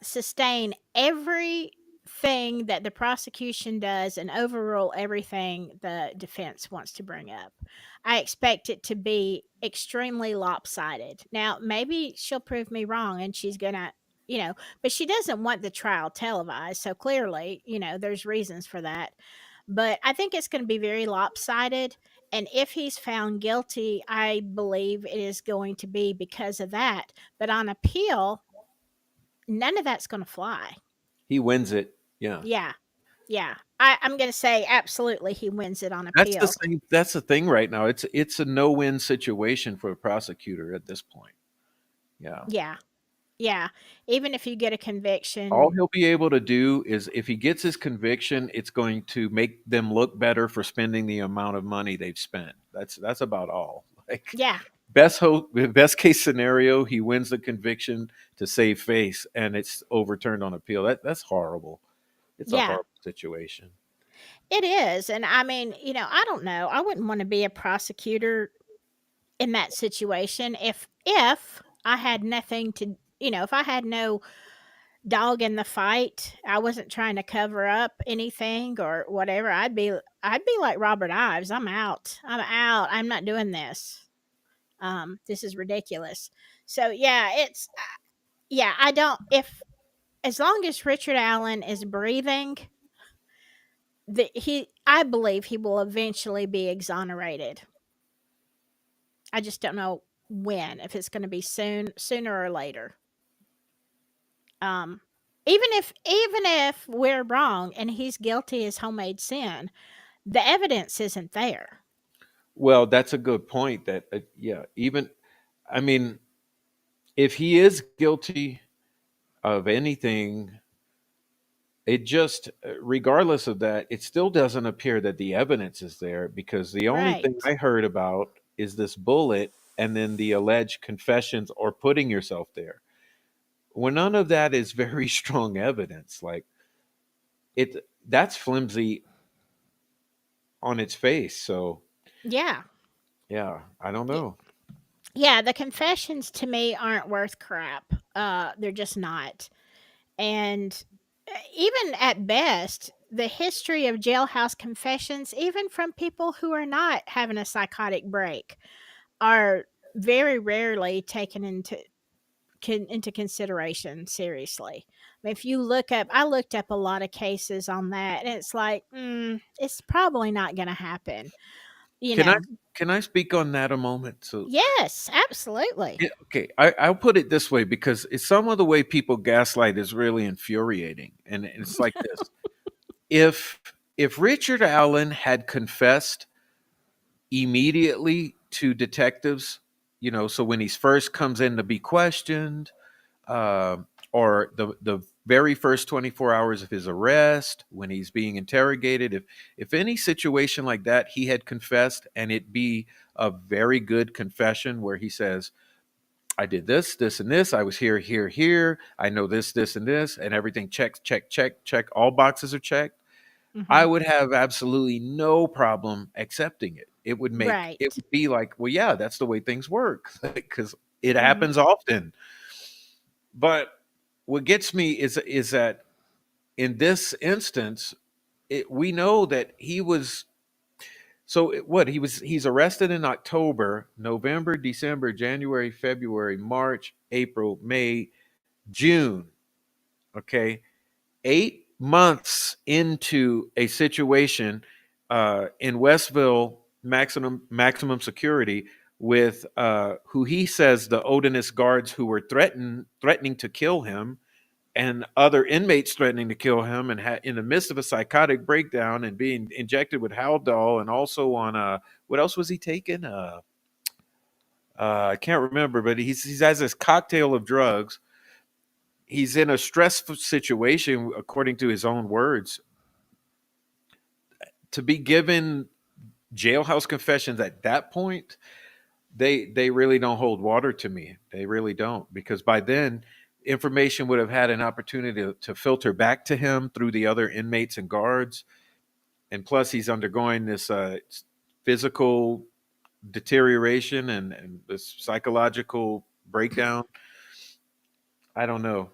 sustain everything that the prosecution does and overrule everything the defense wants to bring up. I expect it to be extremely lopsided. Now, maybe she'll prove me wrong and she's going to, but she doesn't want the trial televised. So clearly, there's reasons for that. But I think it's going to be very lopsided. And if he's found guilty, I believe it is going to be because of that. But on appeal, none of that's gonna fly. He wins it. Yeah. Yeah, yeah. I'm gonna say absolutely he wins it on That's the appeal. thing. That's the thing right now. It's a no-win situation for a prosecutor at this point. Yeah. Yeah, yeah. Even if you get a All conviction, he'll be able to do is if he gets his conviction, it's going to make them look better for spending the amount of money they've spent. That's about all. Like yeah, best case scenario, he wins the conviction to save face and it's overturned on appeal. That's horrible. It's a yeah, horrible situation. it is. And I mean, I don't know. I wouldn't want to be a prosecutor in that situation if I had nothing to, if I had no dog in the fight, I wasn't trying to cover up anything or whatever. I'd be like Robert Ives. I'm out. I'm out. I'm not doing this. This is ridiculous. So yeah, yeah, I don't if as long as Richard Allen is breathing, I believe he will eventually be exonerated. I just don't know when, if it's going to be sooner or later. Um even if we're wrong and he's guilty as homemade sin, the evidence isn't there. Well, that's a good point that yeah, even I mean, if he is guilty of anything, it just, regardless of that, it still doesn't appear that the evidence is there, because the only thing Right. I heard about is this bullet and then the alleged confessions or putting yourself there. Well, none of that is very strong evidence. Like, that's flimsy on its face. So Yeah. yeah, I don't Y- know. Yeah, the confessions to me aren't worth crap. They're just not. And even at best, the history of jailhouse confessions, even from people who are not having a psychotic break, are very rarely taken into consideration seriously. I mean, if you look up, I looked up a lot of cases on that, and it's like, it's probably not going to happen. You Can I know, can I speak on that a moment? So yes, absolutely. yeah, okay, I'll put it this way, because it's some of the way people gaslight is really infuriating, and it's like this: if Richard Allen had confessed immediately to detectives, so when he first comes in to be questioned, or the very first 24 hours of his arrest, when he's being interrogated, if any situation like that he had confessed, and it be a very good confession where he says, I did this, this, and this. I was here, here, here. I know this, this, and this, and everything checks, check, check, check. All boxes are checked. I Hmm. would have absolutely no problem accepting it. It Right. would be like, well, yeah, that's the way things work, because it Hmm. happens often. But what gets me is that in this instance, we know that he was. So what he's arrested in October, November, December, January, February, March, April, May, June. Okay, 8 months into a situation in Westville, maximum security, with who he says the Odinist guards who were threatening to kill him, and other inmates threatening to kill him, and in the midst of a psychotic breakdown and being injected with Haldol, and also on what else was he taking? I can't remember, but he has this cocktail of drugs. He's in a stressful situation, according to his own words, to be given jailhouse confessions at that point. They really don't hold water to me. They really don't, because by then information would have had an opportunity to filter back to him through the other inmates and guards, and plus he's undergoing this physical deterioration and this psychological breakdown. I don't know.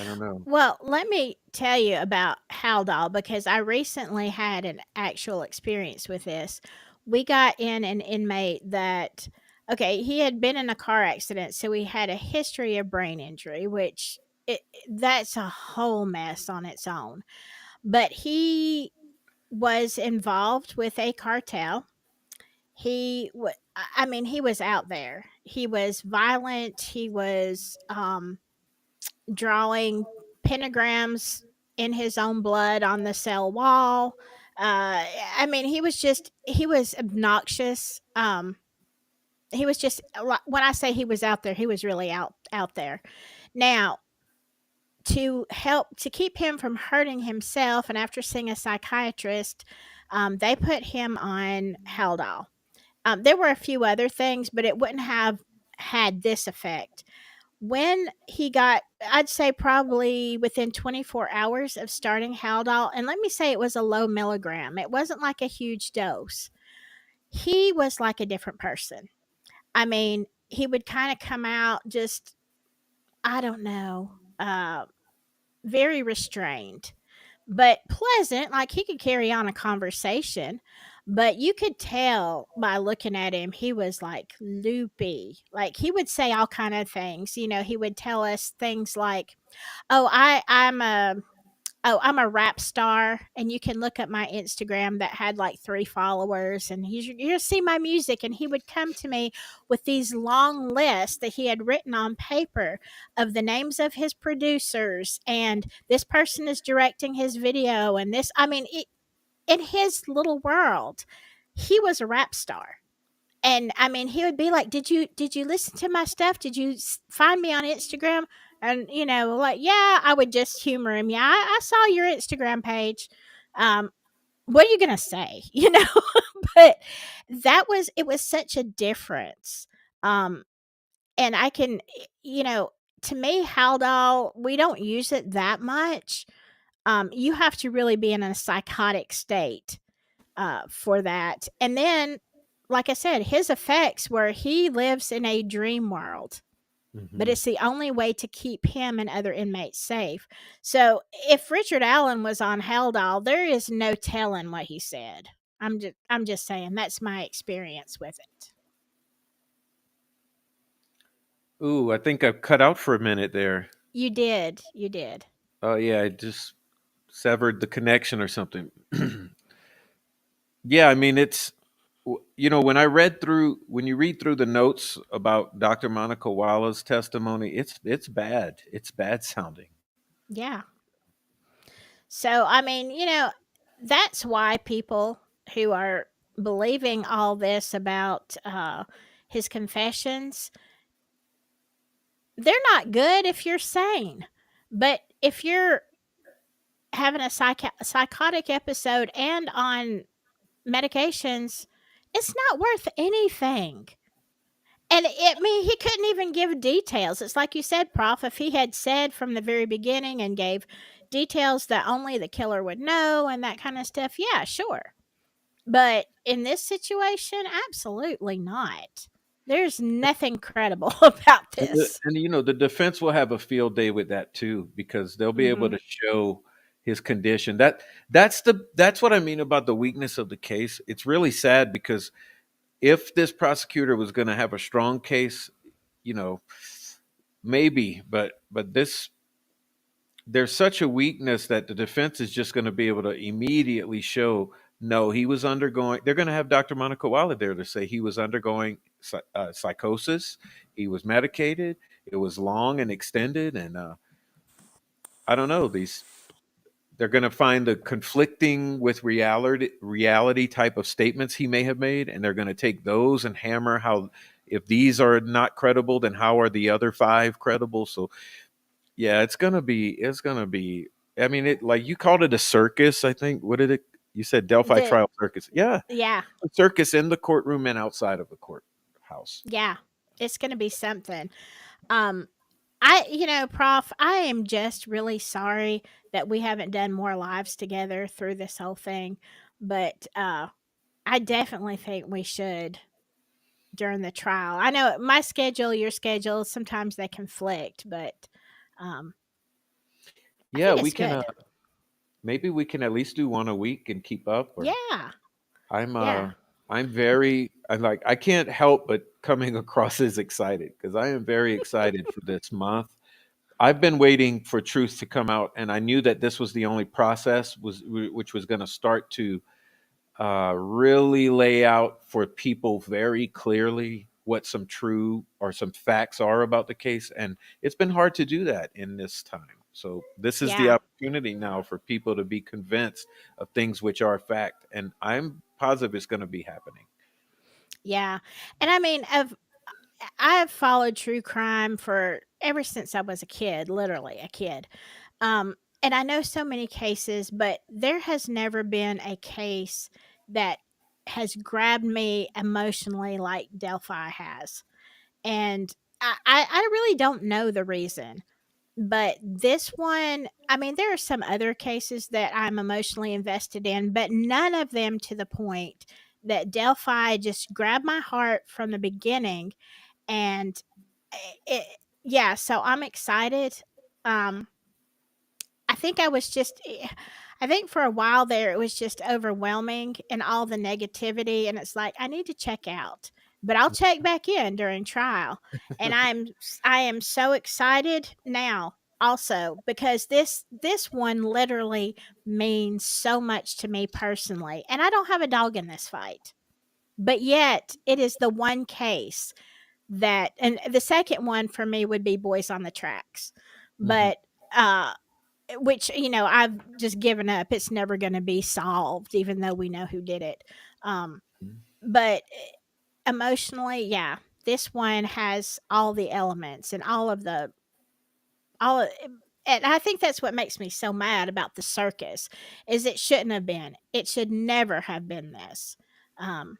I don't know. Well, let me tell you about Haldol because I recently had an actual experience with this. We got in an inmate that, okay, he had been in a car accident, so he had a history of brain injury, which that's a whole mess on its own. But he was involved with a cartel. I mean, he was out there. He was violent. He was drawing pentagrams in his own blood on the cell wall. I mean, he was obnoxious. He was just when I say he was out there, he was really out there. Now, to help to keep him from hurting himself, and after seeing a psychiatrist, they put him on Haldol. There were a few other things, but it wouldn't have had this effect. When he got, I'd say probably within 24 hours of starting Haldol, and let me say it was a low milligram, it wasn't like a huge dose. He was like a different person. I mean, he would kind of come out just, I don't know, very restrained, but pleasant. Like he could carry on a conversation, but you could tell by looking at him, he was like loopy. Like he would say all kind of things. You know, he would tell us things like, "Oh, I'm a rap star, and you can look up my Instagram that had like 3 followers, and you'll see my music." And he would come to me with these long lists that he had written on paper of the names of his producers, and this person is directing his video, and this. I mean, in his little world, he was a rap star. And I mean, he would be like, "Did you listen to my stuff? Did you find me on Instagram?" And, like, yeah, I would just humor him. Yeah, I saw your Instagram page. Um, what are you going to say? But it was such a difference. Um, and I can, to me, Haldol, we don't use it that much. You have to really be in a psychotic state for that. And then, like I said, his effects where he lives in a dream world, but Hmm. it's the only way to keep him and other inmates safe. So if Richard Allen was on Haldol, there is no telling what he said. I'm just saying that's my experience with it. Ooh, I think I've cut out for a minute there. You did. Oh yeah, I just severed the connection or something. Yeah, I mean it's when you read through the notes about Dr. Monica Walla's testimony, it's bad. It's bad sounding. Yeah. So I mean, that's why people who are believing all this about his confessions, they're not good if you're sane. But if you're having a psychotic episode and on medications, it's not worth anything. And he couldn't even give details. It's like you said, Prof. If he had said from the very beginning and gave details that only the killer would know and that kind of stuff, yeah, sure. But in this situation, absolutely not. There's nothing credible about this. The defense will have a field day with that too because they'll be able Hmm. to show his condition. That's what I mean about the weakness of the case. It's really sad because if this prosecutor was going to have a strong case, you know, maybe, but this there's such a weakness that the defense is just going to be able to immediately show no, he was undergoing. They're going to have Dr. Monica Walla there to say he was undergoing psychosis. He was medicated. It was long and extended, and I don't know. These they're going to find the conflicting with reality type of statements he may have made, and they're going to take those and hammer how if these are not credible, then how are the other five credible? So yeah, it's gonna be. I mean, it like you called it a circus. I think. What did it? You said Delphi The trial circus. Yeah, Yeah, a circus in the courtroom and outside of the courthouse. yeah, it's going to be something. Um, Prof, I am just really sorry that we haven't done more lives together through this whole thing, but I definitely think we should during the trial. I know my schedule, your schedule, sometimes they conflict, but um, I Yeah, think we it's can. good. Maybe we can at least do one a week and keep up. Or Yeah, I'm. yeah, I'm very. I'm like. I can't help but coming across as excited because I am very excited for this month. I've been waiting for truth to come out, and I knew that this was the only process which was going to start to really lay out for people very clearly what some true or some facts are about the case. And it's been hard to do that in this time. So this is the yeah, opportunity now for people to be convinced of things which are fact. And I'm positive it's going to be happening. yeah. And I mean, I've followed true crime for ever since I was a kid, literally a kid. And I know so many cases, but there has never been a case that has grabbed me emotionally like Delphi has. And I really don't know the reason. But this one, I mean, there are some other cases that I'm emotionally invested in, but none of them to the point that Delphi just grabbed my heart from the beginning. And it, yeah, so I'm excited. Um, I think I think for a while there, it was just overwhelming and all the negativity. And it's like, I need to check out, but I'll check back in during trial. And I am so excited now also because this one literally means so much to me personally. And I don't have a dog in this fight. But yet, it is the one case that, and the second one for me would be Boys on the Tracks. Mhm. But which, I've just given up. It's never going to be solved, even though we know who did it. Um, but emotionally, yeah, this one has all the elements and all of the all and I think that's what makes me so mad about the circus is it shouldn't have been. It should never have been this. Um,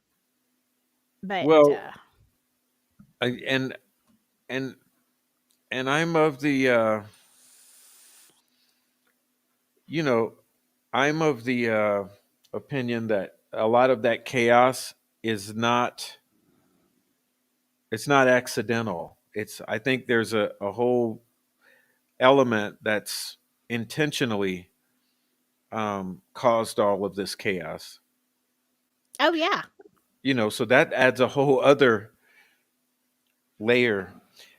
but Well, I, and and I'm of the you know, I'm of the opinion that a lot of that chaos is not, it's not accidental. It's, I think there's a whole element that's intentionally caused all of this chaos. oh yeah, So that adds a whole other layer.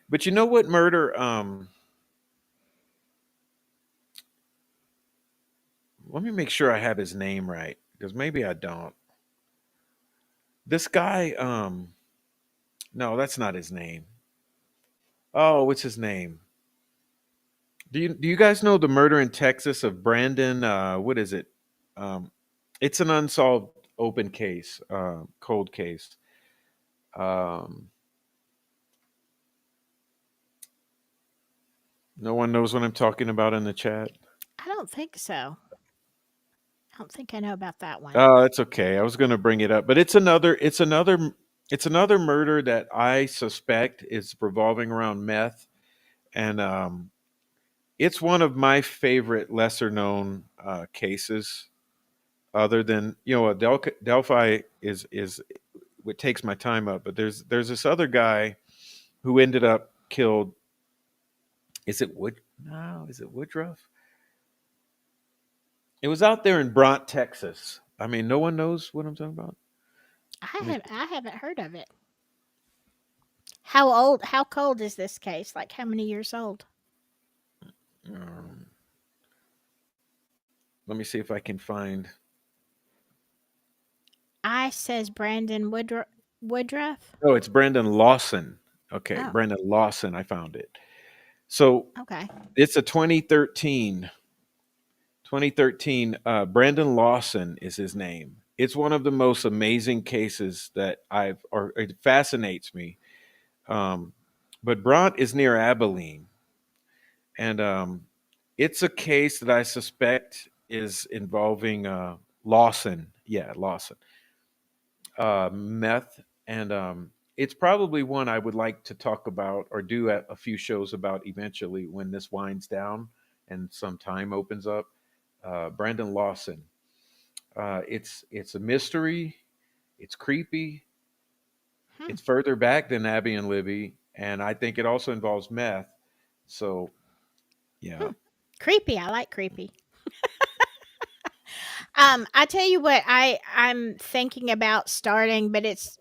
But you know what, murder? Let me make sure I have his name right because maybe I don't. This guy, no, that's not his name. Oh, what's his name? Do you guys know the murder in Texas of Brandon? What is it? Um, it's an unsolved open case, cold case. Um, no one knows what I'm talking about in the chat. I don't think so. I don't think I know about that one. Oh, that's okay. I was going to bring it up, but it's another murder that I suspect is revolving around meth, and it's one of my favorite lesser known cases. Other than Delphi is what takes my time up, but there's this other guy who ended up killed. Is it Wood? No, is it Woodruff? It was out there in Bront, Texas. I mean, no one knows what I'm talking about. Let me I haven't heard of it. How old? How cold is this case? Like how many years old? um, let me see if I can find. I says Brandon Woodruff. Oh, it's Brandon Lawson. Okay, Oh, Brandon Lawson. I found it. So okay. it's a 2013. Brandon Lawson is his name. It's one of the most amazing cases that or it fascinates me. Um, but Bront is near Abilene, and it's a case that I suspect is involving Lawson. Yeah, Lawson, meth, and it's probably one I would like to talk about or do a few shows about eventually when this winds down and some time opens up. Brandon Lawson. It's a mystery. It's creepy. Hmm. It's further back than Abby and Libby, and I think it also involves meth. So yeah, Hmm. Creepy. I like creepy. I tell you what, I'm thinking about starting, but it's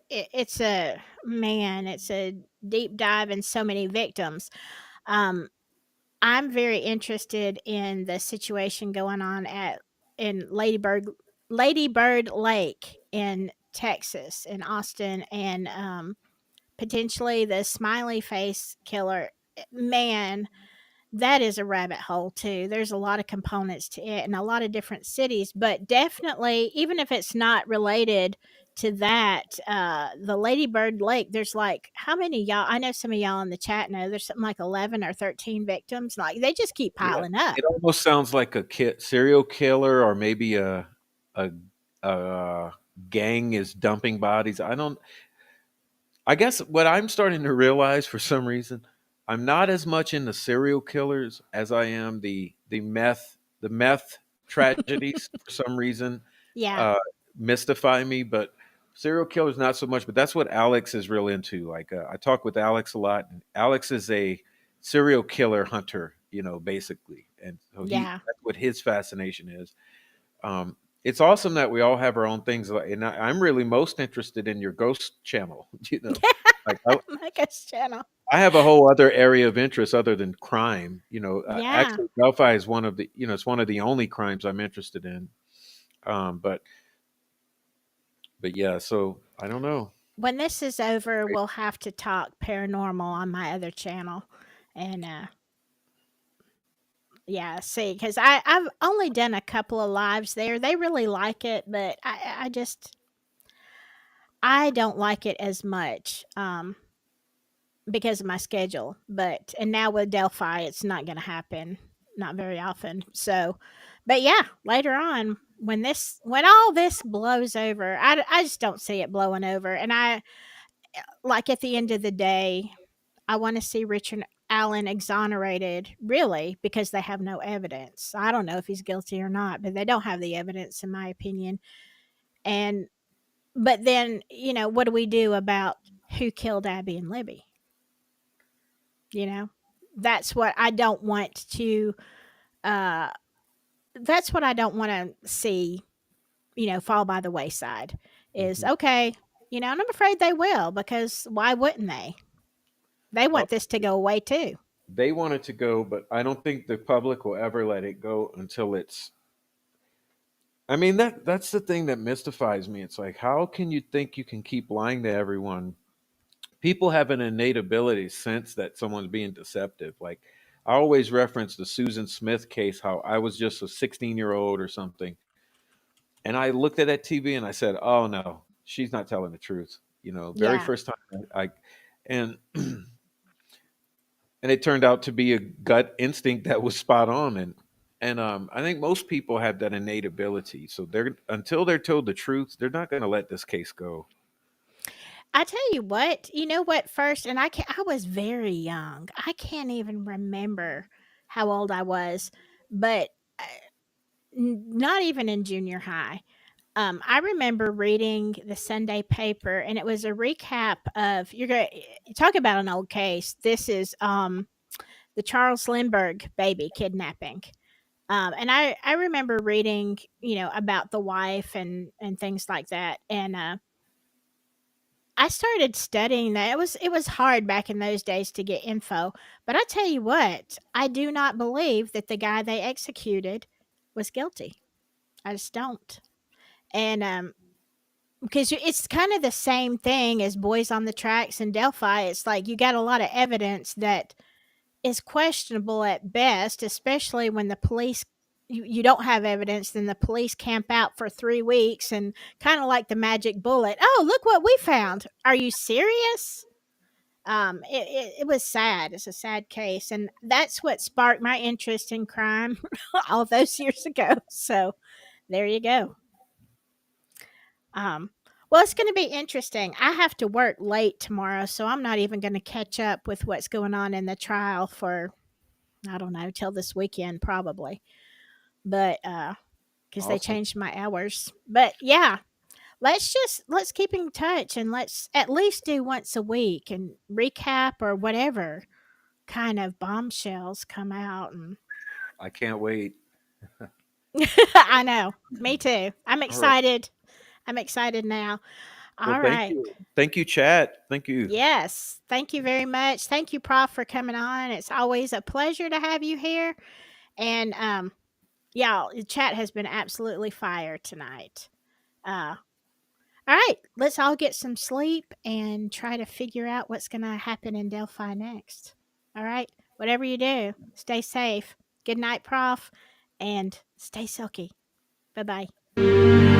a man, it's a deep dive in so many victims. Um, I'm very interested in the situation going on at in Lady Bird Lake in Texas, in Austin, and potentially the smiley face killer. Man, that is a rabbit hole too. There's a lot of components to it and a lot of different cities, but definitely, even if it's not related to that, the Lady Bird Lake, there's like how many y'all? I know some of y'all in the chat know there's something like 11 or 13 victims. Like they just keep yeah. piling up. It almost sounds like a serial killer, or maybe a, a gang is dumping bodies. I don't. I guess what I'm starting to realize for some reason, I'm not as much into serial killers as I am the meth tragedies for some reason Yeah, uh, mystify me, but serial killers not so much. But that's what Alex is real into. Like I talk with Alex a lot. And Alex is a serial killer hunter, basically, and so yeah, that's what his fascination is. It's awesome that we all have our own things, and I'm really most interested in your ghost channel. Like like a channel. I have a whole other area of interest other than crime. Yeah. Actually, Delphi is one of the, it's one of the only crimes I'm interested in. But yeah, so I don't know. When this is over, we'll have to talk paranormal on my other channel, and yeah, see, because I've only done a couple of lives there. They really like it, but I just I don't like it as much. because of my schedule. But and now with Delphi, it's not going to happen, not very often. So, but yeah, later on when all this blows over, I just don't see it blowing over. And I like at the end of the day, I want to see Richard Allen exonerated, really, because they have no evidence. I don't know if he's guilty or not, but they don't have the evidence, in my opinion. And but then, what do we do about who killed Abby and Libby? You know, that's what I don't want to. Uh, that's what I don't want to see. Fall by the wayside. Is Mhm. okay. And I'm afraid they will, because why wouldn't they? They Oh, want this to go away too. they want it to go, but I don't think the public will ever let it go until it's. I mean, that's the thing that mystifies me. It's like, how can you think you can keep lying to everyone? People have an innate ability sense that someone's being deceptive. Like, I always reference the Susan Smith case, how I was just a 16-year-old or something, and I looked at that TV and I said, "Oh no, she's not telling the truth." Very Yeah. first time and and it turned out to be a gut instinct that was spot on. And I think most people have that innate ability. So they're until they're told the truth, they're not going to let this case go. I tell you what, first, and I was very young. I can't even remember how old I was, but uh, not even in junior high. I remember reading the Sunday paper, and it was a recap of you're going to talk about an old case. This is the Charles Lindbergh baby kidnapping. And I remember reading, about the wife and things like that. And I started studying that. It was hard back in those days to get info, but I tell you what, I do not believe that the guy they executed was guilty. I just don't. And because it's kind of the same thing as Boys on the Tracks and Delphi. It's like you got a lot of evidence that is questionable at best, especially when the police you don't have evidence, then the police camp out for 3 weeks and kind of like the magic bullet. Oh, look what we found. Are you serious? It was sad. It's a sad case, and that's what sparked my interest in crime all those years ago. So there you go. Um, well, it's going to be interesting. I have to work late tomorrow, so I'm not even going to catch up with what's going on in the trial for I don't know till this weekend probably. But because they Awesome. changed my hours. But yeah, let's keep in touch and let's at least do once a week and recap or whatever kind of bombshells come out. And I can't wait. I know, me too. I'm All right. excited. I'm excited now. Well, All thank right. you. Thank you, chat. Thank you. Yes. Thank you very much. Thank you, Prof, for coming on. It's always a pleasure to have you here. And yeah, the chat has been absolutely fire tonight. Uh, all right, let's all get some sleep and try to figure out what's going to happen in Delphi next. All right, whatever you do, stay safe. Good night, Prof, and stay silky. Bye bye.